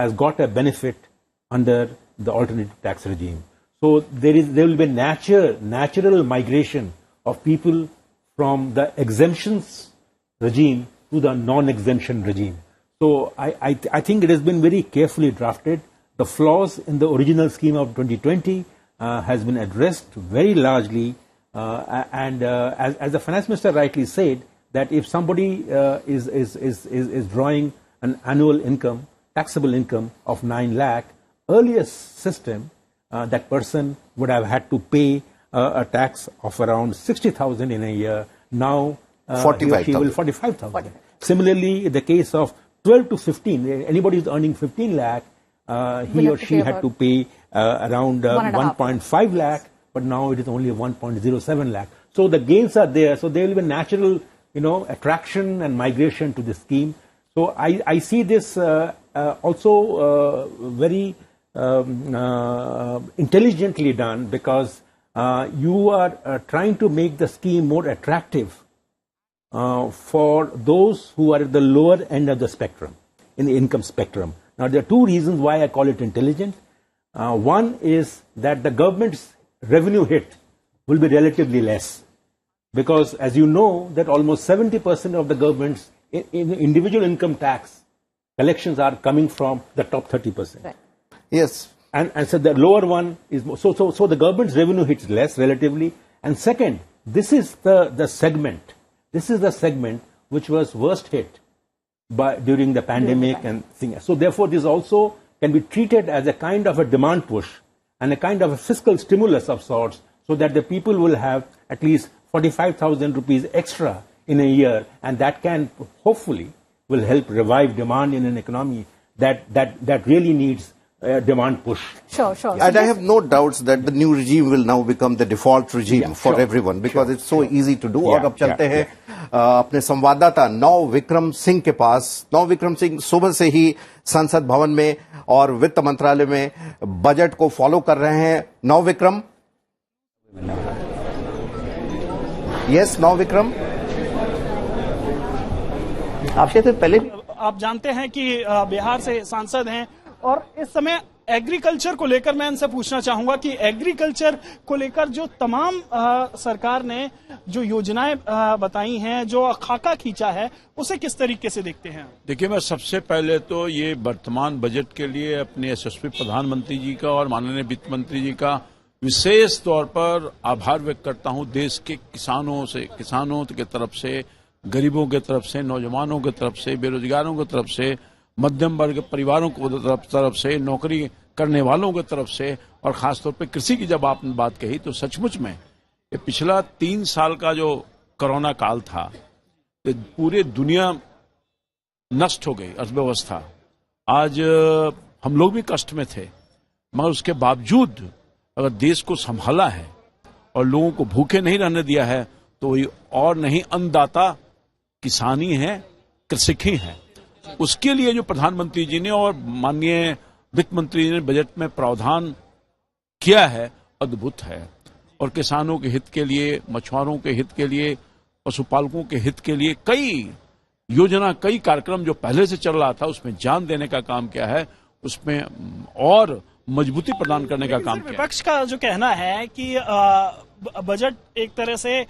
has got a benefit under the alternative tax regime. So there will be natural migration of people from the exemptions regime to the non-exemption regime. So I think it has been very carefully drafted. The flaws in the original scheme of 2020 has been addressed very largely, and as the finance minister rightly said, that if somebody is drawing an annual income, taxable income of 9 lakh, earlier system, that person would have had to pay a tax of around 60,000 in a year. Now 45,000. Similarly, in the case of 12 to 15, anybody who is earning 15 lakh, he or she had to pay around 1.5 lakh but now it is only 1.07 lakh. So the gains are there. So there will be natural, attraction and migration to the scheme. So I see this also very intelligently done, because you are trying to make the scheme more attractive for those who are at the lower end of the spectrum, in the income spectrum. Now, there are two reasons why I call it intelligent. One is that the government's revenue hit will be relatively less, because as you know that almost 70% of the government's individual income tax collections are coming from the top 30%.
Right.
Yes.
And so the lower one is more. So the government's revenue hits less relatively. And second, this is the segment. This is the segment which was worst hit during the pandemic and things. So therefore, this also can be treated as a kind of a demand push and a kind of a fiscal stimulus of sorts, so that the people will have at least 45,000 rupees extra in a year, and that can hopefully will help revive demand in an economy that really needs demand push.
Sure.
And I have no doubts that the new regime will now become the default regime for everyone, because it's so easy to do. और अब चलते हैं अपने संवाददाता नव विक्रम सिंह के पास। नव विक्रम सिंह सुबह से ही संसद भवन में और वित्त मंत्रालय में बजट को फॉलो कर रहे हैं। नव विक्रम। यस, नव विक्रम।
आपसे तो पहले आप जानते हैं कि बिहार से सांसद हैं, और इस समय एग्रीकल्चर को लेकर मैं इनसे पूछना चाहूंगा कि एग्रीकल्चर को लेकर जो तमाम सरकार ने जो योजनाएं बताई हैं, जो खाका खींचा है, उसे किस तरीके से देखते हैं?
देखिए, मैं सबसे पहले तो ये वर्तमान बजट के लिए अपने यशस्वी प्रधानमंत्री जी का और माननीय वित्त मंत्री जी का विशेष तौर पर आभार व्यक्त करता हूं। देश के किसानों की तरफ से, गरीबों की तरफ से, नौजवानों की तरफ से, बेरोजगारों की तरफ से, मध्यम वर्ग परिवारों को तरफ से, नौकरी करने वालों की तरफ से, और खासतौर पे कृषि की जब आपने बात कही, तो सचमुच में ये पिछला 3 साल का जो कोरोना काल था, पूरी दुनिया नष्ट हो गई, अर्थव्यवस्था। आज हम लोग भी कष्ट में थे, मगर उसके बावजूद अगर देश को संभाला है और लोगों को भूखे नहीं रहने दिया है, तो ये और नहीं अन्नदाता किसानी है, कृषक ही है। उसके लिए जो प्रधानमंत्री जी ने और माननीय वित्त मंत्री जी ने बजट में प्रावधान किया है, अद्भुत है। और किसानों के हित के लिए, मछुआरों के हित के लिए, पशुपालकों के हित के लिए कई कार्यक्रम जो पहले से चल रहा था, उसमें जान देने का काम किया है, उसमें और मजबूती प्रदान करने का काम किया।
विपक्ष का जो कहना है कि बजट एक तरह से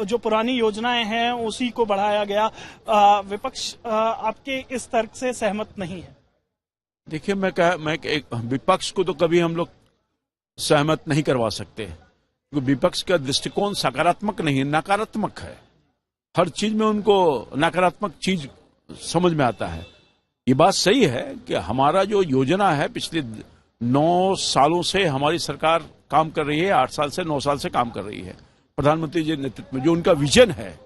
जो पुरानी योजनाएं हैं उसी को बढ़ाया गया, विपक्ष आपके इस तर्क से सहमत नहीं है?
देखिए, मैं विपक्ष को तो कभी हम लोग सहमत नहीं करवा सकते, क्योंकि विपक्ष का दृष्टिकोण सकारात्मक नहीं है, नकारात्मक है। हर चीज में उनको नकारात्मक चीज समझ में आता है। ये बात सही है कि हमारा जो योजना है, पिछले 9 सालों से हमारी सरकार काम कर रही है, 8 साल से 9 साल से काम कर रही है। प्रधानमंत्री जी के नेतृत्व में जो उनका विजन है,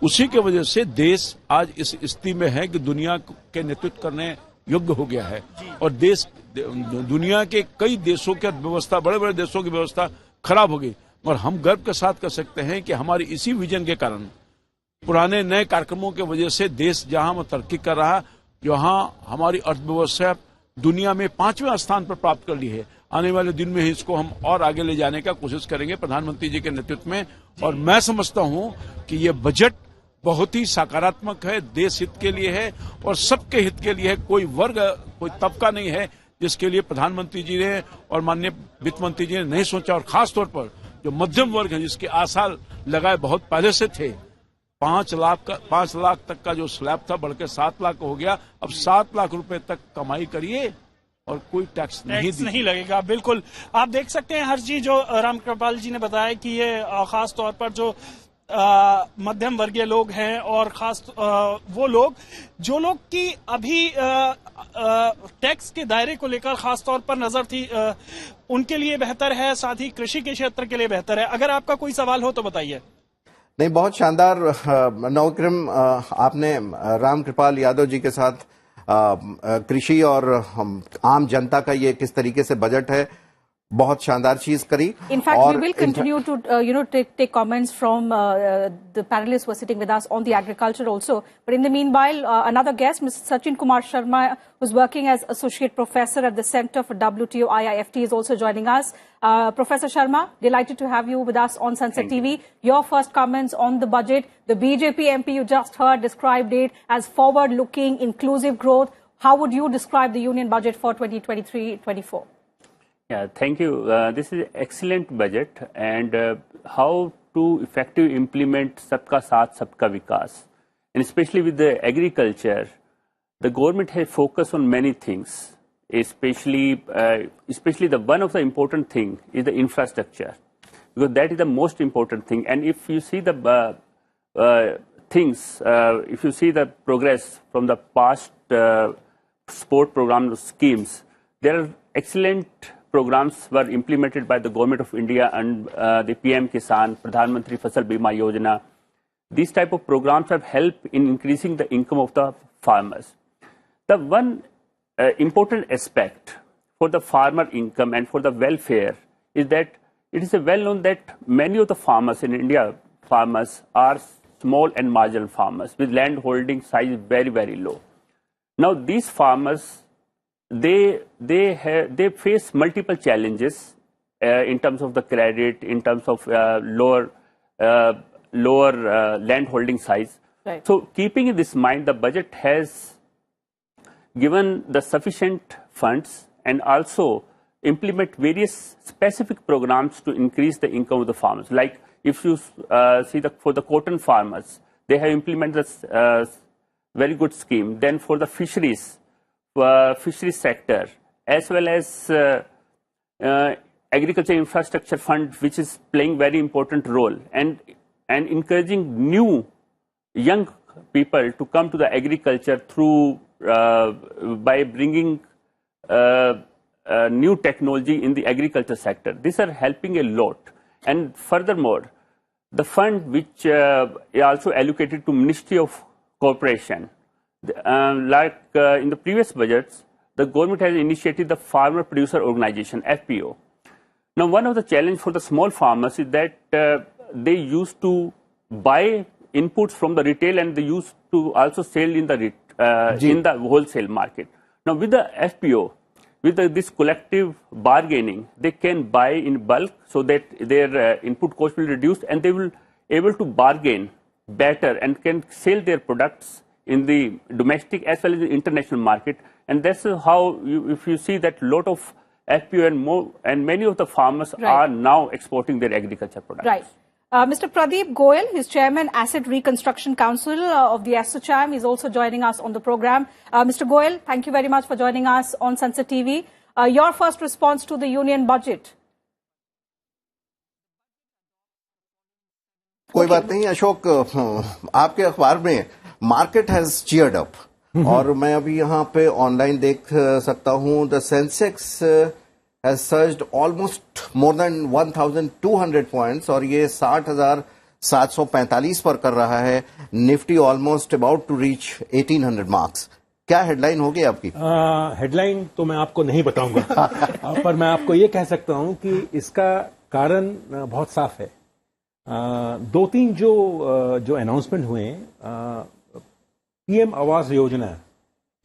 उसी के वजह से देश आज इस स्थिति में है कि दुनिया के नेतृत्व करने योग्य हो गया है। और दुनिया के कई देशों की अर्थव्यवस्था, बड़े बड़े देशों की व्यवस्था खराब हो गई, और हम गर्व के साथ कह सकते हैं कि हमारी इसी विजन के कारण, पुराने नए कार्यक्रमों की वजह से देश जहां तरक्की कर रहा है, जहां हमारी अर्थव्यवस्था दुनिया में 5वें स्थान पर प्राप्त कर ली है। आने वाले दिन में ही इसको हम और आगे ले जाने का कोशिश करेंगे प्रधानमंत्री जी के नेतृत्व में। और मैं समझता हूं कि ये बजट बहुत ही सकारात्मक है, देश हित के लिए है और सबके हित के लिए है। कोई वर्ग, कोई तबका नहीं है जिसके लिए प्रधानमंत्री जी ने और माननीय वित्त मंत्री जी ने नहीं सोचा। और खासतौर पर जो मध्यम वर्ग है, जिसके आशा लगाए बहुत पहले से थे, 5 लाख तक का जो स्लैब था बढ़कर 7 लाख हो गया। अब 7 लाख रुपए तक कमाई करिए और कोई टैक्स नहीं
लगेगा। बिल्कुल, आप देख सकते हैं हर्ष जी, जो रामकृपाल जी ने बताया कि ये खास तौर पर जो मध्यम वर्गीय लोग हैं और खास वो लोग जो लोग की अभी टैक्स के दायरे को लेकर खास तौर पर नजर थी, उनके लिए बेहतर है, साथ ही कृषि के क्षेत्र के लिए बेहतर है। अगर आपका कोई सवाल हो तो बताइए।
नहीं, बहुत शानदार नवविक्रम, आपने रामकृपाल यादव जी के साथ कृषि और आम जनता का ये किस तरीके से बजट है, बहुत शानदार चीज करी।
In fact, we will continue to take comments from the panelists who are sitting with us on the agriculture also. But in the meanwhile, another guest, Mr. Sachin Kumar Sharma, who's working as associate professor at the Center for WTO IIFT, is also joining us. Professor Sharma, delighted to have you with us on Sansad TV. Your first comments on the budget. The BJP MP you just heard described it as forward-looking, inclusive growth. How would you describe the union budget for 2023-24?
Yeah, thank you. This is excellent budget, and how to effectively implement Sabka Saath, Sabka Vikas, and especially with the agriculture, the government has focused on many things. Especially the one of the important thing is the infrastructure, because that is the most important thing. And if you see the if you see the progress from the past sport program schemes, there are excellent programs were implemented by the Government of India and the PM Kisan, Pradhan Mantri Fasal Bima Yojana. These type of programs have helped in increasing the income of the farmers. The one important aspect for the farmer income and for the welfare is that it is well known that many of the farmers in India, farmers are small and marginal farmers with land holding size very, very low. Now these farmers, they face multiple challenges in terms of the credit, in terms of lower land holding size.
Right.
So keeping in this mind, the budget has given the sufficient funds and also implement various specific programs to increase the income of the farmers. Like if you see for the cotton farmers, they have implemented a very good scheme. Then for the fisheries sector, as well as agriculture infrastructure fund, which is playing very important role, and encouraging new young people to come to the agriculture through by bringing new technology in the agriculture sector. These are helping a lot. And furthermore, the fund which is also allocated to Ministry of Corporation, like in the previous budgets, the government has initiated the Farmer Producer Organization, FPO. Now, one of the challenges for the small farmers is that they used to buy inputs from the retail and they used to also sell in the wholesale market. Now, with the FPO, with this collective bargaining, they can buy in bulk so that their input cost will reduce and they will able to bargain better and can sell their products in the domestic as well as the international market. And that's how, if you see that lot of FPO and many of the farmers are now exporting their agriculture products.
Right. Mr. Pradeep Goyal, his chairman, Asset Reconstruction Council of the ASSOCHAM, is also joining us on the program. Mr. Goyal, thank you very much for joining us on Sansad TV. Your first response to the union budget?
कोई बात नहीं अशोक, आपके अखबार में market has cheered up और मैं अभी यहाँ पे ऑनलाइन देख सकता हूँ the Sensex has surged almost more than 1,200 points और ये 60,745 पर कर रहा है. Nifty almost about to reach 1800 marks. क्या हेडलाइन होगी आपकी?
हेडलाइन तो मैं आपको नहीं बताऊंगा पर मैं आपको ये कह सकता हूं कि इसका कारण बहुत साफ है. दो तीन जो अनाउंसमेंट हुए पीएम आवास योजना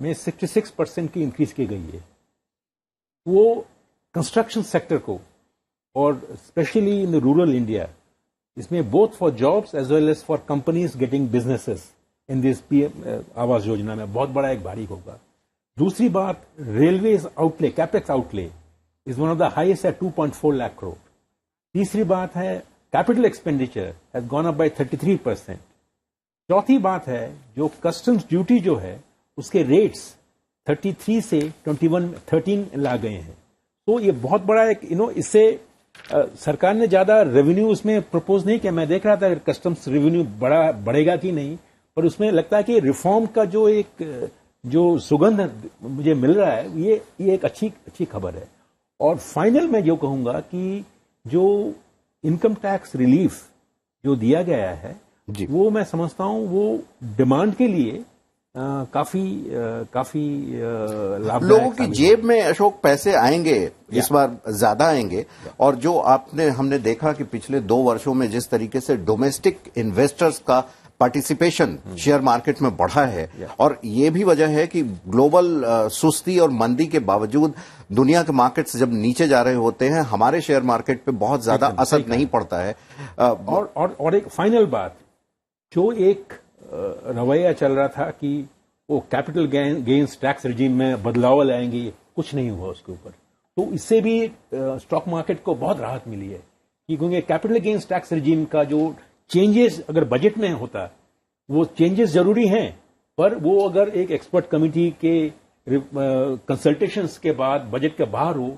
में 66% की इंक्रीज की गई है. वो कंस्ट्रक्शन सेक्टर को और specially in the rural India, इसमें both for jobs as well as for companies getting businesses in this PM Awas Yojana में बहुत बड़ा एक भारी होगा. दूसरी बात, railways outlay, capex outlay is one of the highest eight 2.4 lakh crore. तीसरी बात है capital expenditure has gone up by 33%. चौथी बात है जो कस्टम्स ड्यूटी जो है उसके रेट्स 33 से 13 ला गए हैं. तो ये बहुत बड़ा एक इससे सरकार ने ज्यादा रेवेन्यू उसमें प्रपोज नहीं किया. मैं देख रहा था कस्टम्स रेवेन्यू बढ़ेगा कि नहीं, पर उसमें लगता है कि रिफॉर्म का जो सुगंध मुझे मिल रहा है ये एक अच्छी खबर है. और फाइनल मैं जो कहूंगा कि जो इनकम टैक्स रिलीफ जो दिया गया है वो मैं समझता हूं वो डिमांड के लिए काफी लाभदायक।
लोगों की जेब में अशोक पैसे आएंगे, इस बार ज्यादा आएंगे। और जो हमने देखा कि पिछले 2 वर्षों में जिस तरीके से डोमेस्टिक इन्वेस्टर्स का पार्टिसिपेशन शेयर मार्केट में बढ़ा है, और ये भी वजह है कि ग्लोबल सुस्ती और मंदी के बावजूद दुनिया के मार्केट्स जब नीचे जा रहे होते हैं, हमारे शेयर मार्केट पे बहुत ज्यादा असर नहीं पड़ता है।
और एक फाइनल बात, जो एक रवैया चल रहा था कि वो कैपिटल गेन्स टैक्स रिजीम में बदलाव लाएंगे, कुछ नहीं हुआ उसके ऊपर। तो इससे भी स्टॉक मार्केट को बहुत राहत मिली है, क्योंकि कैपिटल गेन्स टैक्स रिजीम का जो चेंजेस अगर बजट में होता, वो चेंजेस जरूरी हैं, पर वो अगर एक एक्सपर्ट कमेटी के कंसल्टेशंस के बाद बजट के बाहर हो,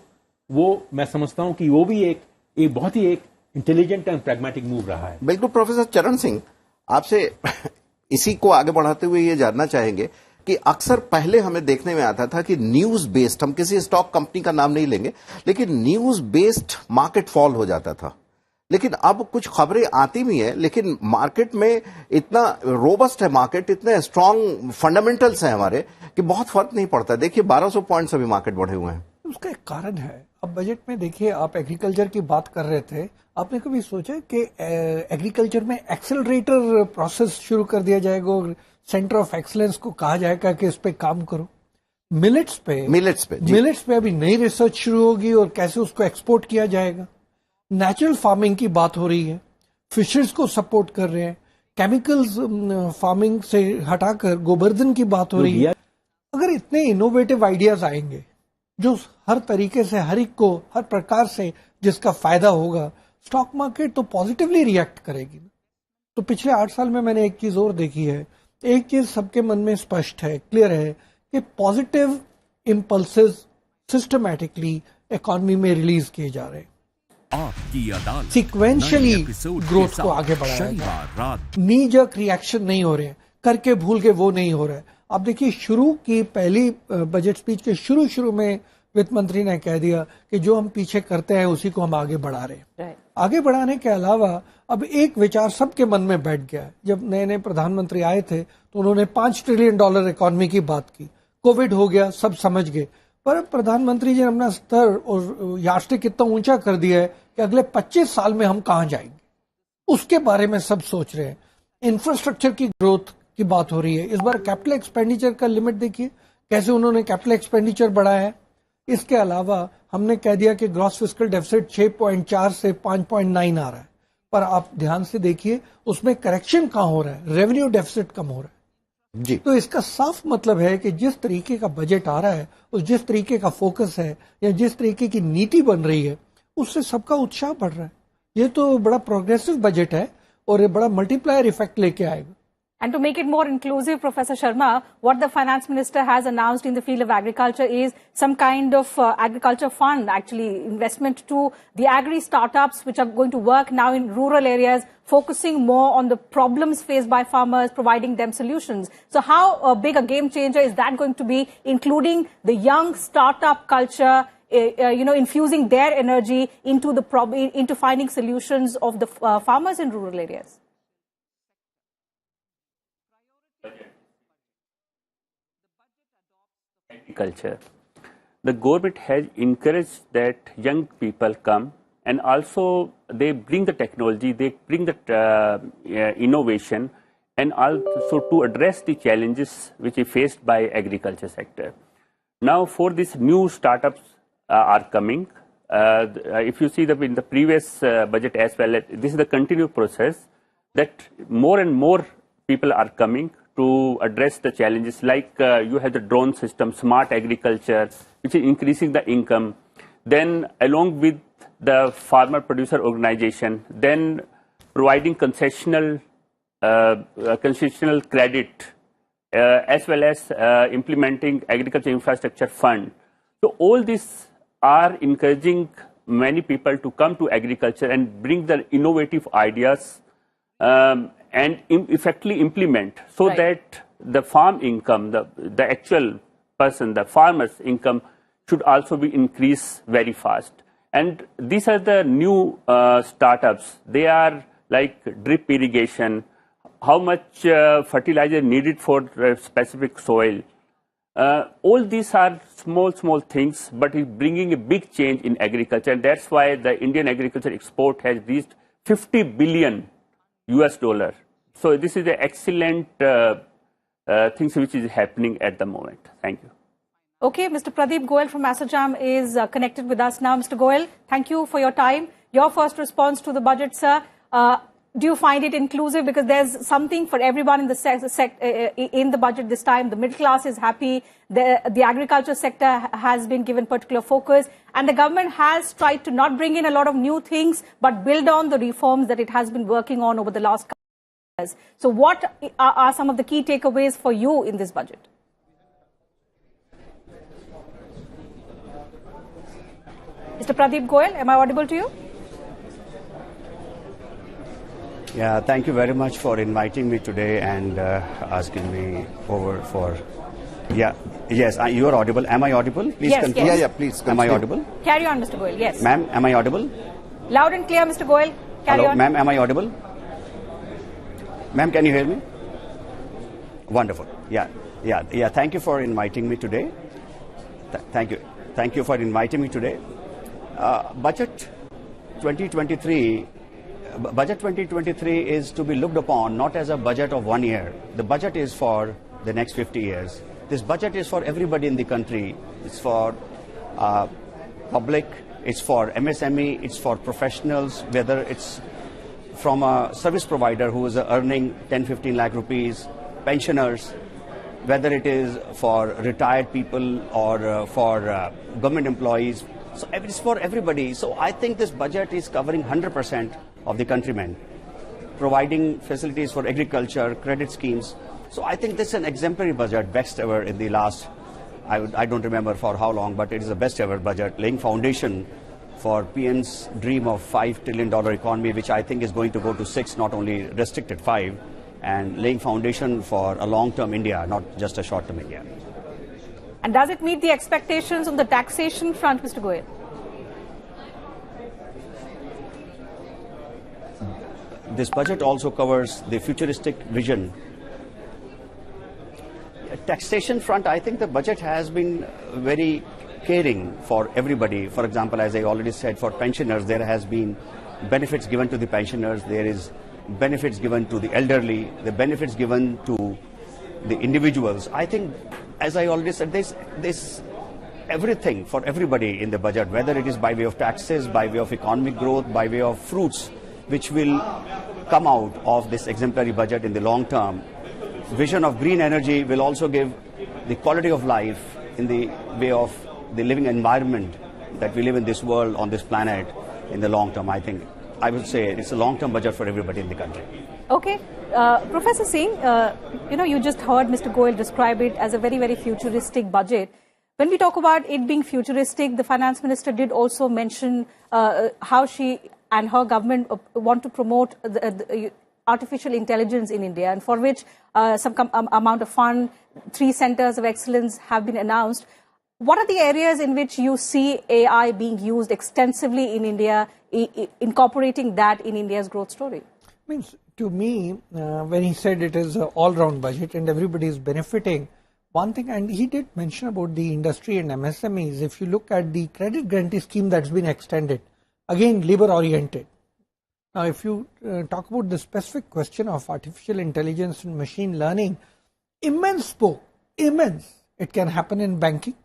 वो मैं समझता हूं कि वो भी एक बहुत ही एक इंटेलिजेंट एंड प्रैग्मेटिक मूव रहा है।
बिल्कुल। प्रोफेसर चरण सिंह, आपसे इसी को आगे बढ़ाते हुए ये जानना चाहेंगे कि अक्सर पहले हमें देखने में आता था कि न्यूज बेस्ड, हम किसी स्टॉक कंपनी का नाम नहीं लेंगे, लेकिन न्यूज बेस्ड मार्केट फॉल हो जाता था। लेकिन अब कुछ खबरें आती भी हैं, लेकिन मार्केट में इतना रोबस्ट है, मार्केट इतने स्ट्रांग फंडामेंटल्स हैं हमारे कि बहुत फर्क नहीं पड़ता। देखिए 1200 पॉइंट्स अभी मार्केट बढ़े हुए हैं।
उसका एक कारण है। अब बजट में देखिए, आप एग्रीकल्चर की बात कर रहे थे, आपने कभी सोचा कि एग्रीकल्चर में एक्सेलरेटर प्रोसेस शुरू कर दिया जाएगा और सेंटर ऑफ एक्सीलेंस को कहा जाएगा कि इस पे काम करो? मिलेट्स पे अभी नई रिसर्च शुरू होगी और कैसे उसको एक्सपोर्ट किया जाएगा। नेचुरल फार्मिंग की बात हो रही है, फिशर्स को सपोर्ट कर रहे हैं, केमिकल्स फार्मिंग से हटाकर गोवर्धन की बात हो रही है। अगर इतने इनोवेटिव आइडियाज आएंगे जो हर तरीके से हर एक को हर प्रकार से जिसका फायदा होगा, स्टॉक मार्केट तो पॉजिटिवली रिएक्ट करेगी। तो पिछले 8 साल में मैंने एक चीज और देखी है, एक चीज सबके मन में स्पष्ट है, क्लियर है, कि पॉजिटिव इम्पल्सेस सिस्टमैटिकली इकोनॉमी में रिलीज किए जा रहे हैं। सिक्वेंशियली ग्रोथ को आगे बढ़ाया, नी जर्क रिएक्शन नहीं हो रहे हैं, करके भूल के वो नहीं हो रहा है। आप देखिए, शुरू की पहली बजट स्पीच के शुरू में वित्त मंत्री ने कह दिया कि जो हम पीछे करते हैं उसी को हम आगे बढ़ा रहे हैं। आगे बढ़ाने के अलावा अब एक विचार सबके मन में बैठ गया है। जब नए प्रधानमंत्री आए थे तो उन्होंने $5 ट्रिलियन इकोनॉमी की बात की, कोविड हो गया, सब समझ गए, पर प्रधानमंत्री जी ने अपना स्तर और यार्डस्टिक इतना ऊंचा कर दिया है कि अगले 25 साल में हम कहां जाएंगे उसके बारे में सब सोच रहे हैं। इंफ्रास्ट्रक्चर की ग्रोथ की बात हो रही है। इस बार कैपिटल एक्सपेंडिचर का लिमिट देखिए कैसे उन्होंने कैपिटल एक्सपेंडिचर बढ़ाया है। इसके अलावा हमने कह दिया कि ग्रॉस फिस्कल डेफिसिट 6.4 से 5.9 आ रहा है, पर आप ध्यान से देखिए उसमें करेक्शन कहां हो रहा है, रेवेन्यू डेफिसिट कम हो रहा है जी। तो इसका साफ मतलब है कि जिस तरीके का बजट आ रहा है और जिस तरीके का फोकस है या जिस तरीके की नीति बन रही है, उससे सबका उत्साह बढ़ रहा है। ये तो बड़ा प्रोग्रेसिव बजट है और ये बड़ा मल्टीप्लायर इफेक्ट लेके आएगा।
And to make it more inclusive, Professor Sharma, what the finance minister has announced in the field of agriculture is some kind of agriculture fund, actually investment to the agri startups which are going to work now in rural areas, focusing more on the problems faced by farmers, providing them solutions. So how big a game changer is that going to be, including the young startup culture, infusing their energy into finding solutions of the farmers in rural areas?
Agriculture. The government has encouraged that young people come, and also they bring the technology, they bring the innovation, and also to address the challenges which are faced by agriculture sector. Now for these new startups are coming. If you see in the previous budget as well, this is the continued process that more and more people are coming to address the challenges, like you have the drone system, smart agriculture, which is increasing the income. Then along with the farmer producer organization, then providing concessional credit, as well as implementing agriculture infrastructure fund. So all these are encouraging many people to come to agriculture and bring their innovative ideas and effectively implement, so that the farm income, the actual person, the farmer's income should also be increased very fast. And these are the new startups. They are like drip irrigation, how much fertilizer needed for specific soil. All these are small things, but it's bringing a big change in agriculture. And that's why the Indian agriculture export has reached $50 billion US. So this is an excellent things which is happening at the moment. Thank you.
Okay, Mr. Pradeep Goel from Assojam is connected with us now. Mr. Goel, thank you for your time. Your first response to the budget, sir. Do you find it inclusive? Because there's something for everyone in the in the budget this time. The middle class is happy. The agriculture sector has been given particular focus, and the government has tried to not bring in a lot of new things, but build on the reforms that it has been working on over the last couple of years. So, what are some of the key takeaways for you in this budget? Mr. Pradeep Goel, am I audible to you?
Yeah, thank you very much for inviting me today and asking me over for. Yeah, yes, you are audible. Am I audible? Please
yes,
continue.
yes.
Yeah, please
continue. Am I audible?
Carry on, Mr. Goel. Yes.
Ma'am, am I audible?
Loud and clear, Mr. Goel. Carry on.
Ma'am, am I audible? Ma'am, can you hear me? Wonderful. Yeah. Thank you for inviting me today. Thank you for inviting me today. Budget 2023 is to be looked upon not as a budget of 1 year. The budget is for the next 50 years. This budget is for everybody in the country. It's for public, it's for MSME, it's for professionals, whether it's from a service provider who is earning 10-15 lakh rupees, pensioners, whether it is for retired people or for government employees. So it's for everybody. So I think this budget is covering 100% of the countrymen, providing facilities for agriculture, credit schemes. So I think this is an exemplary budget, best ever in the last, I don't remember for how long, but it is the best ever budget, laying foundation for PM's dream of $5 trillion economy, which I think is going to go to 6, not only restricted 5, and laying foundation for a long-term India, not just a short-term India.
And does it meet the expectations on the taxation front, Mr. Goel?
This budget also covers the futuristic vision. Taxation front, I think the budget has been very caring for everybody. For example, as I already said, for pensioners, there has been benefits given to the pensioners. There is benefits given to the elderly, the benefits given to the individuals. I think, as I already said, there's everything for everybody in the budget, whether it is by way of taxes, by way of economic growth, by way of fruits, which will come out of this exemplary budget in the long term. Vision of green energy will also give the quality of life in the way of the living environment that we live in this world, on this planet, in the long term. I think, I would say it's a long-term budget for everybody in the country.
Okay. Professor Singh, you just heard Mr. Goel describe it as a very, very futuristic budget. When we talk about it being futuristic, the finance minister did also mention how she and her government want to promote the artificial intelligence in India, and for which some amount of fund, 3 centers of excellence have been announced. What are the areas in which you see AI being used extensively in India, incorporating that in India's growth story?
Means, to me, when he said it is an all-round budget and everybody is benefiting, one thing, and he did mention about the industry and MSMEs, if you look at the credit guarantee scheme that's been extended, again, labor-oriented. Now, if you talk about the specific question of artificial intelligence and machine learning, immense scope, immense. It can happen in banking,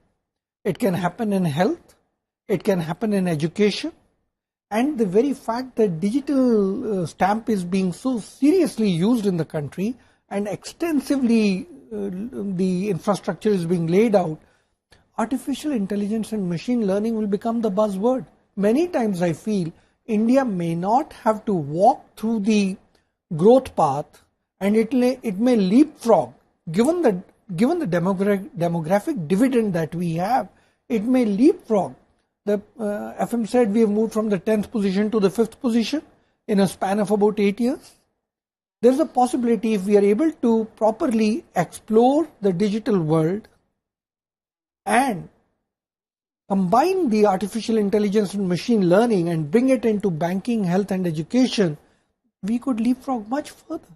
it can happen in health, it can happen in education, and the very fact that digital stamp is being so seriously used in the country and extensively the infrastructure is being laid out, artificial intelligence and machine learning will become the buzzword. Many times I feel India may not have to walk through the growth path, and it may leapfrog. Given the demographic dividend that we have, it may leapfrog. The FM said we have moved from the 10th position to the 5th position in a span of about 8 years. There's a possibility, if we are able to properly explore the digital world and combine the artificial intelligence and machine learning and bring it into banking, health and education, we could leapfrog much further.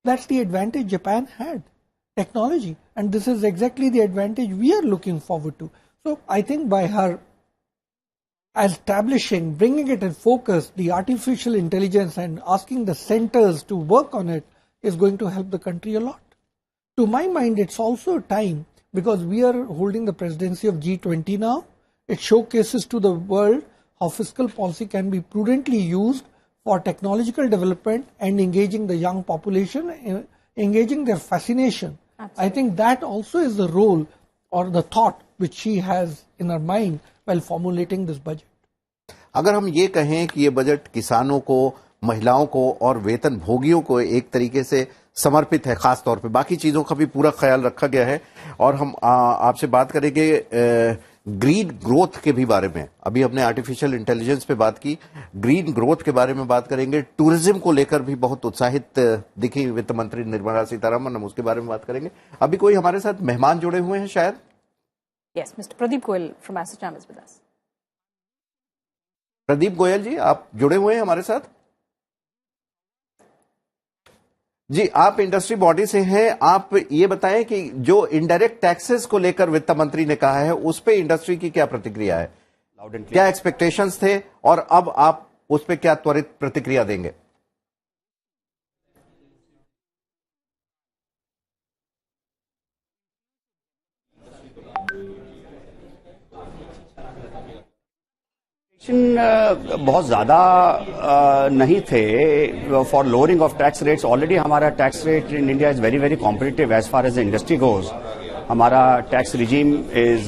That's the advantage Japan had, technology. And this is exactly the advantage we are looking forward to. So I think by her establishing, bringing it in focus, the artificial intelligence and asking the centers to work on it is going to help the country a lot. To my mind, it's also a time, because we are holding the presidency of G20 now. It showcases to the world how fiscal policy can be prudently used for technological development and engaging the young population, engaging their fascination. Absolutely. I think that also is the role or the thought which she has in her mind while formulating this budget.
अगर हम ये कहें कि ये budget किसानों को, महिलाओं को और वेतन भोगियों को एक तरीके से समर्पित है, खास तौर पे बाकी चीजों का भी पूरा ख्याल रखा गया है। और हम आपसे बात करेंगे ग्रीन ग्रोथ के भी बारे में। अभी हमने आर्टिफिशियल इंटेलिजेंस पे बात की, ग्रीन ग्रोथ के बारे में बात करेंगे। टूरिज्म को लेकर भी बहुत उत्साहित दिखी वित्त मंत्री निर्मला सीतारमण, हम उसके बारे में बात करेंगे। अभी कोई हमारे साथ मेहमान जुड़े हुए हैं शायद?
Yes, Mr. Pradeep Goyal from Assam is with us.
Pradeep Goyal जी, आप जुड़े हुए हैं हमारे साथ? जी, आप इंडस्ट्री बॉडी से हैं। आप ये बताएं कि जो इनडायरेक्ट टैक्सेस को लेकर वित्त मंत्री ने कहा है, उस पे इंडस्ट्री की क्या प्रतिक्रिया है? क्या एक्सपेक्टेशंस थे और अब आप उस पे क्या त्वरित प्रतिक्रिया देंगे?
बहुत ज्यादा नहीं थे for lowering of tax rates. Already हमारा tax rate in India is very very competitive as far as the industry goes. हमारा टैक्स रिजीम इज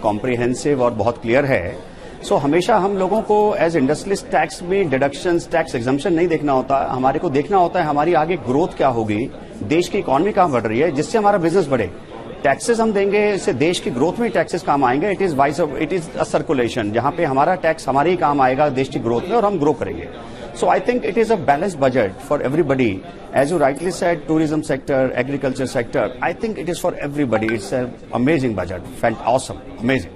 कॉम्प्रिहेंसिव और बहुत क्लियर है। सो हमेशा हम लोगों को एज इंडस्ट्रियलिस्ट टैक्स में डिडक्शंस, टैक्स एग्जम्पशन नहीं देखना होता। हमारे को देखना होता है हमारी आगे ग्रोथ क्या होगी, देश की इकोनॉमी कहां बढ़ रही है, जिससे हमारा बिजनेस बढ़े। टैक्सेस हम देंगे, इससे देश की ग्रोथ में टैक्सेस काम आएंगे। इट इज अ सर्कुलेशन, जहां पे हमारा टैक्स हमारे ही काम आएगा देश की ग्रोथ में और हम ग्रो करेंगे। So I think it is a balanced budget for everybody. As you rightly said, tourism sector, agriculture sector, I think it is for everybody. It's a amazing budget, awesome, amazing.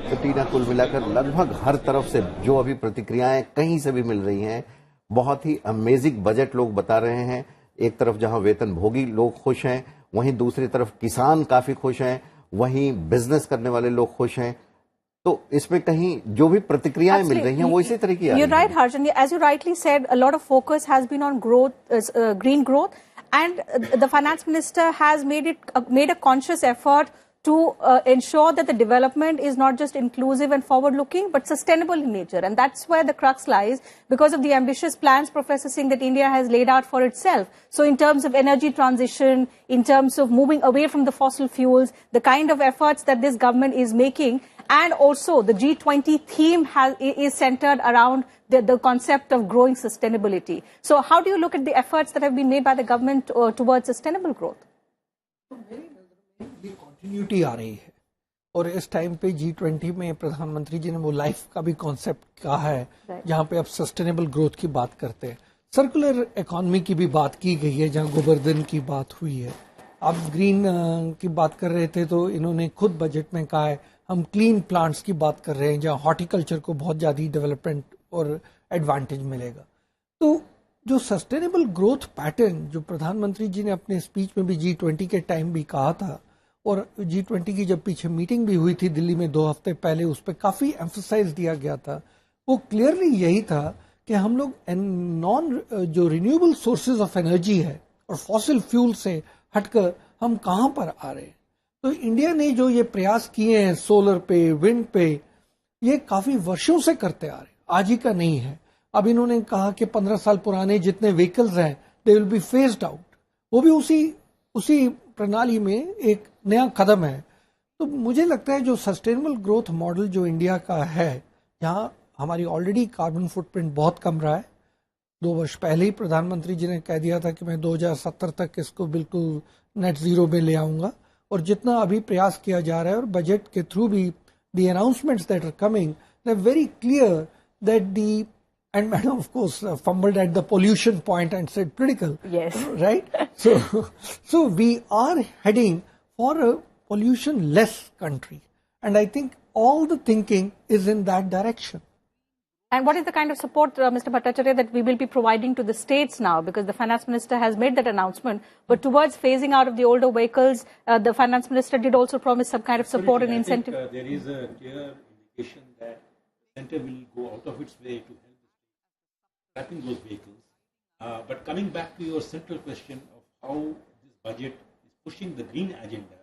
तो टीना, कुल मिलाकर लगभग हर तरफ से जो अभी प्रतिक्रियाएं कहीं से भी मिल रही हैं, बहुत ही अमेजिंग बजट लोग बता रहे हैं। एक तरफ जहां वेतन भोगी लोग खुश हैं, वहीं दूसरी तरफ किसान काफी खुश हैं, वहीं बिजनेस करने वाले लोग खुश हैं। तो इसमें कहीं जो भी प्रतिक्रियाएं मिल रही हैं वो इसी तरह की।
You're right, Harjan. As you rightly said, a lot of focus has been on growth, green growth, and the finance minister has made a conscious effort to ensure that the development is not just inclusive and forward-looking, but sustainable in nature. And that's where the crux lies, because of the ambitious plans Professor Singh that India has laid out for itself. So in terms of energy transition, in terms of moving away from the fossil fuels, the kind of efforts that this government is making, and also the G20 theme is centered around the concept of growing sustainability. So how do you look at the efforts that have been made by the government towards sustainable growth?
Continuity आ रही है, और इस time पे G20 में प्रधानमंत्री जी ने वो लाइफ का भी कॉन्सेप्ट कहा है, जहां पे अब सस्टेनेबल ग्रोथ की बात करते हैं। सर्कुलर इकोनॉमी की भी बात की गई है, जहां गोवर्धन की बात हुई है। अब ग्रीन की बात कर रहे थे तो इन्होंने खुद बजट में कहा है हम क्लीन प्लांट्स की बात कर रहे हैं, जहां हॉर्टिकल्चर को बहुत ज्यादा डेवलपमेंट और एडवांटेज मिलेगा। तो जो सस्टेनेबल ग्रोथ पैटर्न जो प्रधानमंत्री जी ने अपने स्पीच में भी G20 के टाइम भी कहा था, और G20 की जब पीछे मीटिंग भी हुई थी दिल्ली में 2 हफ्ते पहले, उस पर काफी एम्फसाइज दिया गया था। वो क्लियरली यही था कि हम लोग जो रिन्यूएबल सोर्सेज ऑफ एनर्जी है और फॉसिल फ्यूल से हटकर हम कहां पर आ रहे हैं। तो इंडिया ने जो ये प्रयास किए हैं सोलर पे, विंड पे, ये काफी वर्षों से करते आ रहे हैं, आज ही का नहीं है। अब इन्होंने कहा कि 15 साल पुराने जितने व्हीकल्स हैं they will be phased out, वो भी उसी प्रणाली में एक नया कदम है। तो मुझे लगता है जो सस्टेनेबल ग्रोथ मॉडल जो इंडिया का है, यहाँ हमारी ऑलरेडी कार्बन फुटप्रिंट बहुत कम रहा है। 2 वर्ष पहले ही प्रधानमंत्री जी ने कह दिया था कि मैं 2070 तक इसको बिल्कुल नेट जीरो में ले आऊंगा, और जितना अभी प्रयास किया जा रहा है और बजट के थ्रू भी the announcements that are coming, they are very clear that and madam of course fumbled at the pollution point and said critical.
Yes.
Right? So we are heading for a pollution less country, and I think all the thinking is in that direction.
And what is the kind of support, Mr. Bhattacharya, that we will be providing to the states now? Because the finance minister has made that announcement. But towards phasing out of the older vehicles, the finance minister did also promise some kind of support and incentive.
There is a clear indication that the centre will go out of its way to help scrapping those vehicles. But coming back to your central question of how this budget is pushing the green agenda,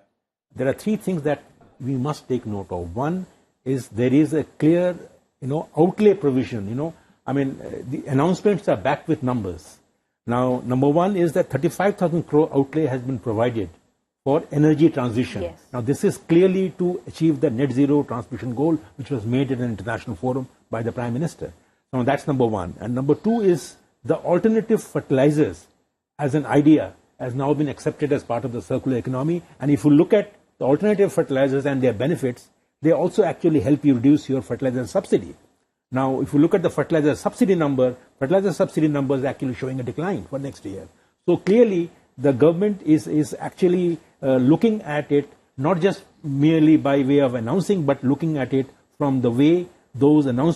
there are three things that we must take note of. One is there is a clear outlay provision, the announcements are backed with numbers. Now, number one is that 35,000 crore outlay has been provided for energy transition.
Yes.
Now, this is clearly to achieve the net zero transmission goal, which was made in an international forum by the Prime Minister. Now, that's number one. And number two is the alternative fertilizers as an idea has now been accepted as part of the circular economy. And if you look at the alternative fertilizers and their benefits, they also actually help you reduce your fertilizer subsidy. Now, if you look at the fertilizer subsidy number is actually showing a decline for next year. So clearly, the government is actually looking at it not just merely by way of announcing, but looking at it from the way those announcements